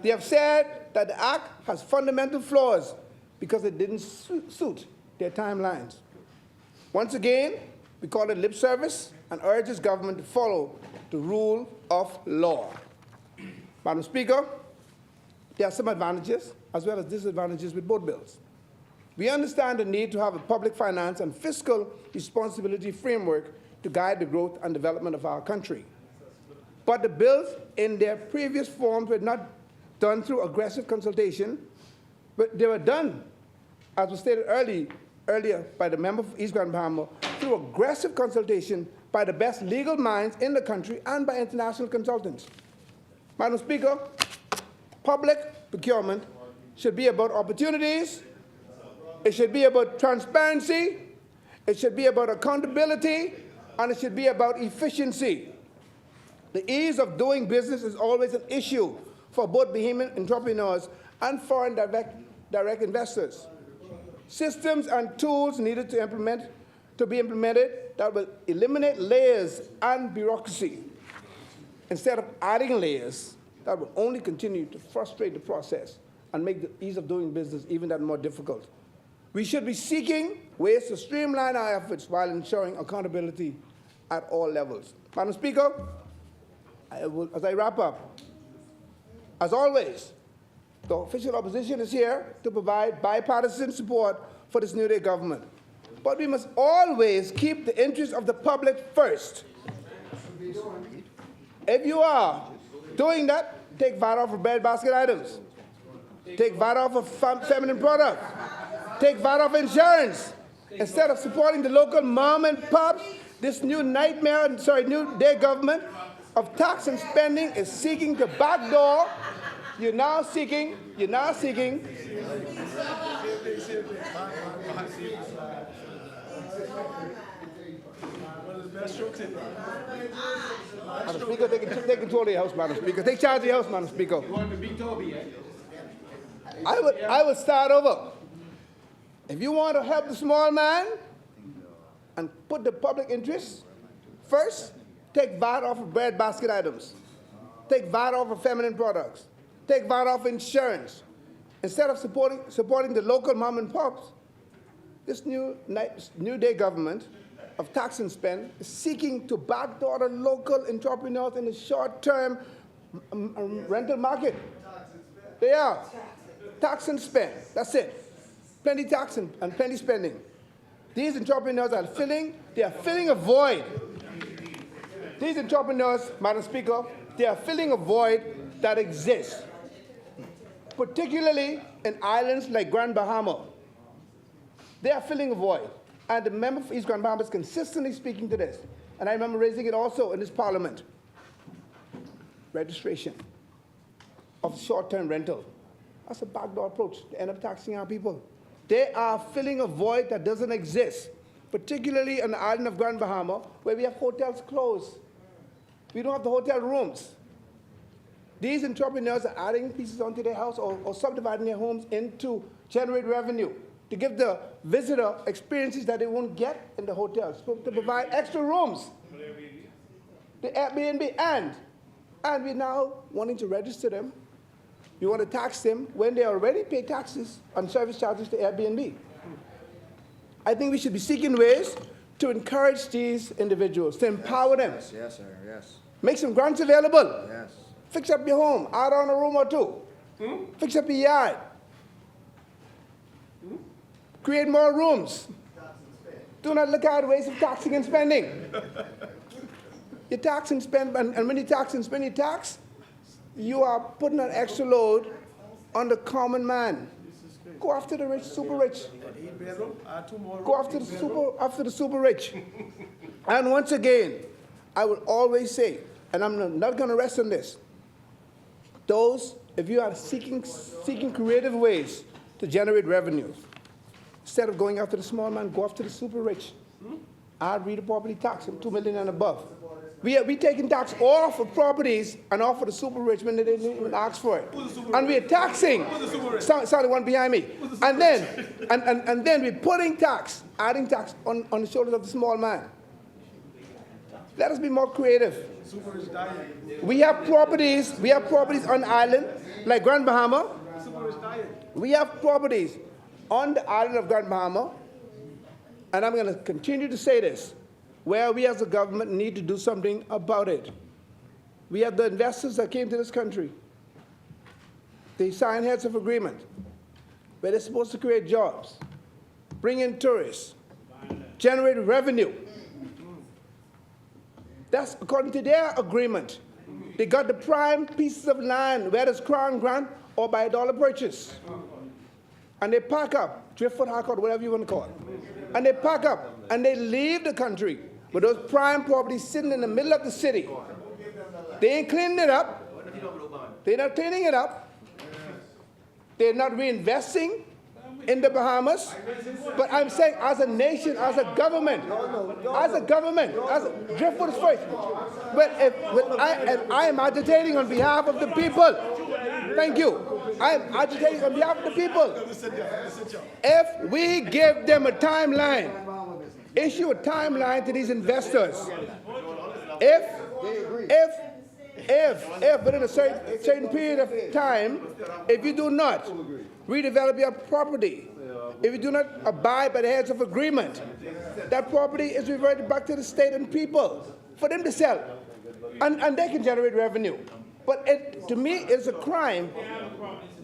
They have said that the act has fundamental flaws because it didn't suit their timelines. Once again, we call it lip service and urge this government to follow the rule of law. Madam Speaker, there are some advantages as well as disadvantages with both bills. We understand the need to have a public finance and fiscal responsibility framework to guide the growth and development of our country. But the bills in their previous forms were not done through aggressive consultation, but they were done, as was stated earlier by the member for East Grand Bahama, through aggressive consultation by the best legal minds in the country and by international consultants. Madam Speaker, public procurement should be about opportunities, it should be about transparency, it should be about accountability, and it should be about efficiency. The ease of doing business is always an issue for both Bahamian entrepreneurs and foreign direct investors. Systems and tools needed to be implemented that will eliminate layers and bureaucracy instead of adding layers that will only continue to frustrate the process and make the ease of doing business even that more difficult. We should be seeking ways to streamline our efforts while ensuring accountability at all levels. Madam Speaker, as I wrap up, as always, the official opposition is here to provide bipartisan support for this New Day government. But we must always keep the interests of the public first. If you are doing that, take VAT off of breadbasket items. Take VAT off of feminine products. Take VAT off insurance. Instead of supporting the local mom and pops, this new New Day government of tax and spending is seeking to backdoor. You're now seeking. Madam Speaker, take control of your house, Madam Speaker. Take charge of your house, Madam Speaker. You want to be Toby, eh? I would start over. If you want to help the small man and put the public interest first, take VAT off of breadbasket items. Take VAT off of feminine products. Take VAT off insurance. Instead of supporting the local mom and pops, this New Day government of tax and spend is seeking to backdoor the local entrepreneurs in the short-term rental market. They are. Tax and spend. That's it. Plenty tax and plenty spending. These entrepreneurs are filling a void. These entrepreneurs, Madam Speaker, they are filling a void that exists, particularly in islands like Grand Bahama. They are filling a void. And the member for East Grand Bahama is consistently speaking to this. And I remember raising it also in this parliament. Registration of short-term rental. That's a backdoor approach. They end up taxing our people. They are filling a void that doesn't exist, particularly on the island of Grand Bahama, where we have hotels closed. We don't have the hotel rooms. These entrepreneurs are adding pieces onto their house or subdividing their homes to generate revenue, to give the visitor experiences that they won't get in the hotels, to provide extra rooms. The Airbnb, and we're now wanting to register them. We want to tax them when they already pay taxes on service charges to Airbnb. I think we should be seeking ways to encourage these individuals, to empower them. Yes, sir, yes. Make some grants available. Yes. Fix up your home, add on a room or two. Fix up your yard. Create more rooms. Do not look at ways of taxing and spending. You tax and spend, and when you tax and spend, you are putting an extra load on the common man. Go after the rich, super rich. Go after the super rich. And once again, I will always say, and I'm not going to rest on this, if you are seeking creative ways to generate revenue, instead of going after the small man, go after the super rich. Add real property tax of $2 million and above. We taking tax off of properties and off of the super rich when they didn't even ask for it. And we're taxing. Sorry, one behind me. And then we're putting tax, adding tax on the shoulders of the small man. Let us be more creative. We have properties on the island, like Grand Bahama. We have properties on the island of Grand Bahama, and I'm going to continue to say this, where we as a government need to do something about it. We have the investors that came to this country. They signed heads of agreement where they're supposed to create jobs, bring in tourists, generate revenue. That's according to their agreement. They got the prime pieces of land, whether it's crown grant or by dollar purchase. And they pack up, driftwood, hardcore, whatever you want to call it. And they pack up and they leave the country with those prime properties sitting in the middle of the city. They ain't cleaning it up. They're not cleaning it up. They're not reinvesting in the Bahamas. But I'm saying as a nation, as a government, driftwood is first. But I am agitating on behalf of the people. Thank you. I am agitating on behalf of the people. If we give them a timeline, issue a timeline to these investors. If within a certain period of time, if you do not redevelop your property, if you do not abide by the heads of agreement, that property is reverted back to the state and people for them to sell. And they can generate revenue. But to me, it's a crime.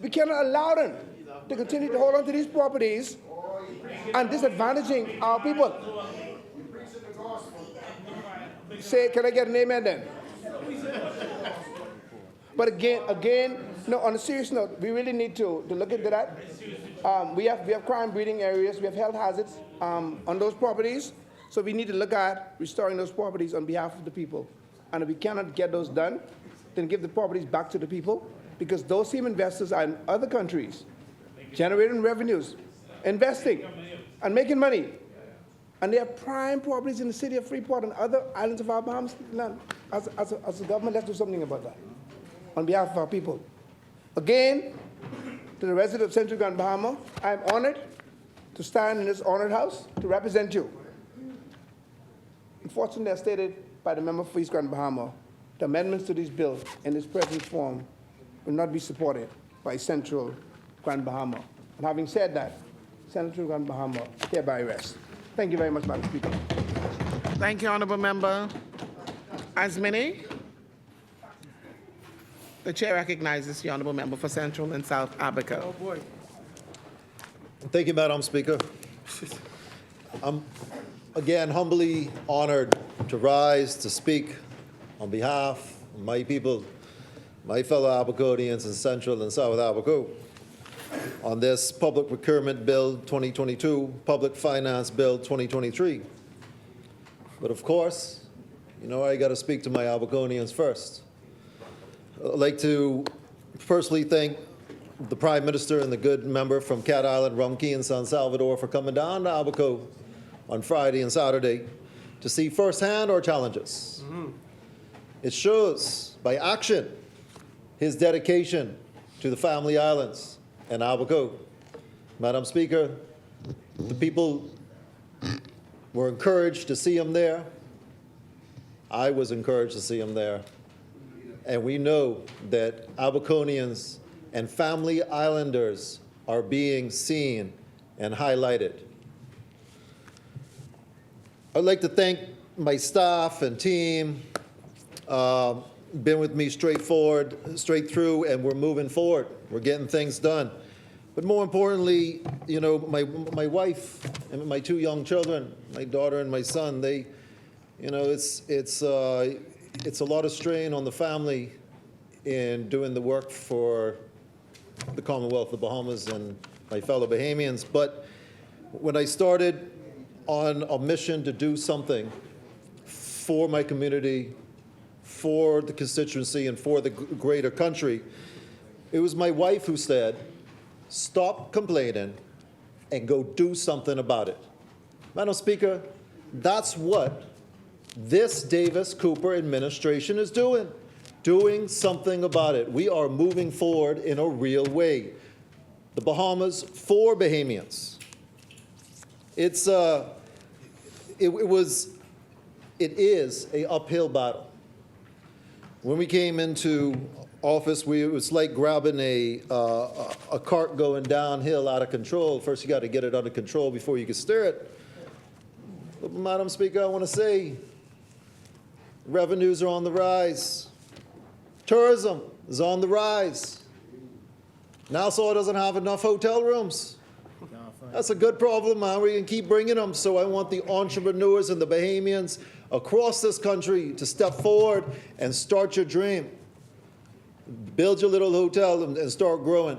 We cannot allow them to continue to hold on to these properties and disadvantaging our people. Say, can I get an amen then? But again, no, on a serious note, we really need to look into that. We have crime breeding areas, we have health hazards on those properties, so we need to look at restoring those properties on behalf of the people. And if we cannot get those done, then give the properties back to the people, because those same investors are in other countries, generating revenues, investing, and making money. And they have prime properties in the city of Freeport and other islands of our Bahamas land. As a government, let's do something about that on behalf of our people. Again, to the residents of Central Grand Bahama, I am honored to stand in this honored house to represent you. Unfortunately, as stated by the member for East Grand Bahama, the amendments to this bill in its present form will not be supported by Central Grand Bahama. And having said that, Central Grand Bahama hereby rests. Thank you very much, Madam Speaker. Thank you, Honourable Member. Asmini. The chair recognizes the Honourable Member for Central and South Abaco. Oh, boy. Thank you, Madam Speaker. I'm, again, humbly honored to rise to speak on behalf of my people, my fellow Abaconians in Central and South Abaco, on this Public Procurement Bill 2022, Public Finance Bill 2023. But of course, you know, I got to speak to my Abaconians first. I'd like to personally thank the Prime Minister and the good member from Cat Island, Rumkey, and San Salvador for coming down to Abaco on Friday and Saturday to see firsthand our challenges. It shows by action his dedication to the family islands and Abaco. Madam Speaker, the people were encouraged to see him there. I was encouraged to see him there. And we know that Abaconians and family islanders are being seen and highlighted. I'd like to thank my staff and team, been with me straight through, and we're moving forward. We're getting things done. But more importantly, you know, my wife and my two young children, my daughter and my son, they, you know, it's a lot of strain on the family in doing the work for the Commonwealth of Bahamas and my fellow Bahamians. But when I started on a mission to do something for my community, for the constituency, and for the greater country, it was my wife who said, stop complaining and go do something about it. Madam Speaker, that's what this Davis Cooper administration is doing something about it. We are moving forward in a real way. The Bahamas for Bahamians. It is a uphill battle. When we came into office, it was like grabbing a cart going downhill out of control. First, you got to get it under control before you can steer it. But, Madam Speaker, I want to say revenues are on the rise. Tourism is on the rise. Nassau doesn't have enough hotel rooms. That's a good problem, man. We can keep bringing them. So I want the entrepreneurs and the Bahamians across this country to step forward and start your dream. Build your little hotel and start growing.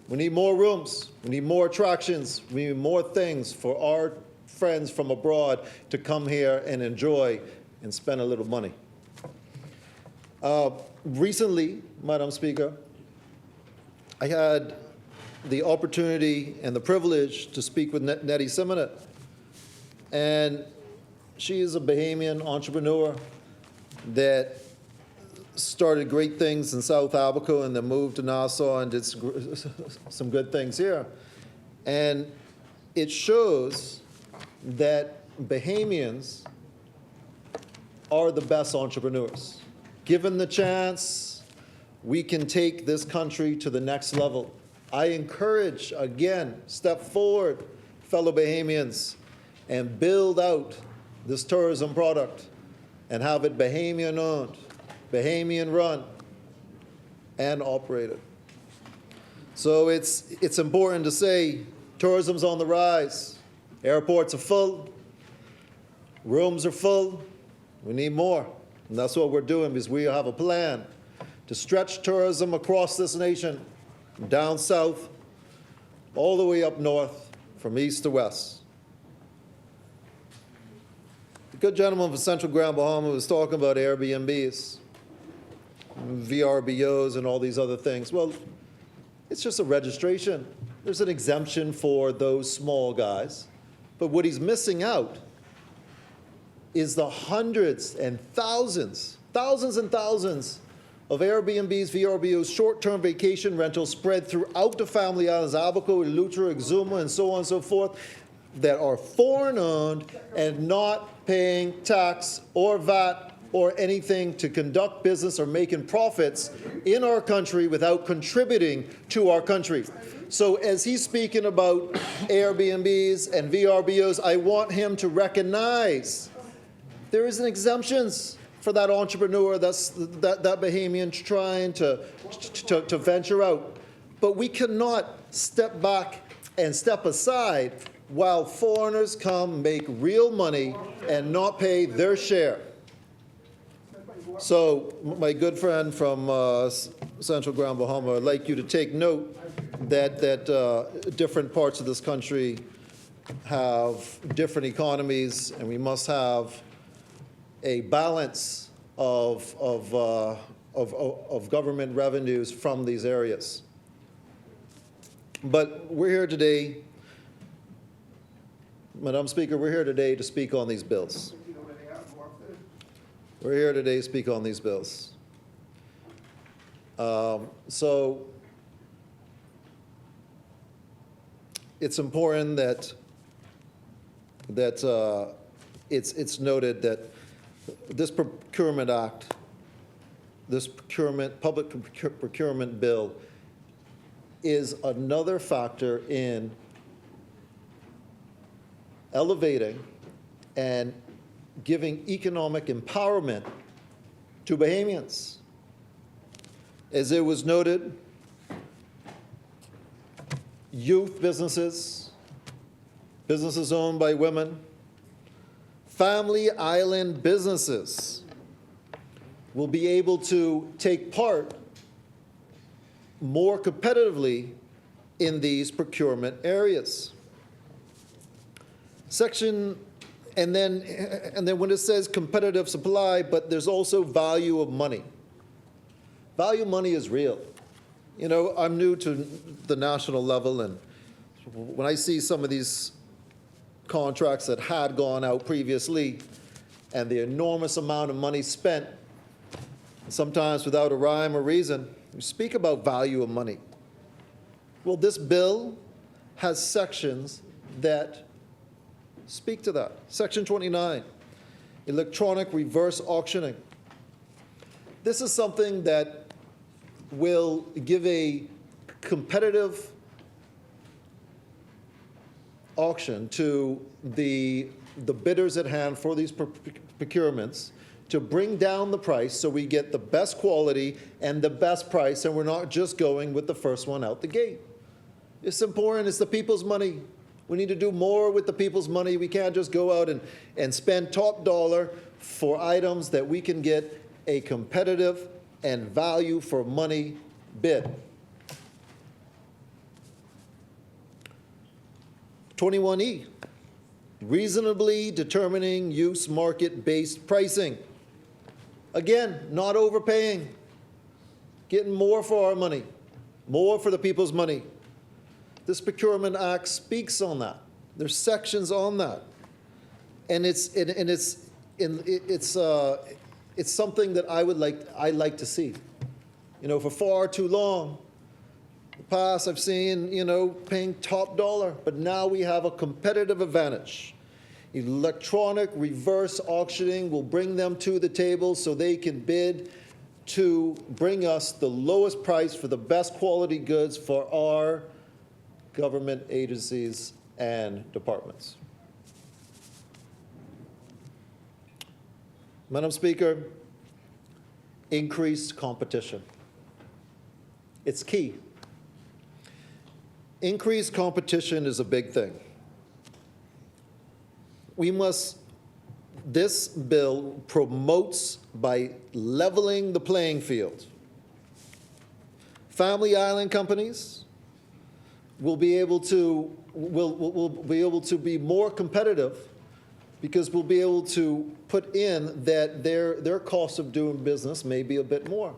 We need more rooms. We need more attractions. We need more things for our friends from abroad to come here and enjoy and spend a little money. Recently, Madam Speaker, I had the opportunity and the privilege to speak with Nettie Simonet. And she is a Bahamian entrepreneur that started great things in South Abaco and then moved to Nassau and did some good things here. And it shows that Bahamians are the best entrepreneurs. Given the chance, we can take this country to the next level. I encourage, again, step forward, fellow Bahamians, and build out this tourism product and have it Bahamian owned, Bahamian run, and operated. So it's important to say tourism's on the rise. Airports are full. Rooms are full. We need more. And that's what we're doing, because we have a plan to stretch tourism across this nation, down south, all the way up north, from east to west. The good gentleman from Central Grand Bahama was talking about Airbnbs, VRBOs, and all these other things. Well, it's just a registration. There's an exemption for those small guys. But what he's missing out is the hundreds and thousands and thousands of Airbnbs, VRBOs, short-term vacation rentals spread throughout the family islands, Abaco, Eleuthera, Exuma, and so on and so forth, that are foreign-owned and not paying tax or VAT or anything to conduct business or making profits in our country without contributing to our country. So as he's speaking about Airbnbs and VRBOs, I want him to recognize there is an exemptions for that entrepreneur, that Bahamian trying to venture out. But we cannot step back and step aside while foreigners come make real money and not pay their share. So my good friend from Central Grand Bahama, I'd like you to take note that different parts of this country have different economies, and we must have a balance of government revenues from these areas. But we're here today, Madam Speaker, we're here today to speak on these bills. We're here today to speak on these bills. So it's important that it's noted that this Procurement Act, this public procurement bill, is another factor in elevating and giving economic empowerment to Bahamians. As it was noted, youth businesses, businesses owned by women, family island businesses will be able to take part more competitively in these procurement areas. And then when it says competitive supply, but there's also value of money. Value of money is real. You know, I'm new to the national level, and when I see some of these contracts that had gone out previously, and the enormous amount of money spent, sometimes without a rhyme or reason, we speak about value of money. Well, this bill has sections that speak to that. Section 29, electronic reverse auctioning. This is something that will give a competitive auction to the bidders at hand for these procurements to bring down the price so we get the best quality and the best price, and we're not just going with the first one out the gate. It's important. It's the people's money. We need to do more with the people's money. We can't just go out and spend top dollar for items that we can get a competitive and value for money bid. 21E, reasonably determining use market-based pricing. Again, not overpaying, getting more for our money, more for the people's money. This Procurement Act speaks on that. There's sections on that, and it's something that I like to see. You know, for far too long, in the past I've seen, you know, paying top dollar, but now we have a competitive advantage. Electronic reverse auctioning will bring them to the table so they can bid to bring us the lowest price for the best quality goods for our government agencies and departments. Madam Speaker, increased competition. It's key. Increased competition is a big thing. This bill promotes by leveling the playing field. Family island companies will be able to be more competitive because we'll be able to put in that their cost of doing business may be a bit more.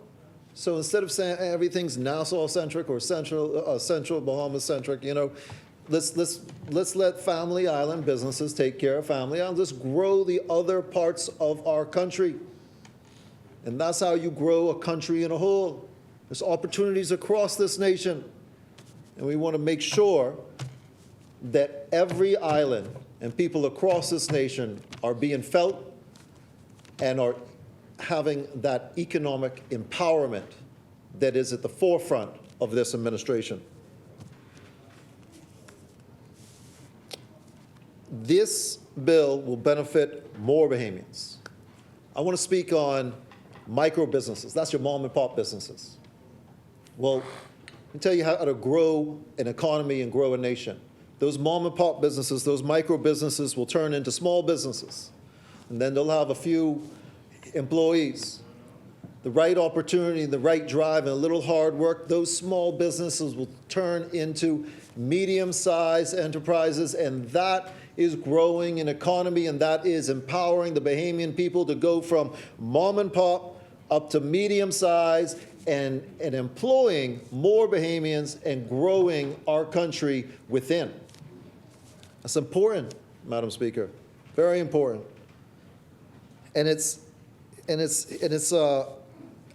So instead of saying everything's Nassau-centric or Central Bahamas-centric, you know, let's let family island businesses take care of family islands. Let's grow the other parts of our country. And that's how you grow a country in a whole. There's opportunities across this nation. And we want to make sure that every island and people across this nation are being felt and are having that economic empowerment that is at the forefront of this administration. This bill will benefit more Bahamians. I want to speak on micro businesses. That's your mom and pop businesses. Well, let me tell you how to grow an economy and grow a nation. Those mom and pop businesses, those micro businesses will turn into small businesses. And then they'll have a few employees. The right opportunity, the right drive, and a little hard work, those small businesses will turn into medium-sized enterprises, and that is growing an economy, and that is empowering the Bahamian people to go from mom and pop up to medium-sized and employing more Bahamians and growing our country within. That's important, Madam Speaker, very important. And I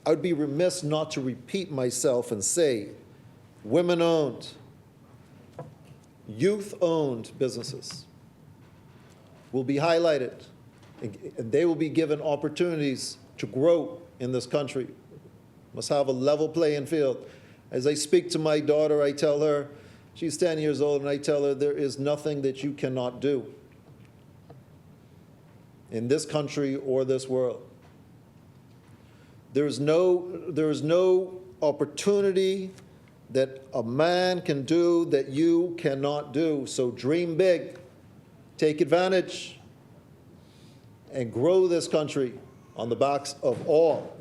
would be remiss not to repeat myself and say, women-owned, youth-owned businesses will be highlighted, and they will be given opportunities to grow in this country. Must have a level playing field. As I speak to my daughter, I tell her, she's 10 years old, and I tell her there is nothing that you cannot do in this country or this world. There is no opportunity that a man can do that you cannot do. So dream big, take advantage, and grow this country on the backs of all.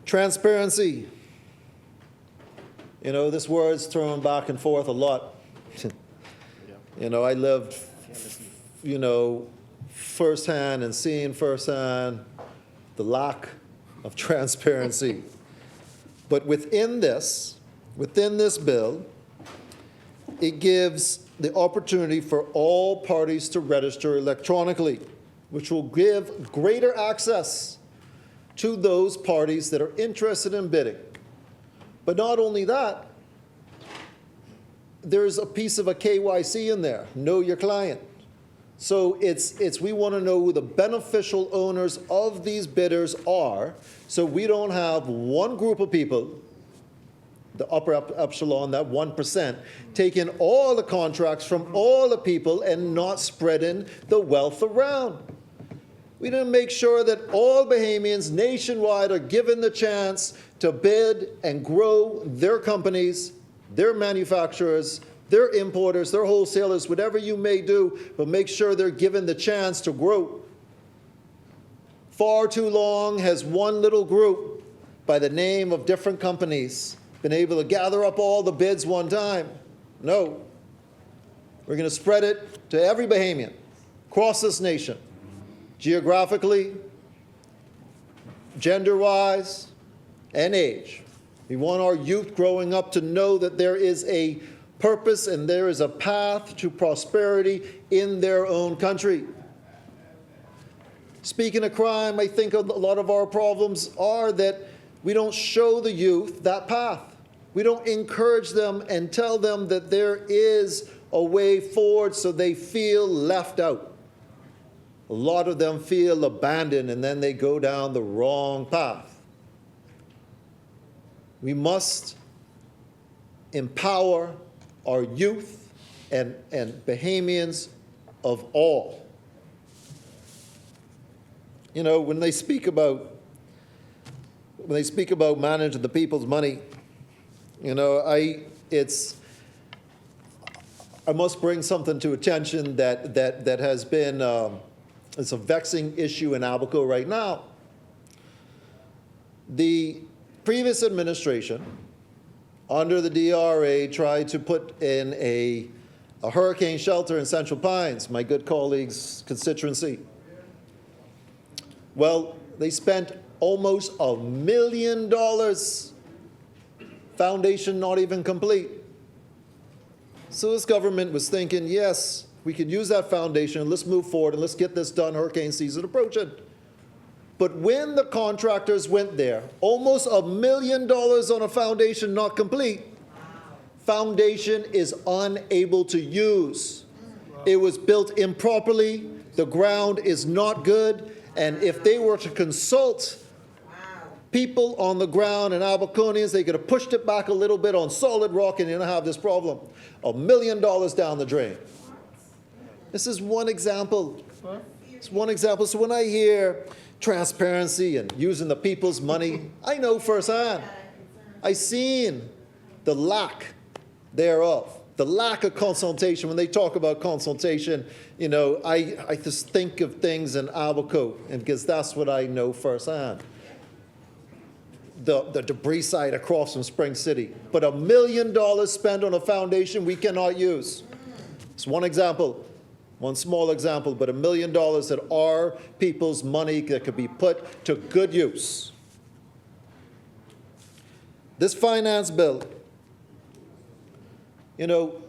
Transparency. You know, this word's thrown back and forth a lot. You know, I lived, you know, firsthand and seeing firsthand the lack of transparency. But within this bill, it gives the opportunity for all parties to register electronically, which will give greater access to those parties that are interested in bidding. But not only that, there's a piece of a KYC in there, know your client. So we want to know who the beneficial owners of these bidders are, so we don't have one group of people, the upper echelon, that 1%, taking all the contracts from all the people and not spreading the wealth around. We need to make sure that all Bahamians nationwide are given the chance to bid and grow their companies, their manufacturers, their importers, their wholesalers, whatever you may do, but make sure they're given the chance to grow. Far too long has one little group by the name of different companies been able to gather up all the bids one time. No. We're going to spread it to every Bahamian across this nation, geographically, gender-wise, and age. We want our youth growing up to know that there is a purpose and there is a path to prosperity in their own country. Speaking of crime, I think a lot of our problems are that we don't show the youth that path. We don't encourage them and tell them that there is a way forward, so they feel left out. A lot of them feel abandoned and then they go down the wrong path. We must empower our youth and Bahamians of all. You know, when they speak about managing the people's money, you know, I must bring something to attention that has been it's a vexing issue in Abaco right now. The previous administration, under the DRA, tried to put in a hurricane shelter in Central Pines, my good colleague's constituency. Well, they spent almost $1 million, foundation not even complete. So this government was thinking, yes, we could use that foundation, let's move forward and let's get this done, hurricane season approaching. But when the contractors went there, almost $1 million on a foundation not complete, foundation is unable to use. It was built improperly, the ground is not good, and if they were to consult people on the ground and Abaconians, they could have pushed it back a little bit on solid rock and you don't have this problem. $1 million down the drain. This is one example. It's one example. So when I hear transparency and using the people's money, I know firsthand. I've seen the lack thereof, the lack of consultation. When they talk about consultation, you know, I just think of things in Abaco, and because that's what I know firsthand. The debris site across from Spring City. But $1 million spent on a foundation we cannot use. It's one example. One small example, but $1 million that our people's money that could be put to good use. This finance bill, you know,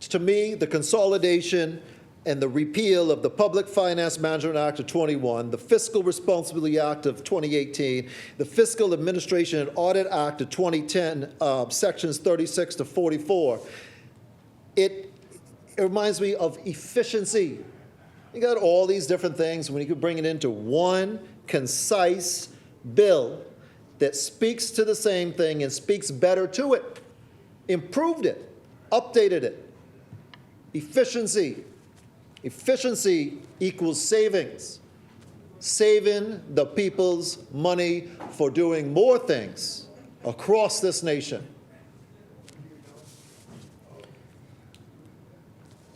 to me, the consolidation and the repeal of the Public Finance Management Act of 21, the Fiscal Responsibility Act of 2018, the Fiscal Administration and Audit Act of 2010, sections 36 to 44, it reminds me of efficiency. You got all these different things when you could bring it into one concise bill that speaks to the same thing and speaks better to it, improved it, updated it. Efficiency. Efficiency equals savings. Saving the people's money for doing more things across this nation.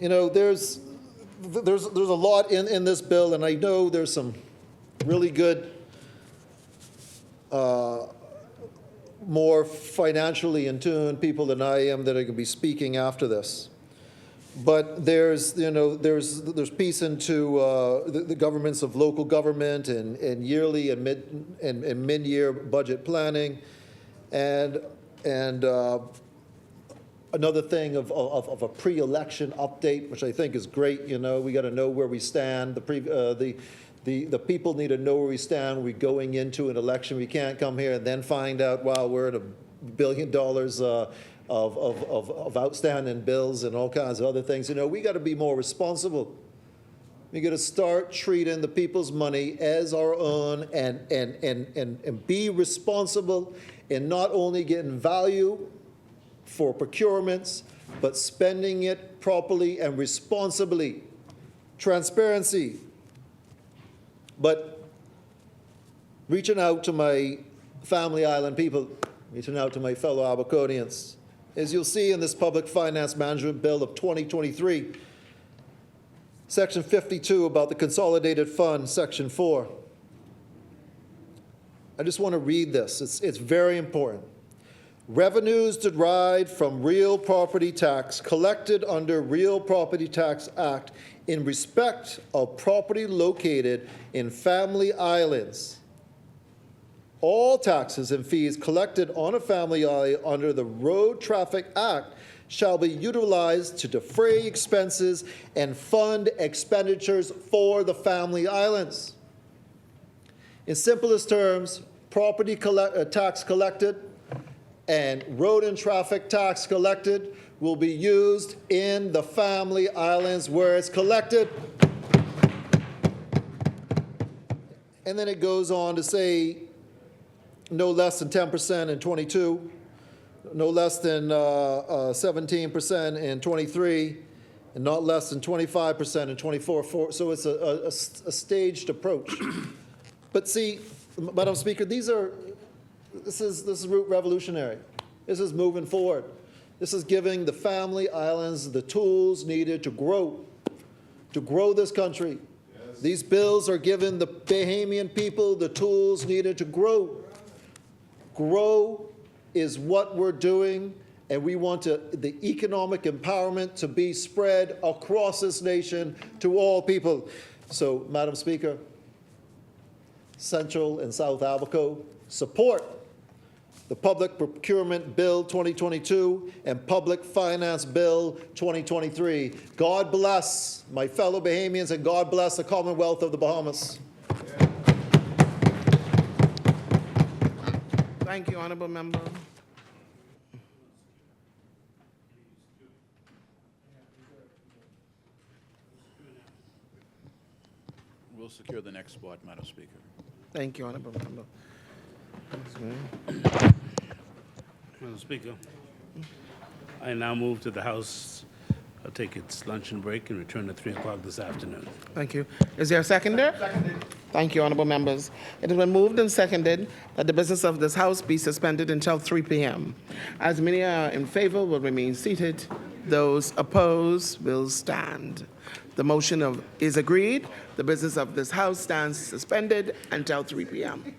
You know, there's a lot in this bill, and I know there's some really good, more financially in tune people than I am that are going to be speaking after this. But there's piece into the governments of local government and yearly and mid-year budget planning, and another thing of a pre-election update, which I think is great. You know, we got to know where we stand. The people need to know where we stand. We're going into an election. We can't come here and then find out, wow, we're at $1 billion of outstanding bills and all kinds of other things. You know, we got to be more responsible. We got to start treating the people's money as our own and be responsible in not only getting value for procurements, but spending it properly and responsibly. Transparency. But reaching out to my Family Island people, reaching out to my fellow Abaconians, as you'll see in this Public Finance Management Bill of 2023, Section 52 about the Consolidated Fund, Section 4. I just want to read this. It's very important. Revenues derived from real property tax collected under Real Property Tax Act in respect of property located in family islands. All taxes and fees collected on a family island under the Road Traffic Act shall be utilized to defray expenses and fund expenditures for the family islands. In simplest terms, property tax collected and road and traffic tax collected will be used in the family islands where it's collected. And then it goes on to say no less than 10% in 22, no less than 17% in 23, and not less than 25% in 24. So it's a staged approach. But see, Madam Speaker, this is revolutionary. This is moving forward. This is giving the family islands the tools needed to grow this country. Yes. These bills are giving the Bahamian people the tools needed to grow. Grow is what we're doing, and we want the economic empowerment to be spread across this nation to all people. So, Madam Speaker, Central and South Abaco support the Public Procurement Bill 2022 and Public Finance Bill 2023. God bless my fellow Bahamians, and God bless the Commonwealth of the Bahamas. Thank you, Honourable Member. We'll secure the next spot, Madam Speaker. Thank you, Honourable Member. Madam Speaker, I now move to the House take its luncheon break and return at 3 o'clock this afternoon. Thank you. Is there a seconder? Seconded. Thank you, honourable members. It has been moved and seconded that the business of this House be suspended until 3 p.m. As many are in favor will remain seated. Those opposed will stand. The motion is agreed. The business of this House stands suspended until 3 p.m.